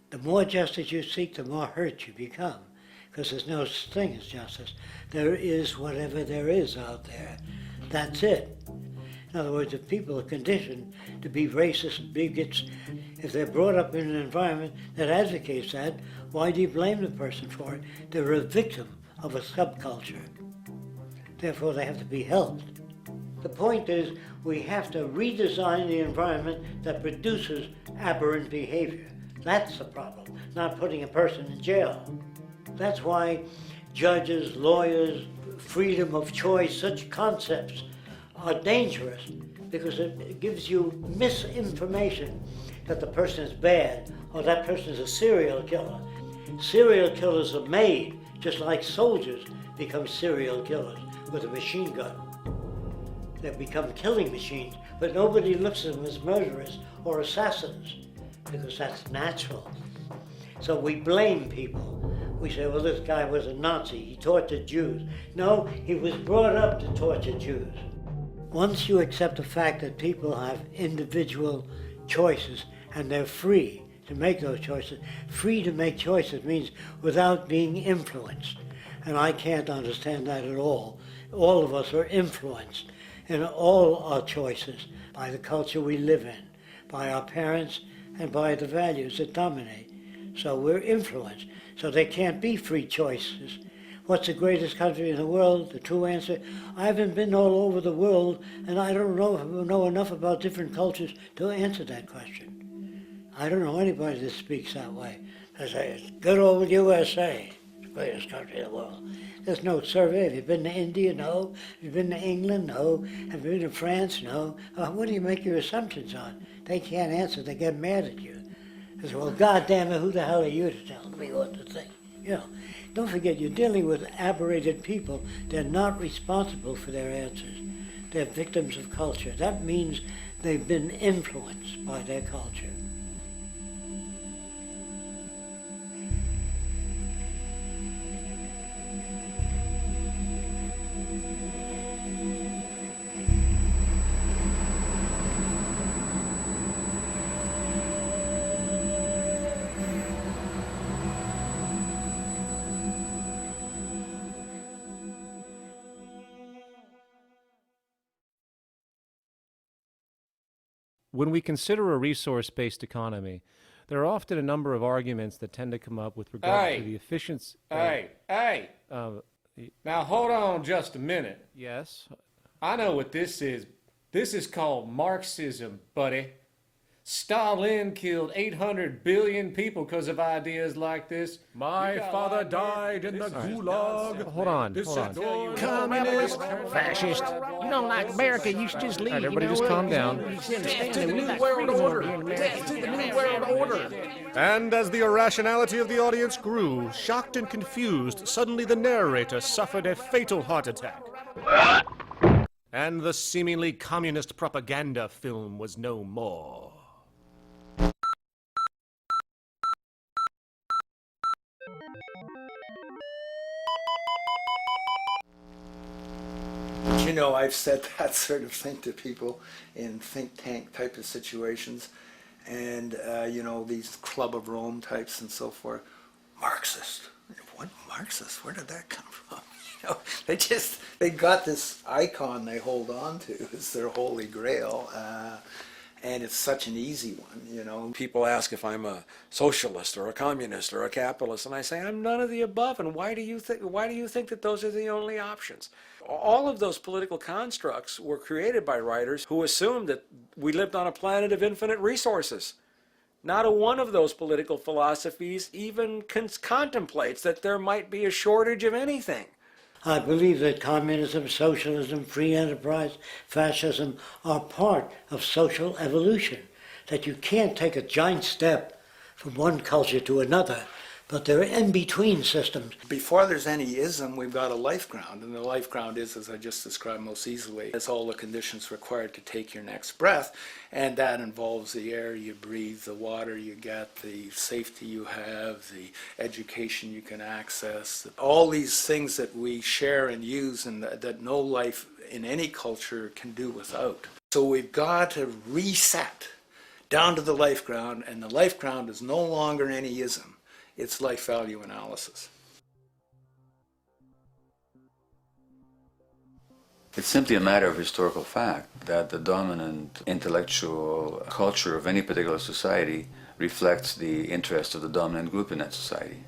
The more justice you seek, the more hurt you become, because there's no such thing as justice. There is whatever there is out there. That's it. In other words, if people are conditioned to be racist and bigots, if they're brought up in an environment that advocates that, why do you blame the person for it? They're a victim of a subculture. Therefore, they have to be helped. The point is, we have to redesign the environment that produces aberrant behavior. That's the problem, not putting a person in jail. That's why judges, lawyers, freedom of choice, such concepts are dangerous, because it gives you misinformation that the person is bad or that person is a serial killer. Serial killers are made, just like soldiers become serial killers with a machine gun. They become killing machines, but nobody looks at them as murderers or assassins, because that's natural. So we blame people. We say, well, this guy was a Nazi, he tortured Jews. No, he was brought up to torture Jews. Once you accept the fact that people have individual choices and they're free to make those choices, free to make choices means without being influenced. And I can't understand that at all. All of us are influenced in all our choices by the culture we live in, by our parents, and by the values that dominate. So we're influenced. So there can't be free choices. What's the greatest country in the world? The true answer, I haven't been all over the world, and I don't know enough about different cultures to answer that question. I don't know anybody that speaks that way. They say, it's good old USA, the greatest country in the world. There's no survey. Have you been to India? No. Have you been to England? No. Have you been to France? No. What do you make your assumptions on? They can't answer. They get mad at you. They say, well, goddamn it, who the hell are you to tell me what to think? You know, don't forget, you're dealing with aberrated people. They're not responsible for their answers. They're victims of culture. That means they've been influenced by their culture. When we consider a resource-based economy, there are often a number of arguments that tend to come up with regard to the efficiency. Hey! Now hold on just a minute. Yes? I know what this is. This is called Marxism, buddy. Stalin killed 800 billion people because of ideas like this. My father died in the gulag. Hold on. Communist, fascist. You know, like America used to just leave. All right, everybody just calm down. Death to the New World Order. Death to the New World Order. And as the irrationality of the audience grew, shocked and confused, suddenly the narrator suffered a fatal heart attack. And the seemingly communist propaganda film was no more. You know, I've said that sort of thing to people in think tank type of situations, and you know, these Club of Rome types and so forth. Marxist. What Marxist? Where did that come from? You know, they got this icon they hold on to as their holy grail, and it's such an easy one, you know. People ask if I'm a socialist or a communist or a capitalist, and I say I'm none of the above. And why do you think that those are the only options? All of those political constructs were created by writers who assumed that we lived on a planet of infinite resources. Not a one of those political philosophies even contemplates that there might be a shortage of anything. I believe that communism, socialism, free enterprise, fascism are part of social evolution, that you can't take a giant step from one culture to another, but they're in-between systems. Before there's any ism, we've got a life ground, and the life ground is, as I just described most easily, it's all the conditions required to take your next breath, and that involves the air you breathe, the water you get, the safety you have, the education you can access, all these things that we share and use and that no life in any culture can do without. So we've got to reset down to the life ground, and the life ground is no longer any ism. It's life value analysis. It's simply a matter of historical fact that the dominant intellectual culture of any particular society reflects the interest of the dominant group in that society.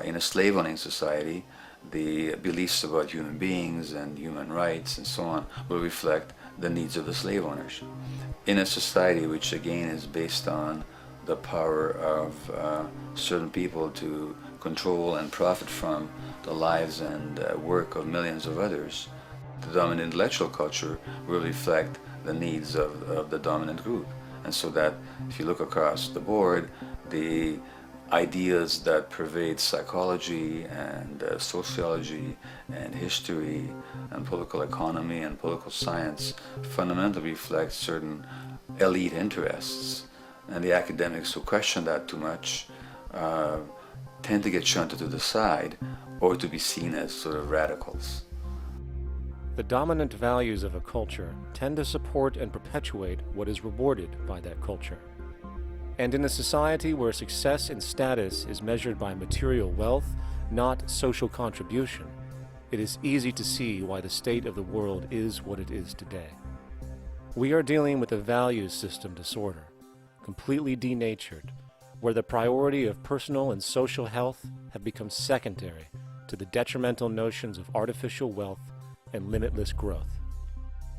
In a slave-owning society, the beliefs about human beings and human rights and so on will reflect the needs of the slave owners. In a society which again is based on the power of certain people to control and profit from the lives and work of millions of others, the dominant intellectual culture will reflect the needs of the dominant group. And so that if you look across the board, the ideas that pervade psychology and sociology and history and political economy and political science fundamentally reflect certain elite interests. And the academics who question that too much tend to get shunted to the side or to be seen as sort of radicals. The dominant values of a culture tend to support and perpetuate what is rewarded by that culture. And in a society where success and status is measured by material wealth, not social contribution, it is easy to see why the state of the world is what it is today. We are dealing with a values system disorder, completely denatured, where the priority of personal and social health have become secondary to the detrimental notions of artificial wealth and limitless growth.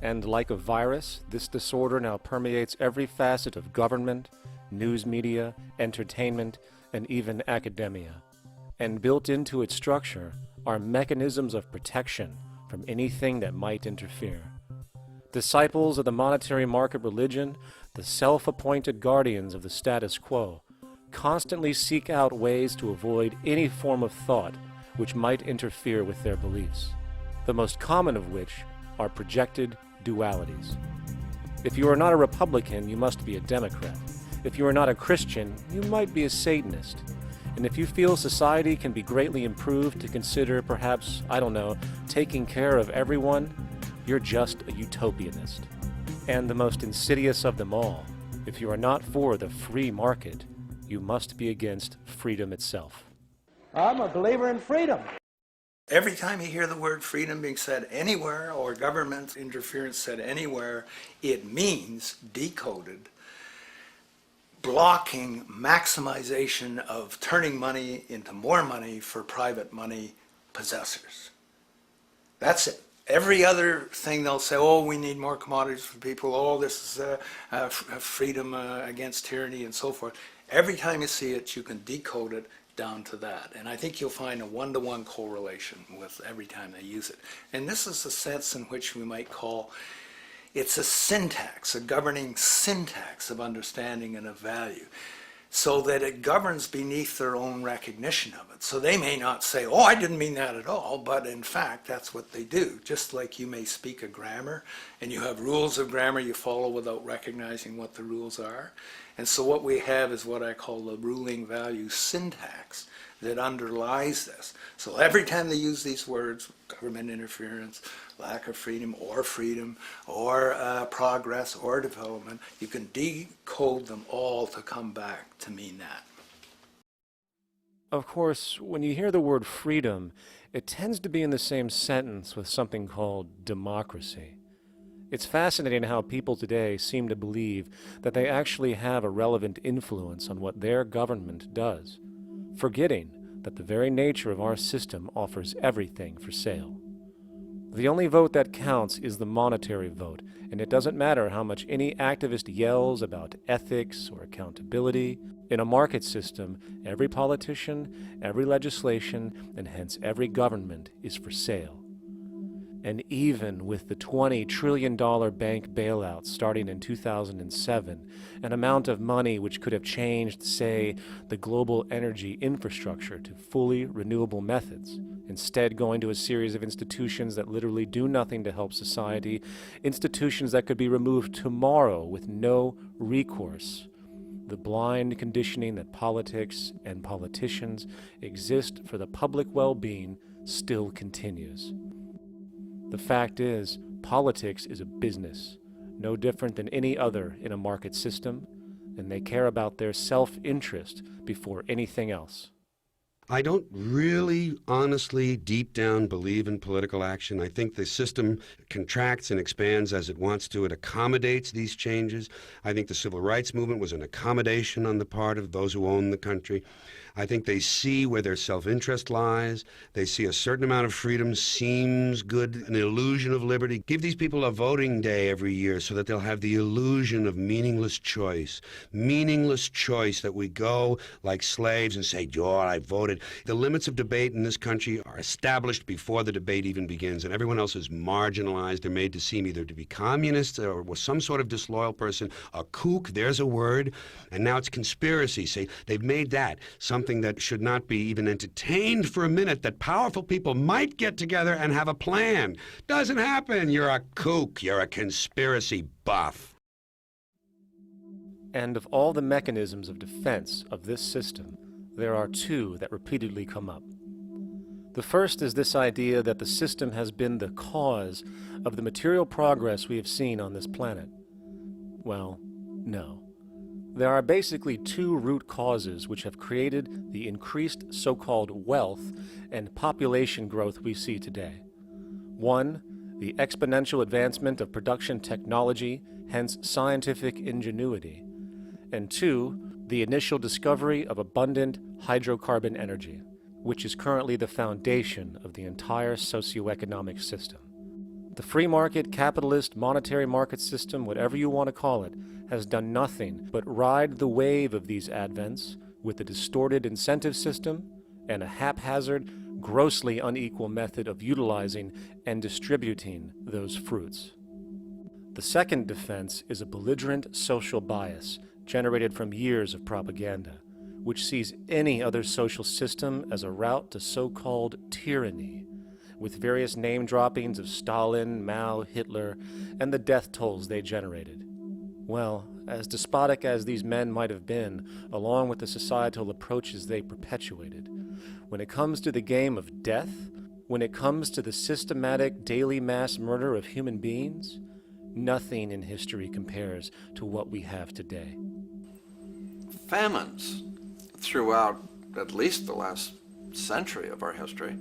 And like a virus, this disorder now permeates every facet of government, news media, entertainment, and even academia. And built into its structure are mechanisms of protection from anything that might interfere. Disciples of the monetary market religion, the self-appointed guardians of the status quo, constantly seek out ways to avoid any form of thought which might interfere with their beliefs, the most common of which are projected dualities. If you are not a Republican, you must be a Democrat. If you are not a Christian, you might be a Satanist. And if you feel society can be greatly improved to consider perhaps, I don't know, taking care of everyone, you're just a utopianist. And the most insidious of them all, if you are not for the free market, you must be against freedom itself. I'm a believer in freedom. Every time you hear the word freedom being said anywhere or government interference said anywhere, it means, decoded, blocking maximization of turning money into more money for private money possessors. That's it. Every other thing they'll say, oh, we need more commodities for people, oh, this is freedom against tyranny and so forth. Every time you see it, you can decode it down to that. And I think you'll find a one-to-one correlation with every time they use it. And this is a sense in which we might call it's a syntax, a governing syntax of understanding and of value, so that it governs beneath their own recognition of it. So they may not say, oh, I didn't mean that at all, but in fact, that's what they do. Just like you may speak a grammar, and you have rules of grammar you follow without recognizing what the rules are. And so what we have is what I call the ruling value syntax that underlies this. So every time they use these words, government interference, lack of freedom, or progress, or development, you can decode them all to come back to mean that. Of course, when you hear the word freedom, it tends to be in the same sentence with something called democracy. It's fascinating how people today seem to believe that they actually have a relevant influence on what their government does, forgetting that the very nature of our system offers everything for sale. The only vote that counts is the monetary vote, and it doesn't matter how much any activist yells about ethics or accountability. In a market system, every politician, every legislation, and hence every government is for sale. And even with the $20 trillion bank bailout starting in 2007, an amount of money which could have changed, say, the global energy infrastructure to fully renewable methods, instead going to a series of institutions that literally do nothing to help society, institutions that could be removed tomorrow with no recourse. The blind conditioning that politics and politicians exist for the public well-being still continues. The fact is, politics is a business, no different than any other in a market system, and they care about their self-interest before anything else. I don't really, honestly, deep down believe in political action. I think the system contracts and expands as it wants to. It accommodates these changes. I think the civil rights movement was an accommodation on the part of those who own the country. I think they see where their self-interest lies. They see a certain amount of freedom seems good, an illusion of liberty. Give these people a voting day every year so that they'll have the illusion of meaningless choice. Meaningless choice that we go like slaves and say, "Joe, I voted." The limits of debate in this country are established before the debate even begins, and everyone else is marginalized. They're made to seem either to be communists or some sort of disloyal person. A kook, there's a word. And now it's conspiracy. See, they've made that something that should not be even entertained for a minute, that powerful people might get together and have a plan. Doesn't happen. You're a kook. You're a conspiracy buff. And of all the mechanisms of defense of this system, there are two that repeatedly come up. The first is this idea that the system has been the cause of the material progress we have seen on this planet. Well, no. There are basically two root causes which have created the increased so-called wealth and population growth we see today. One, the exponential advancement of production technology, hence scientific ingenuity. And two, the initial discovery of abundant hydrocarbon energy, which is currently the foundation of the entire socioeconomic system. The free market, capitalist, monetary market system, whatever you want to call it, has done nothing but ride the wave of these advents with a distorted incentive system and a haphazard, grossly unequal method of utilizing and distributing those fruits. The second defense is a belligerent social bias generated from years of propaganda, which sees any other social system as a route to so-called tyranny, with various name droppings of Stalin, Mao, Hitler, and the death tolls they generated. Well, as despotic as these men might have been, along with the societal approaches they perpetuated, when it comes to the game of death, when it comes to the systematic daily mass murder of human beings, nothing in history compares to what we have today. Famines throughout at least the last century of our history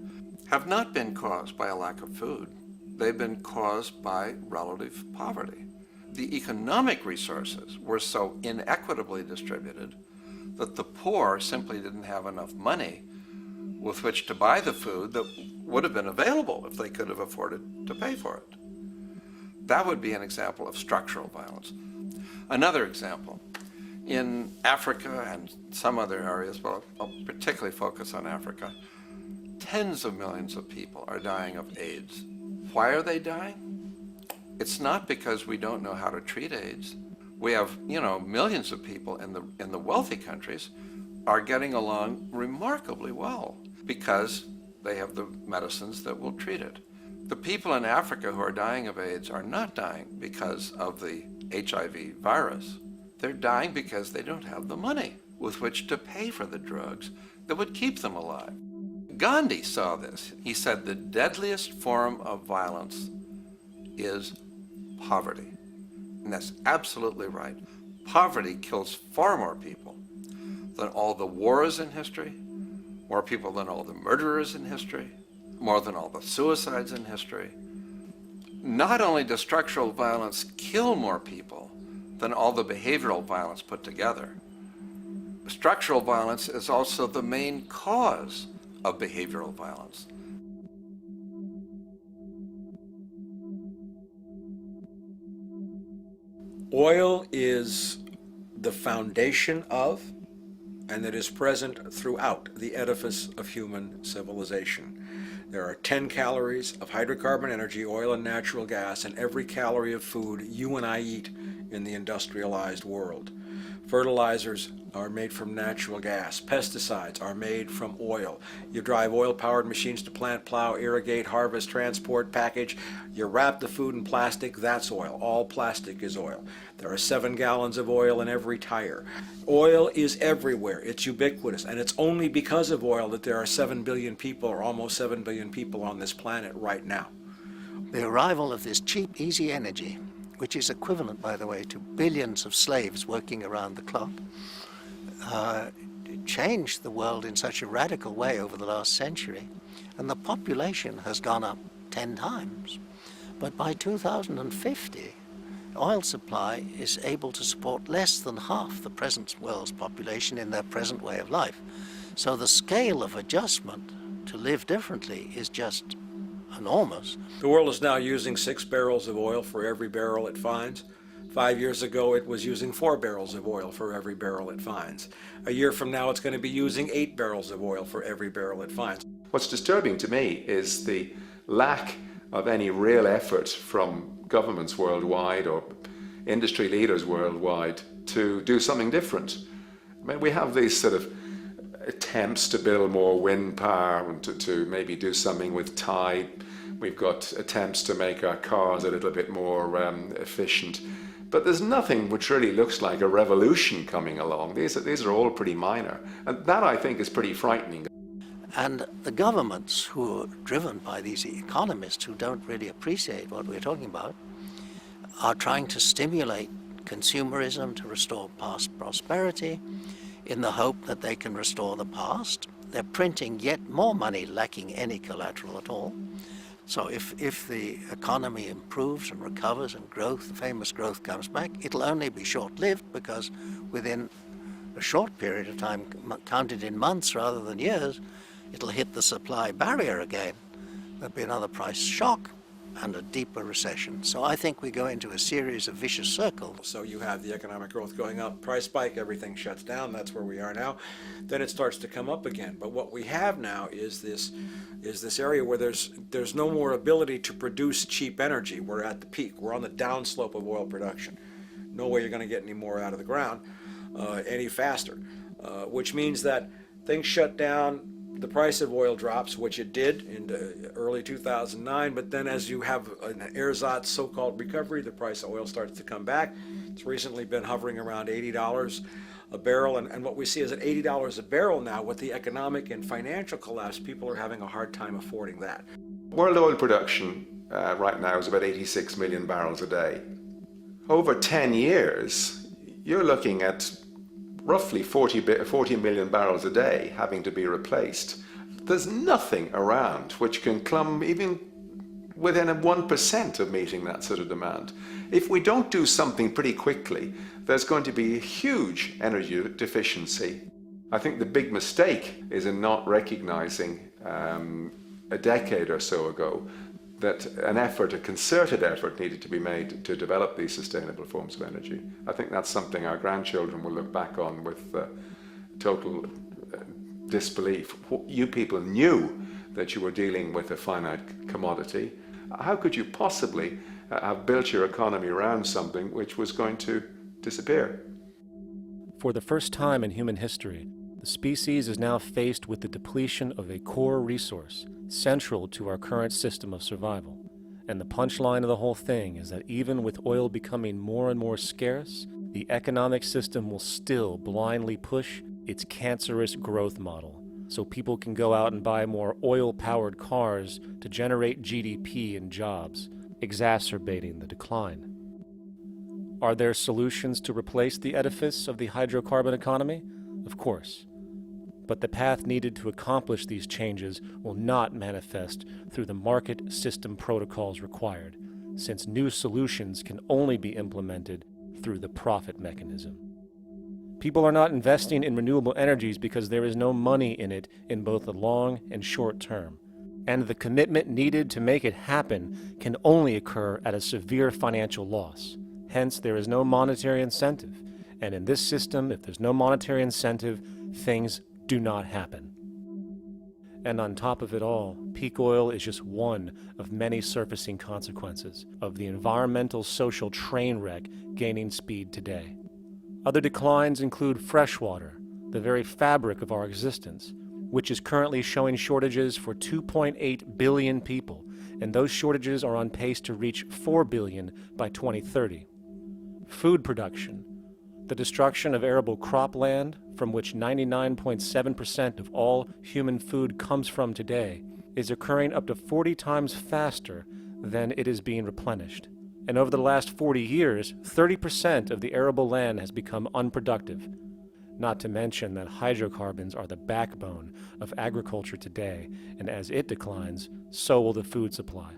have not been caused by a lack of food. They've been caused by relative poverty. The economic resources were so inequitably distributed that the poor simply didn't have enough money with which to buy the food that would have been available if they could have afforded to pay for it. That would be an example of structural violence. Another example, in Africa and some other areas, but I'll particularly focus on Africa, tens of millions of people are dying of AIDS. Why are they dying? It's not because we don't know how to treat AIDS. We have, millions of people in the wealthy countries are getting along remarkably well because they have the medicines that will treat it. The people in Africa who are dying of AIDS are not dying because of the HIV virus. They're dying because they don't have the money with which to pay for the drugs that would keep them alive. Gandhi saw this. He said the deadliest form of violence is poverty. And that's absolutely right. Poverty kills far more people than all the wars in history, more people than all the murderers in history, more than all the suicides in history. Not only does structural violence kill more people than all the behavioral violence put together, structural violence is also the main cause of behavioral violence. Oil is the foundation of, and it is present throughout the edifice of human civilization. There are 10 calories of hydrocarbon energy, oil and natural gas, in every calorie of food you and I eat in the industrialized world. Fertilizers are made from natural gas. Pesticides are made from oil. You drive oil-powered machines to plant, plow, irrigate, harvest, transport, package. You wrap the food in plastic, that's oil. All plastic is oil. There are 7 gallons of oil in every tire. Oil is everywhere. It's ubiquitous. And it's only because of oil that there are 7 billion people, or almost 7 billion people on this planet right now. The arrival of this cheap, easy energy, which is equivalent, by the way, to billions of slaves working around the clock, changed the world in such a radical way over the last century, and the population has gone up 10 times. But by 2050, oil supply is able to support less than half the present world's population in their present way of life. So the scale of adjustment to live differently is just enormous. The world is now using 6 barrels of oil for every barrel it finds. 5 years ago, it was using 4 barrels of oil for every barrel it finds. A year from now, it's going to be using 8 barrels of oil for every barrel it finds. What's disturbing to me is the lack of any real effort from governments worldwide or industry leaders worldwide to do something different. I mean, we have these sort of attempts to build more wind power and to maybe do something with tide. We've got attempts to make our cars a little bit more efficient. But there's nothing which really looks like a revolution coming along. These are all pretty minor. And that, I think, is pretty frightening. And the governments who are driven by these economists who don't really appreciate what we're talking about are trying to stimulate consumerism to restore past prosperity in the hope that they can restore the past. They're printing yet more money lacking any collateral at all. So if the economy improves and recovers and growth, the famous growth comes back, it'll only be short-lived because within a short period of time, counted in months rather than years, it'll hit the supply barrier again. There'll be another price shock and a deeper recession. So I think we go into a series of vicious circles. So you have the economic growth going up, price spike, everything shuts down, that's where we are now. Then it starts to come up again. But what we have now is this area where there's no more ability to produce cheap energy. We're at the peak. We're on the downslope of oil production. No way you're going to get any more out of the ground any faster, which means that things shut down. The price of oil drops, which it did in early 2009, but then as you have an ersatz so-called recovery, the price of oil starts to come back. It's recently been hovering around $80 a barrel, and what we see is at $80 a barrel now, with the economic and financial collapse, people are having a hard time affording that. World oil production right now is about 86 million barrels a day. Over 10 years, you're looking at roughly 40 million barrels a day having to be replaced. There's nothing around which can come even within 1% of meeting that sort of demand. If we don't do something pretty quickly, there's going to be a huge energy deficiency. I think the big mistake is in not recognizing a decade or so ago that a concerted effort needed to be made to develop these sustainable forms of energy. I think that's something our grandchildren will look back on with total disbelief. You people knew that you were dealing with a finite commodity. How could you possibly have built your economy around something which was going to disappear? For the first time in human history, the species is now faced with the depletion of a core resource central to our current system of survival. And the punchline of the whole thing is that even with oil becoming more and more scarce, the economic system will still blindly push its cancerous growth model, so people can go out and buy more oil-powered cars to generate GDP and jobs, exacerbating the decline. Are there solutions to replace the edifice of the hydrocarbon economy? Of course. But the path needed to accomplish these changes will not manifest through the market system protocols required, since new solutions can only be implemented through the profit mechanism. People are not investing in renewable energies because there is no money in it in both the long and short term, and the commitment needed to make it happen can only occur at a severe financial loss. Hence, there is no monetary incentive, and in this system, if there's no monetary incentive, things do not happen. And on top of it all, peak oil is just one of many surfacing consequences of the environmental social train wreck gaining speed today. Other declines include freshwater, the very fabric of our existence, which is currently showing shortages for 2.8 billion people, and those shortages are on pace to reach 4 billion by 2030. Food production, the destruction of arable cropland, from which 99.7% of all human food comes from today, is occurring up to 40 times faster than it is being replenished. And over the last 40 years, 30% of the arable land has become unproductive. not to mention that hydrocarbons are the backbone of agriculture today, and as it declines, so will the food supply.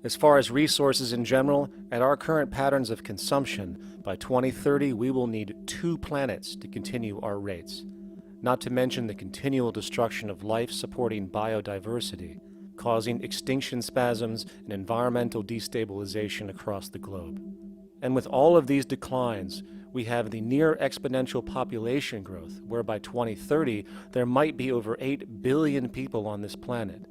As far as resources in general, at our current patterns of consumption, by 2030 we will need 2 planets to continue our rates, not to mention the continual destruction of life-supporting biodiversity, causing extinction spasms and environmental destabilization across the globe. And with all of these declines, we have the near exponential population growth, where by 2030 there might be over 8 billion people on this planet.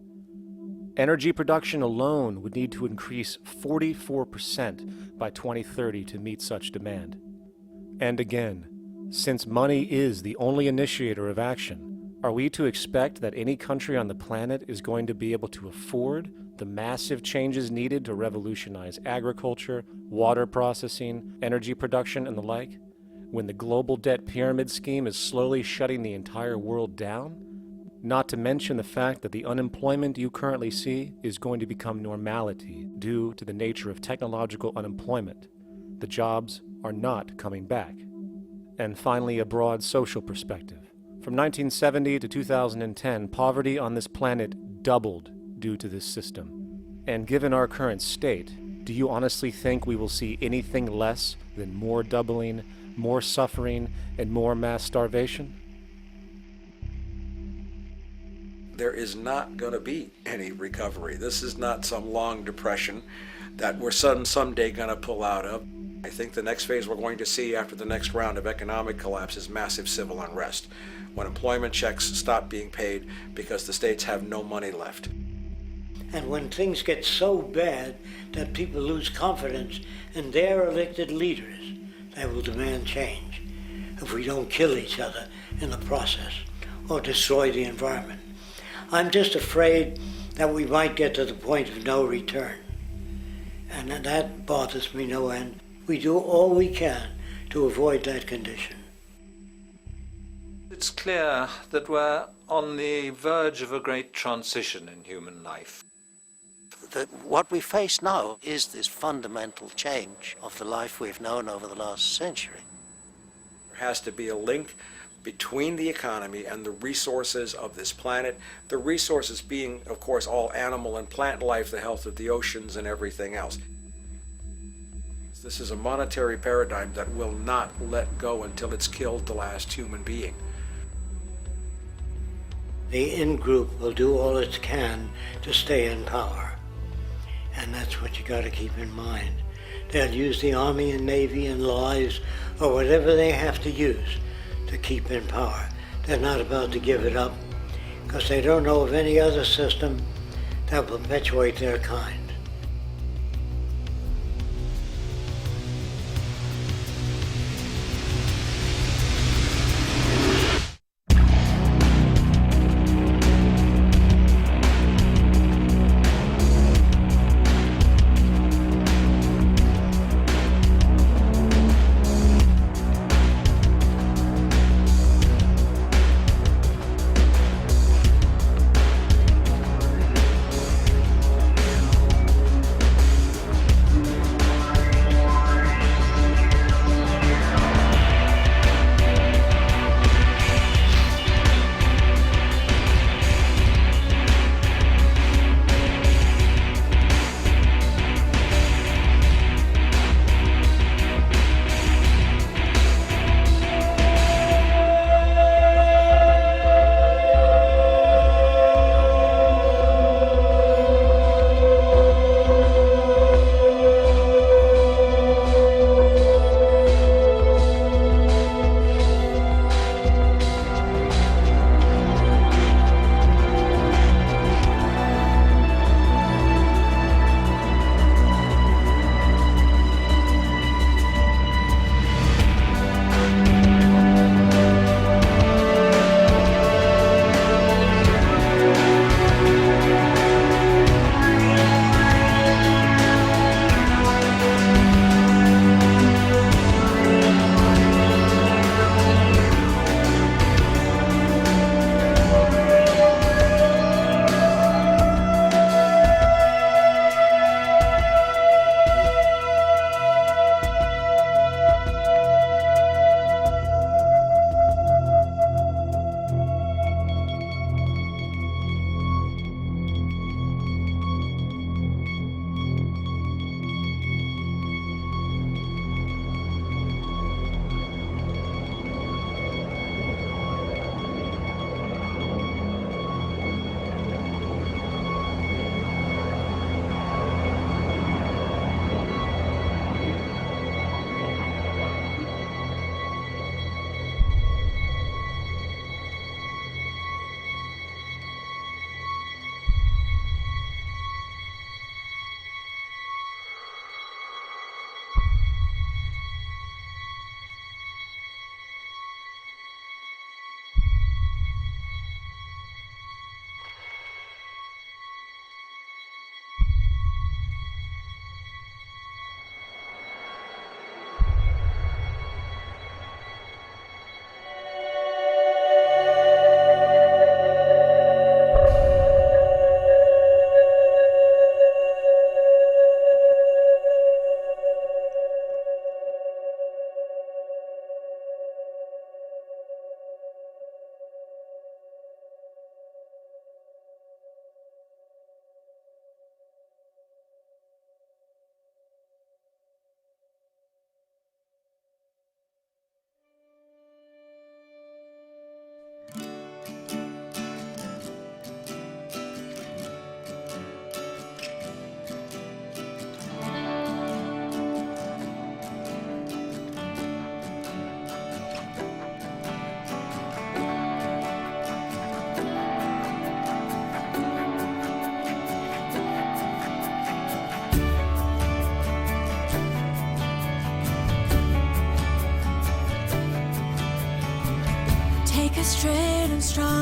Energy production alone would need to increase 44% by 2030 to meet such demand. And again, since money is the only initiator of action, are we to expect that any country on the planet is going to be able to afford the massive changes needed to revolutionize agriculture, water processing, energy production, and the like, when the global debt pyramid scheme is slowly shutting the entire world down? Not to mention the fact that the unemployment you currently see is going to become normality due to the nature of technological unemployment. The jobs are not coming back. And finally, a broad social perspective. From 1970 to 2010, poverty on this planet doubled due to this system. And given our current state, do you honestly think we will see anything less than more doubling, more suffering, and more mass starvation? There is not going to be any recovery. This is not some long depression that we're someday going to pull out of. I think the next phase we're going to see after the next round of economic collapse is massive civil unrest, when employment checks stop being paid because the states have no money left. And when things get so bad that people lose confidence in their elected leaders, they will demand change if we don't kill each other in the process or destroy the environment. I'm just afraid that we might get to the point of no return. And that bothers me no end. We do all we can to avoid that condition. It's clear that we're on the verge of a great transition in human life. What we face now is this fundamental change of the life we've known over the last century. There has to be a link between the economy and the resources of this planet, the resources being, of course, all animal and plant life, the health of the oceans and everything else. This is a monetary paradigm that will not let go until it's killed the last human being. The in-group will do all it can to stay in power. And that's what you got to keep in mind. They'll use the Army and Navy and lies or whatever they have to use to keep in power. They're not about to give it up because they don't know of any other system that will perpetuate their kind.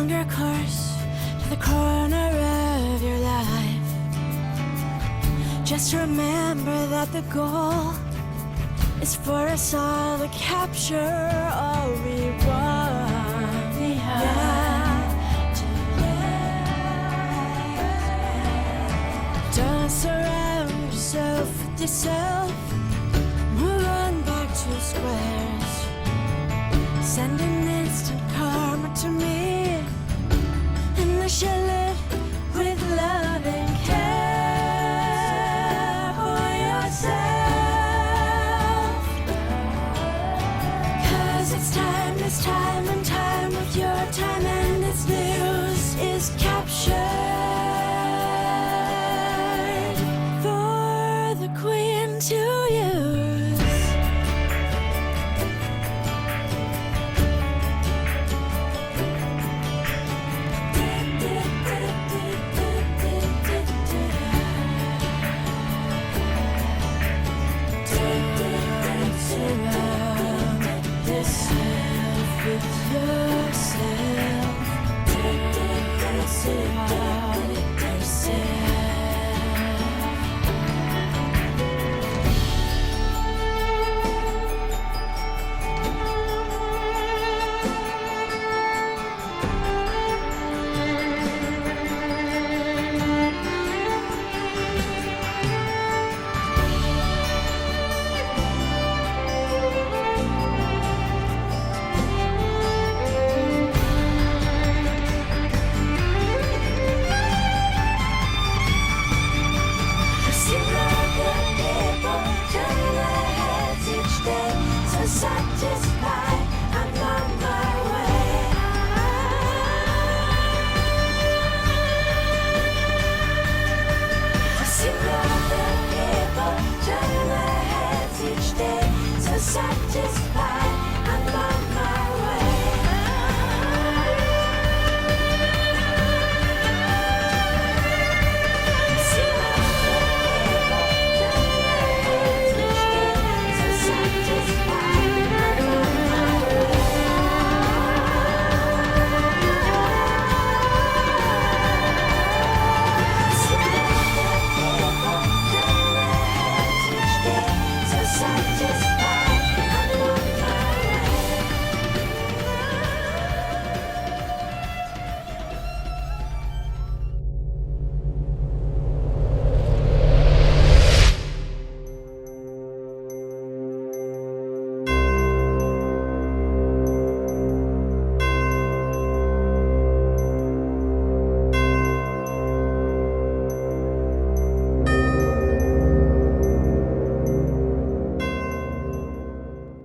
longer course to the corner of your life. Just remember that the goal is for us all to capture all we want. Don't surround yourself with yourself. Move on back to squares. Send an instant karma to me, and I shall live with love and care for yourself. 'Cause it's time and time with your time, and its news is captured for the queen to use. Surround yourself with yourself. Surround yourself. Satisfied, I'm on my way. To see other people turn their heads each day. So satisfied, I'm on my way. To see other people turn their heads each day. So satisfied.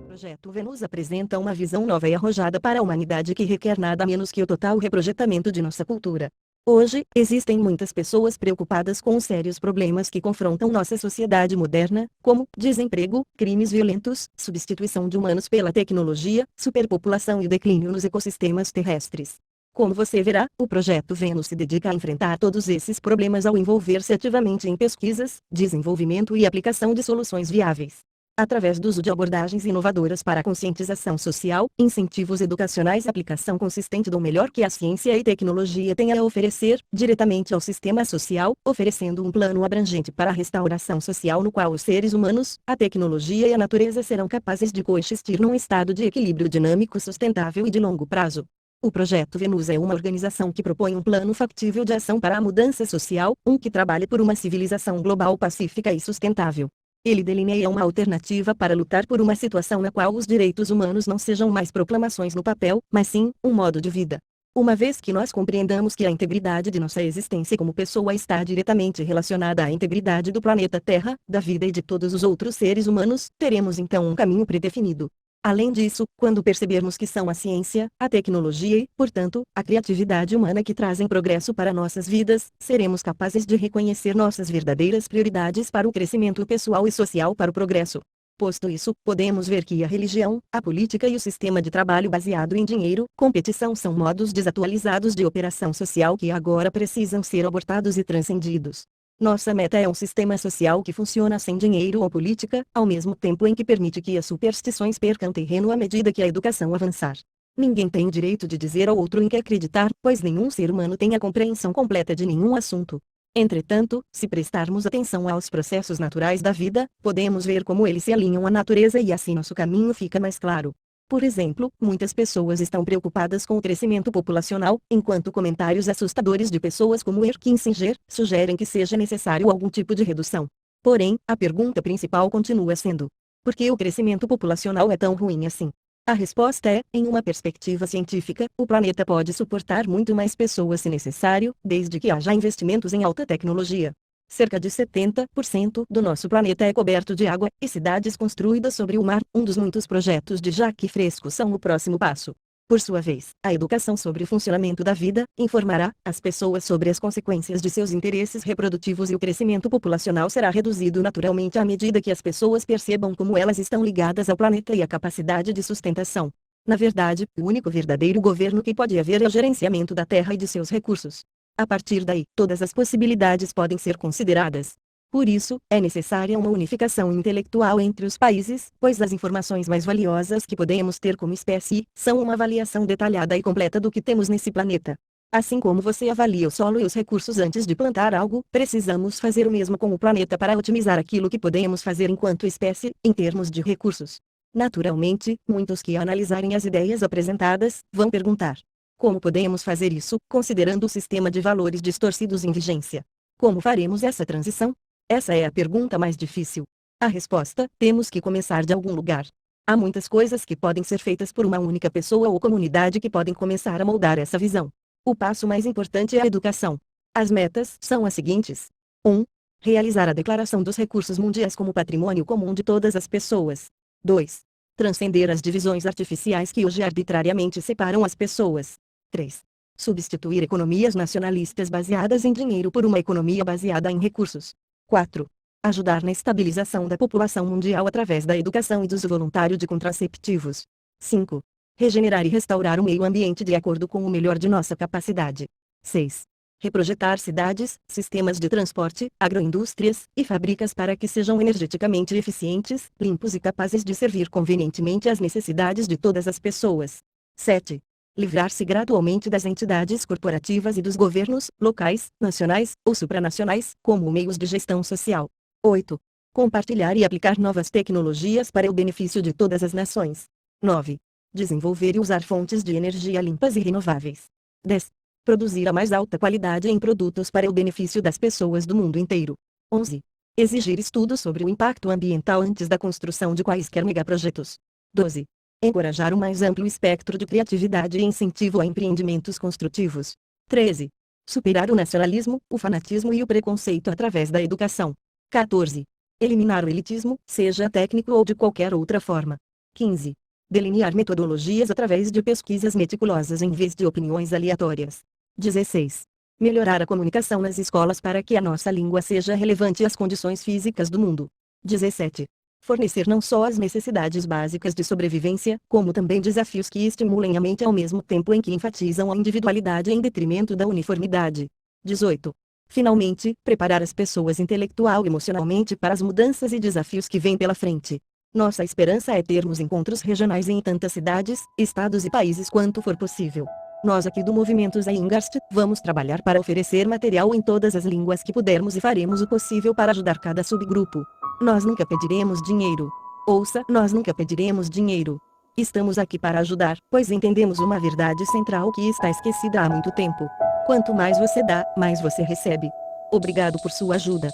O projeto Vênus apresenta uma visão nova e arrojada para a humanidade que requer nada menos que o total reprojetamento de nossa cultura. Hoje, existem muitas pessoas preocupadas com os sérios problemas que confrontam nossa sociedade moderna, como desemprego, crimes violentos, substituição de humanos pela tecnologia, superpopulação e o declínio nos ecossistemas terrestres. Como você verá, o projeto Vênus se dedica a enfrentar todos esses problemas ao envolver-se ativamente em pesquisas, desenvolvimento e aplicação de soluções viáveis. Através do uso de abordagens inovadoras para a conscientização social, incentivos educacionais e aplicação consistente do melhor que a ciência e tecnologia têm a oferecer, diretamente ao sistema social, oferecendo um plano abrangente para a restauração social no qual os seres humanos, a tecnologia e a natureza serão capazes de coexistir num estado de equilíbrio dinâmico sustentável e de longo prazo. O Projeto Vênus é uma organização que propõe um plano factível de ação para a mudança social, que trabalhe por uma civilização global pacífica e sustentável. Ele delineia uma alternativa para lutar por uma situação na qual os direitos humanos não sejam mais proclamações no papel, mas sim, um modo de vida. Uma vez que nós compreendamos que a integridade de nossa existência como pessoa está diretamente relacionada à integridade do planeta Terra, da vida e de todos os outros seres humanos, teremos então um caminho predefinido. Além disso, quando percebermos que são a ciência, a tecnologia e, portanto, a criatividade humana que trazem progresso para nossas vidas, seremos capazes de reconhecer nossas verdadeiras prioridades para o crescimento pessoal e social para o progresso. Posto isso, podemos ver que a religião, a política e o sistema de trabalho baseado em dinheiro, competição são modos desatualizados de operação social que agora precisam ser abortados e transcendidos. Nossa meta é um sistema social que funciona sem dinheiro ou política, ao mesmo tempo em que permite que as superstições percam terreno à medida que a educação avançar. Ninguém tem o direito de dizer ao outro em que acreditar, pois nenhum ser humano tem a compreensão completa de nenhum assunto. Entretanto, se prestarmos atenção aos processos naturais da vida, podemos ver como eles se alinham à natureza e assim nosso caminho fica mais claro. Por exemplo, muitas pessoas estão preocupadas com o crescimento populacional, enquanto comentários assustadores de pessoas como Kissinger sugerem que seja necessário algum tipo de redução. Porém, a pergunta principal continua sendo: por que o crescimento populacional é tão ruim assim? A resposta é, em uma perspectiva científica, o planeta pode suportar muito mais pessoas se necessário, desde que haja investimentos em alta tecnologia. Cerca de 70% do nosso planeta é coberto de água, e cidades construídas sobre o mar, um dos muitos projetos de Jacques Fresco, são o próximo passo. Por sua vez, a educação sobre o funcionamento da vida informará as pessoas sobre as consequências de seus interesses reprodutivos e o crescimento populacional será reduzido naturalmente à medida que as pessoas percebam como elas estão ligadas ao planeta e à capacidade de sustentação. Na verdade, o único verdadeiro governo que pode haver é o gerenciamento da terra e de seus recursos. A partir daí, todas as possibilidades podem ser consideradas. Por isso, é necessária uma unificação intelectual entre os países, pois as informações mais valiosas que podemos ter como espécie são uma avaliação detalhada e completa do que temos nesse planeta. Assim como você avalia o solo e os recursos antes de plantar algo, precisamos fazer o mesmo com o planeta para otimizar aquilo que podemos fazer enquanto espécie, em termos de recursos. Naturalmente, muitos que analisarem as ideias apresentadas vão perguntar: como podemos fazer isso, considerando o sistema de valores distorcidos em vigência? Como faremos essa transição? Essa é a pergunta mais difícil. A resposta: temos que começar de algum lugar. Há muitas coisas que podem ser feitas por uma única pessoa ou comunidade que podem começar a moldar essa visão. O passo mais importante é a educação. As metas são as seguintes: 1. Realizar a Declaração dos Recursos Mundiais como patrimônio comum de todas as pessoas. 2. Transcender as divisões artificiais que hoje arbitrariamente separam as pessoas. 3. Substituir economias nacionalistas baseadas em dinheiro por uma economia baseada em recursos. 4. Ajudar na estabilização da população mundial através da educação e do uso voluntário de contraceptivos. 5. Regenerar e restaurar o meio ambiente de acordo com o melhor de nossa capacidade. 6. Reprojetar cidades, sistemas de transporte, agroindústrias e fábricas para que sejam energeticamente eficientes, limpos e capazes de servir convenientemente às necessidades de todas as pessoas. 7. Livrar-se gradualmente das entidades corporativas e dos governos, locais, nacionais ou supranacionais, como meios de gestão social. 8. Compartilhar e aplicar novas tecnologias para o benefício de todas as nações. 9. Desenvolver e usar fontes de energia limpas e renováveis. 10. Produzir a mais alta qualidade em produtos para o benefício das pessoas do mundo inteiro. 11. Exigir estudos sobre o impacto ambiental antes da construção de quaisquer megaprojetos. 12. Encorajar o mais amplo espectro de criatividade e incentivo a empreendimentos construtivos. 13. Superar o nacionalismo, o fanatismo e o preconceito através da educação. 14. Eliminar o elitismo, seja técnico ou de qualquer outra forma. 15. Delinear metodologias através de pesquisas meticulosas em vez de opiniões aleatórias. 16. Melhorar a comunicação nas escolas para que a nossa língua seja relevante às condições físicas do mundo. 17. Fornecer não só as necessidades básicas de sobrevivência, como também desafios que estimulem a mente ao mesmo tempo em que enfatizam a individualidade em detrimento da uniformidade. 18. Finalmente, preparar as pessoas intelectual e emocionalmente para as mudanças e desafios que vêm pela frente. Nossa esperança é termos encontros regionais em tantas cidades, estados e países quanto for possível. Nós aqui do Movimento Zeitgeist vamos trabalhar para oferecer material em todas as línguas que pudermos e faremos o possível para ajudar cada subgrupo. Nós nunca pediremos dinheiro. Ouça, nós nunca pediremos dinheiro. Estamos aqui para ajudar, pois entendemos uma verdade central que está esquecida há muito tempo. Quanto mais você dá, mais você recebe. Obrigado por sua ajuda.